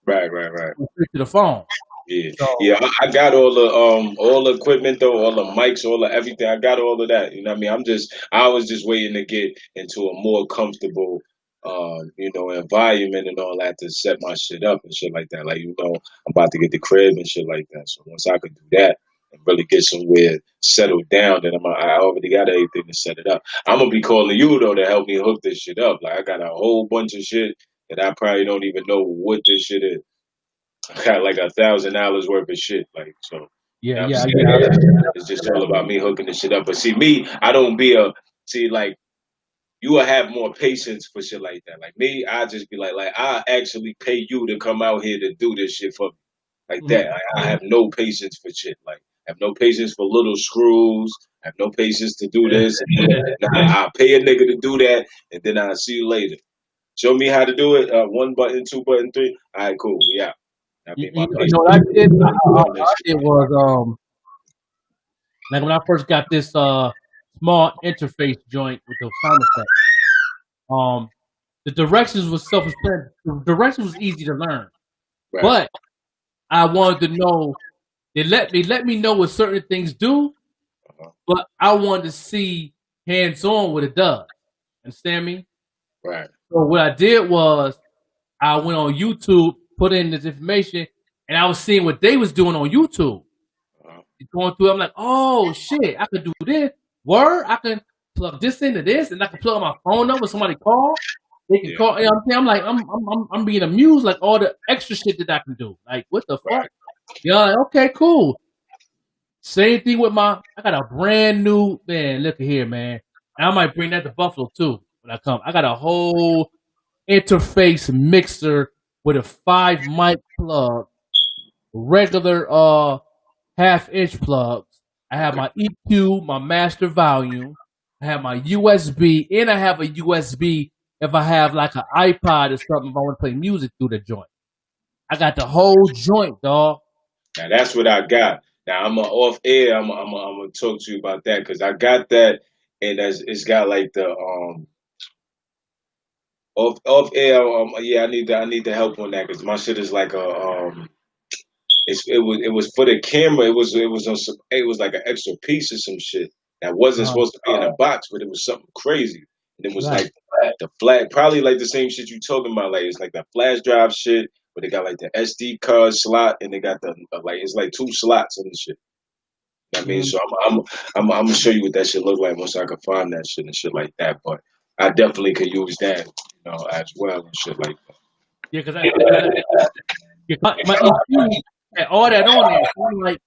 Right. Straight to the phone. Yeah, So yeah. I got all the equipment though, all the mics, all the everything. I got all of that. You know what I mean? I was just waiting to get into a more comfortable, environment and all that to set my shit up and shit like that. Like I'm about to get the crib and shit like that. So once I could do that and really get somewhere settled down, then I already got everything to set it up. I'm gonna be calling you though to help me hook this shit up. Like I got a whole bunch of shit that I probably don't even know what this shit is. I got like $1,000 worth of shit, like so. yeah. It's just all about me hooking this shit up. But see, me, I don't like you will have more patience for shit like that. Like me, I just be like I actually pay you to come out here to do this shit for me, like that. I have no patience for shit. Like I have no patience for little screws. I have no patience to do this. I'll pay a nigga to do that, and then I'll see you later. Show me how to do it. 1 button, 2 button, 3. All right, cool. Yeah. You know what I did? I did was like when I first got this small interface joint with the sound effect. The directions was self-explanatory. The directions was easy to learn, Right. but I wanted to know. They let me know what certain things do, but I wanted to see hands-on what it does. Understand me? Right. So what I did was I went on YouTube, put in this information, and I was seeing what they was doing on YouTube. Going through, I'm like, oh shit, I could do this. Word, I can plug this into this, and I can plug my phone up when somebody call. They can call. You know what I'm saying? I'm being amused, like all the extra shit that I can do. Like, what the fuck? Yeah, like, okay, cool. Same thing with I got a brand new man. Look at here, man. And I might bring that to Buffalo too when I come. I got a whole interface mixer with a 5 mic plug, regular 1/2-inch plugs. I have my EQ, my master volume. I have my USB, and I have a USB if I have like an iPod or something if I want to play music through the joint. I got the whole joint, dog. Now that's what I got. Now I'm off air. I'm gonna talk to you about that because I got that, and it's got like the off air. Yeah, I need the help on that because my shit is like it was for the camera. It was like an extra piece of some shit that wasn't supposed to be in a box, but it was something crazy. And it was like the flat, probably like the same shit you talking about. Like it's like the flash drive shit, but they got like the SD card slot, and they got the like it's like 2 slots in the shit. You know what I mean, so I'm gonna show you what that shit look like once I can find that shit and shit like that. But I definitely could use that, as well and shit like that. Yeah, because my EQ had all that on there. So I'm like,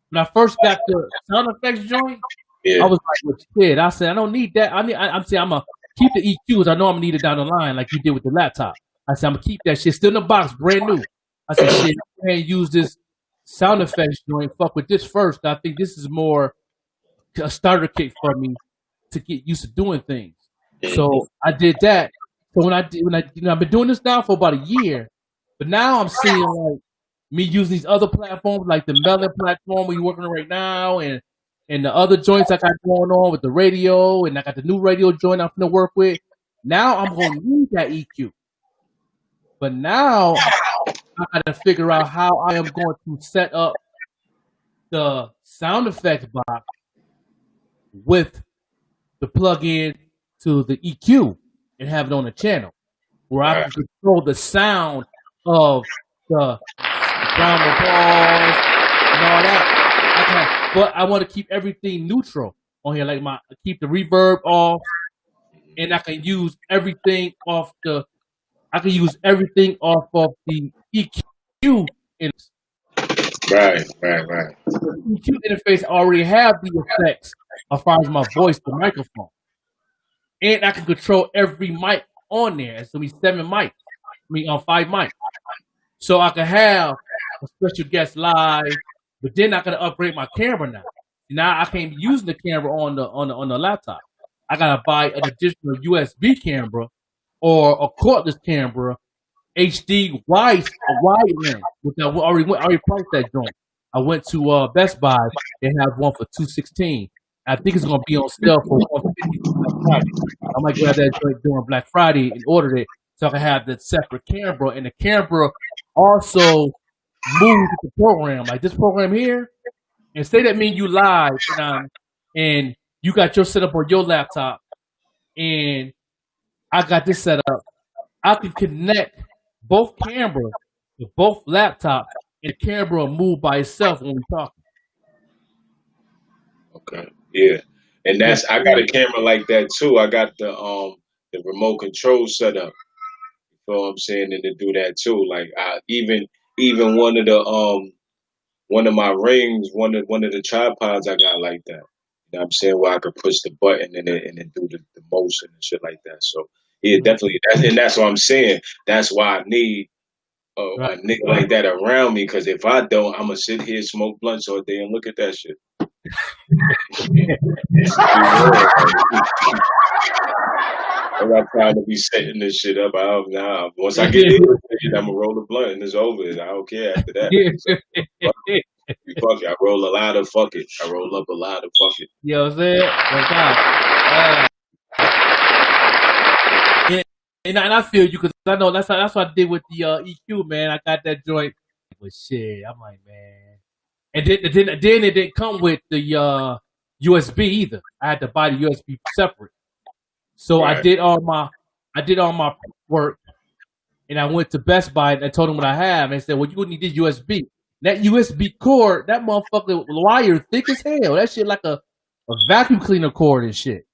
when I first got the sound effects joint, I was like, well, shit. I said, I don't need that. I'm gonna keep the EQs. I know I'm gonna need it down the line, like you did with the laptop. I said, I'm gonna keep that shit still in the box, brand new. I said, shit, I can't use this sound effects joint. Fuck with this first. I think this is more a starter kit for me to get used to doing things. So I did that. So when I've been doing this now for about a year, but now I'm seeing like me using these other platforms, like the Melon platform we're working on right now, and the other joints I got going on with the radio, and I got the new radio joint I'm gonna work with. Now I'm gonna need that EQ, but now I gotta figure out how I am going to set up the sound effects box with the plug-in to the EQ and have it on the channel where I can control the sound of the sound applause and all that. But I want to keep everything neutral on here, like keep the reverb off, and I can use everything off of the EQ Right. The EQ interface already have the effects as far as my voice, the microphone. And I can control every mic on there. It's gonna be 7 mics. 5 mics. So I can have a special guest live, but then I gotta upgrade my camera now. Now I can't be using the camera on the laptop. I gotta buy an additional USB camera or a cordless camera, HD wide lens, which I already priced that joint. I went to Best Buy. They have one for $216. I think it's gonna be on sale for $150 Black Friday. I might grab that joint during Black Friday and order it so I can have the separate camera. And the camera also moves with the program. Like this program here, and say that mean you live and you got your setup on your laptop, and I got this set up. I can connect both cameras to both laptops, and the camera will move by itself when we're talking. Okay. Yeah. And that's I got a camera like that too. I got the remote control set up. You know what I'm saying? And to do that too. Like I even one of the one of my rings, one of the tripods I got like that. You know what I'm saying? Where I could push the button and then do the motion and shit like that. So yeah, definitely. That's what I'm saying. That's why I need a nigga like that around me. Because if I don't, I'm gonna sit here, smoke blunts all day, and look at that shit. I'm not trying to be setting this shit up. Once I get in, I'm gonna roll the blunt and it's over. I don't care after that. So, fuck it. I roll a lot of fuck it. I roll up a lot of fuck it. You know what I'm saying? And I feel you because I know that's what I did with the EQ, man. I got that joint. But shit, I'm like, man. And then it didn't come with the USB either. I had to buy the USB separate. So right. I did all my work, and I went to Best Buy and I told them what I have. And they said, "Well, you need this USB." That USB cord, that motherfucker wire thick as hell. That shit like a vacuum cleaner cord and shit.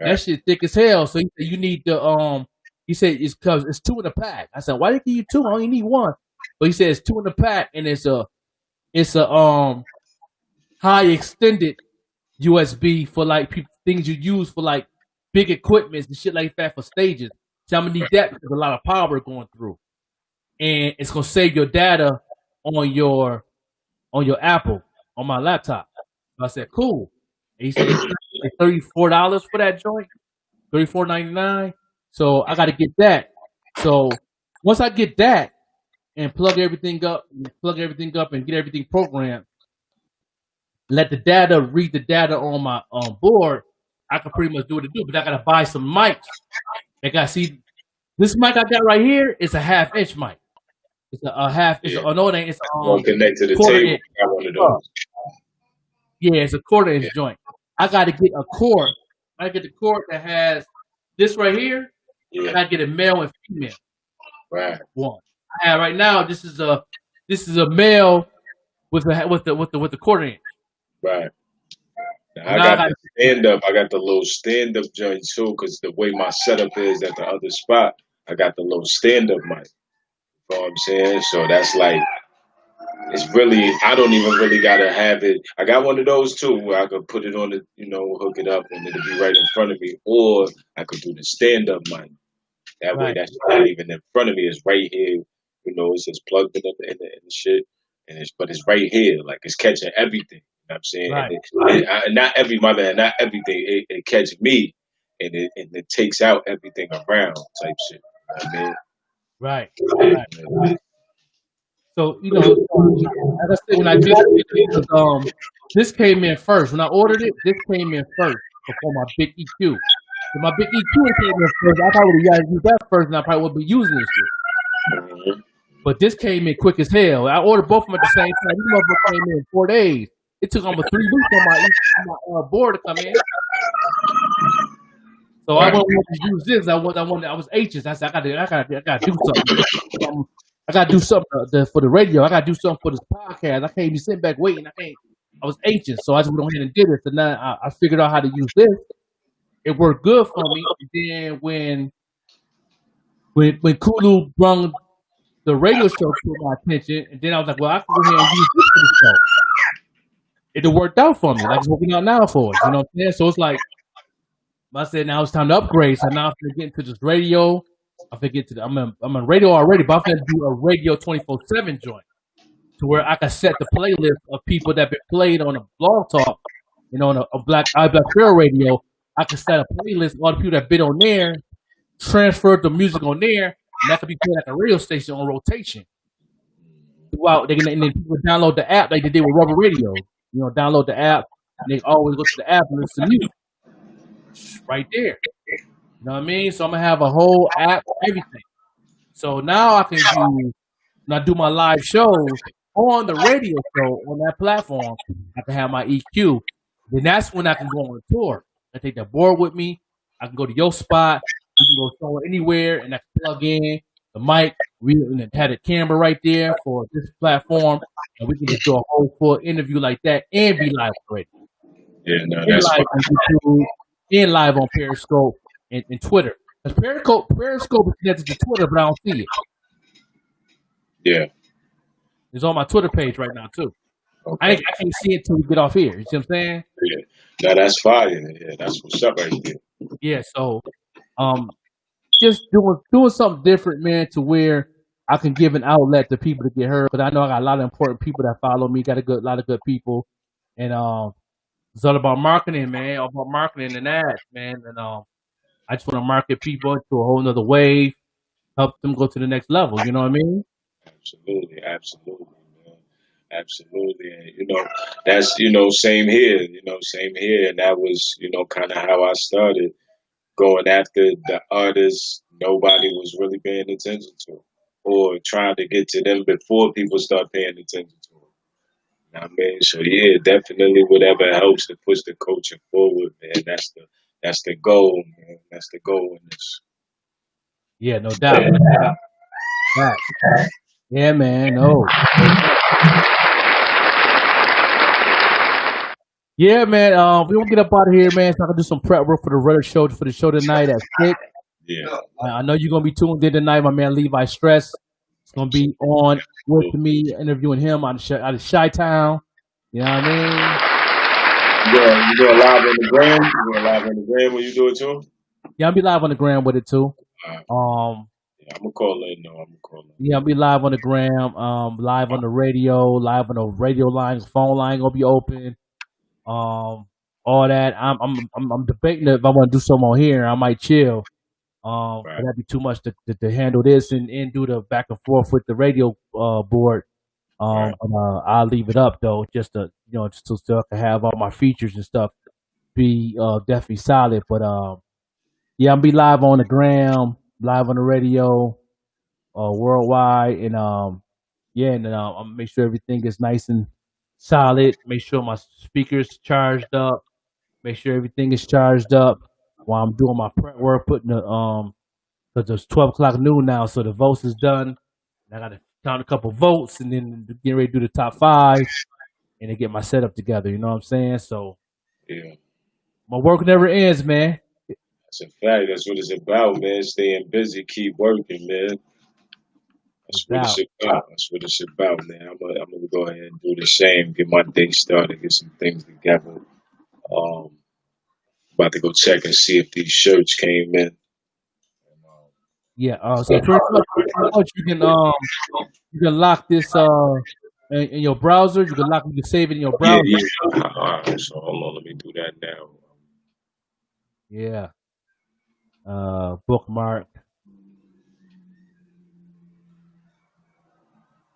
Right. That shit thick as hell. So he said, you need the He said it's because it's 2 in a pack. I said, why did you give you 2? I only need 1. But he said it's 2 in a pack, and it's a high extended USB for like things you use for like big equipment and shit like that for stages. So I'm gonna need that because a lot of power going through, and it's gonna save your data on your Apple on my laptop. So I said, cool. And he said it's $34 for that joint, $34.99. So I got to get that. So once I get that and plug everything up and get everything programmed, let the data read the data on my board, I can pretty much do what it do. But I got to buy some mics. I got to see this mic I got right here is a 1/2 inch mic. It's a half. It's no, it ain't. It's connect to the table. I got one of those. Yeah, it's a 1/4 inch joint. I got to get a cord. I get the cord that has this right here. Yeah. I got to get a male and female. Right. One. I have right now. This is a male with the 1/4 inch. Right. Now, I got the stand up. I got the little stand up joint too, because the way my setup is at the other spot, I got the little stand up mic. You know what I'm saying? So that's like, it's really, I don't even really gotta have it. I got one of those too, where I could put it on the, hook it up and it'll be right in front of me, or I could do the stand up mic. That way, that's not even in front of me. It's right here. It's just plugged in the shit, but it's right here. Like it's catching everything. You know what I'm saying? Right. Not everything. It catches me, and it takes out everything around type shit. You know what I mean? Right. So like I said, when I did it, this came in first. When I ordered it, this came in first before my big EQ. If my big EQ came in first, I probably would have used that first, and I probably would be using this shit. Mm-hmm. But this came in quick as hell. I ordered both of them at the same time. These motherfuckers came in 4 days. It took almost 3 weeks on my board to come in. So I wanted to use this. I was anxious. I said, I gotta do something. I gotta do something for the radio. I gotta do something for this podcast. I can't be sitting back waiting. I was anxious, so I just went ahead and did it. So now I figured out how to use this. It worked good for me. And then when Kulu brought the radio show to my attention, and then I was like, well, I can go ahead and use this for the show. It worked out for me. Like it's working out now for us. You know what I'm saying? So it's like, I said now it's time to upgrade. So now I'm gonna get into this radio. I'm on radio already, but I'm gonna do a radio 24/7 joint to where I can set the playlist of people that been played on a blog talk, on a Black Trail radio I can set a playlist. All the people that been on there transfer the music on there, and that could be played at the radio station on rotation. Throughout, and then people download the app like they did with Rubber Radio. You know, download the app, and they always go to the app and listen to music right there. You know what I mean? So I'm gonna have a whole app, everything. So now I can do my live shows on the radio show on that platform. I can have my EQ. Then that's when I can go on a tour. I take that board with me. I can go to your spot. We can go somewhere anywhere, and I can plug in the mic. We had a camera right there for this platform, and we can just do a whole full interview like that and be live already. Yeah, no, And that's live fine. on YouTube, and live on Periscope and Twitter. Because Periscope is connected to Twitter, but I don't see it. Yeah. It's on my Twitter page right now too. I Okay. can't see it until we get off here. You see what I'm saying? Yeah. No, that's fire. Yeah, that's what's up right there. Yeah. So, just doing something different, man, to where I can give an outlet to people to get heard. Because I know I got a lot of important people that follow me. Got a lot of good people, and it's all about marketing, man. All about marketing and ads, man. And I just want to market people into a whole nother wave, help them go to the next level. You know what I mean? Absolutely, man. Absolutely. And that's same here, same here. And that was, kind of how I started going after the artists nobody was really paying attention to. Or trying to get to them before people start paying attention to them. You know what I mean? So yeah, definitely whatever helps to push the culture forward, man. That's the goal, man. That's the goal in this. Yeah, no doubt. Right. Yeah, man. No. Yeah, man. We won't get up out of here, man. So I can do some prep work for the show tonight at 6. Yeah. I know you're gonna be tuned in tonight, my man Levi Stress. It's gonna be on with me, interviewing him out of Chi-Town. You know what I mean? You go live on the gram? You go live on the gram when you do it too? Yeah, I'll be live on the gram with it too. Yeah, I'm gonna call in. No, I'm gonna call in. Yeah, I'll be live on the gram, live on the radio, live on the radio lines, phone line gonna be open. All that. I'm debating if I want to do something on here. I might chill. But that'd be too much to handle this and do the back and forth with the radio board. But, I'll leave it up though, just to just so I can have all my features and stuff be definitely solid. But yeah, I'll be live on the gram, live on the radio, worldwide, and yeah, and then I'll make sure everything is nice and solid. Make sure my speakers charged up. Make sure everything is charged up while I'm doing my prep work, putting the because it's 12 o'clock noon now, so the votes is done. I got to count a couple votes and then get ready to do the top 5 and then get my setup together. You know what I'm saying? So yeah, my work never ends, man. That's a fact. That's what it's about, man. Staying busy, keep working, man. That's what it's about. That's what it's about, man. I'm gonna go ahead and do the same. Get my day started. Get some things together. About to go check and see if these shirts came in. Yeah. So pretty much you can lock this in your browser. You can save it in your browser. Yeah. All right. So hold on. Let me do that now. Yeah. Bookmark.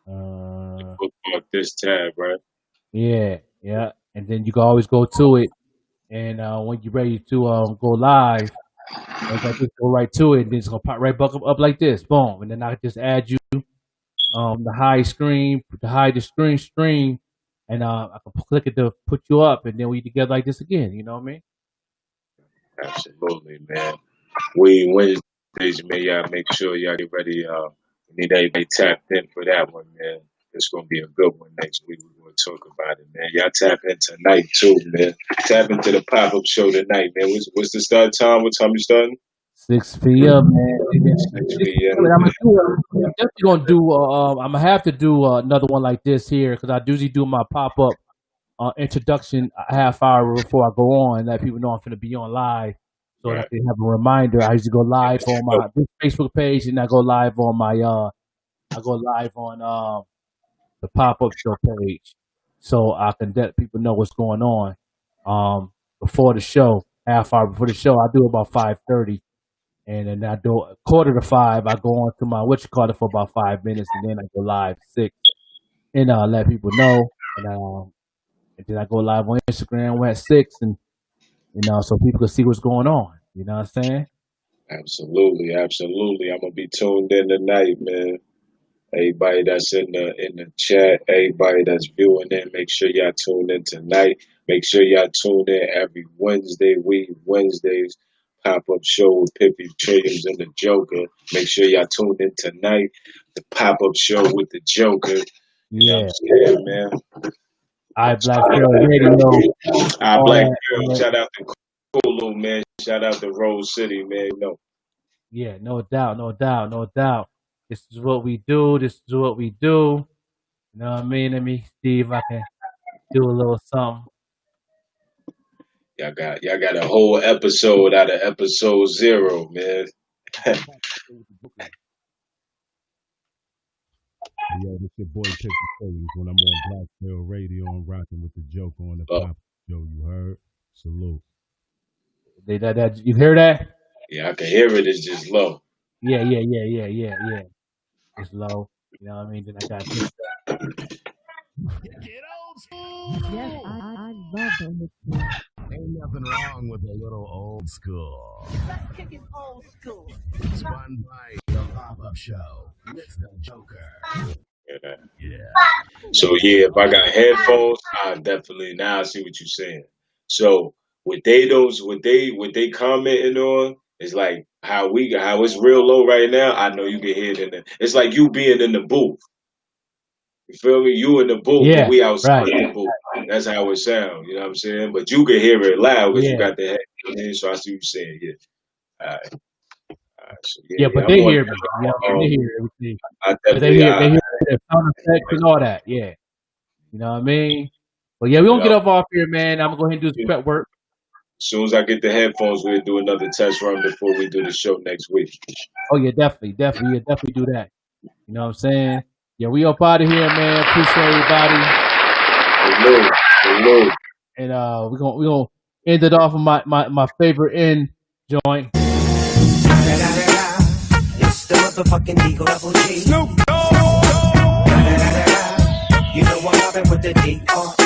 Bookmark this tab, right? Yeah. And then you can always go to it, and when you're ready to go live, just go right to it, and then it's gonna pop right up like this, boom, and then I can just add you the hide the screen stream, and I can click it to put you up, and then we together like this again. You know what I mean? Absolutely, man. We Wednesdays, man. Y'all make sure y'all get ready. We need everybody tapped in for that one, man. It's gonna be a good one next week. We're gonna talk about it, man. Y'all tap in tonight too, man. Tap into the pop-up show tonight, man. What's the start time? What time you starting? 6 p.m. man. 6 p.m. I'm definitely gonna do. I'm gonna have to do another one like this here because I usually do my pop-up introduction a half hour before I go on, and let people know I'm gonna be on live, so that they have a reminder. I usually go live on my Facebook page, and I go live on my the pop-up show page, so I can let people know what's going on before the show. half hour before the show. I do about 5:30, and then I do 4:45. I go on to my for about 5 minutes, and then I go live 6, and let people know, and then I go live on Instagram at 6, and so people can see what's going on. You know what I'm saying? Absolutely, absolutely. I'm gonna be tuned in tonight, man. Everybody that's in the chat, everybody that's viewing in, make sure y'all tune in tonight. Make sure y'all tune in every Wednesday. Wednesdays pop-up show with Piffy, Trilliamz, and the Joker. Make sure y'all tune in tonight. The pop-up show with the Joker. You know what I'm saying, man? Black Girl Radio. Black Girl. Shout out to Kulu, man. Shout out to Rose City, man. Yeah, no doubt. This is what we do. You know what I mean? Let me see if I can do a little something. Y'all got a whole episode out of episode 0, man. Yo, this your boy Piffy Trilliamz. When I'm on Black Pill Radio, I'm rocking with the Joker on the pop show. You heard? Salute. You hear that? Yeah, I can hear it. It's just low. Yeah. It's low. You know what I mean? Then I got this. Get old school. Yes, I love it. Ain't nothing wrong with a little old school. Let's kick it old school. Spun by the pop-up show with the Joker. Yeah. So yeah, if I got headphones, I definitely now I see what you're saying. So what they commenting on is like how it's real low right now. I know you can hear it it's like you being in the booth. You feel me? You in the booth, and we outside the booth. That's how it sounds. You know what I'm saying? But you can hear it loud because you got the headphones in. So I see what you're saying. Yeah. All right. So, but they hear me. They hear everything. They hear the sound effects and all that. Yeah. You know what I mean? But yeah, we gonna get up off here, man. I'm gonna go ahead and do some prep work. As soon as I get the headphones, we'll do another test run before we do the show next week. Oh yeah, definitely do that. You know what I'm saying? Yeah, we up out of here, man. Appreciate everybody. Hello. And we're gonna end it off with my favorite end joint. It's the motherfucking Eagle Double G. Snoop Dogg. You know I'm mobbing with the D.R.E.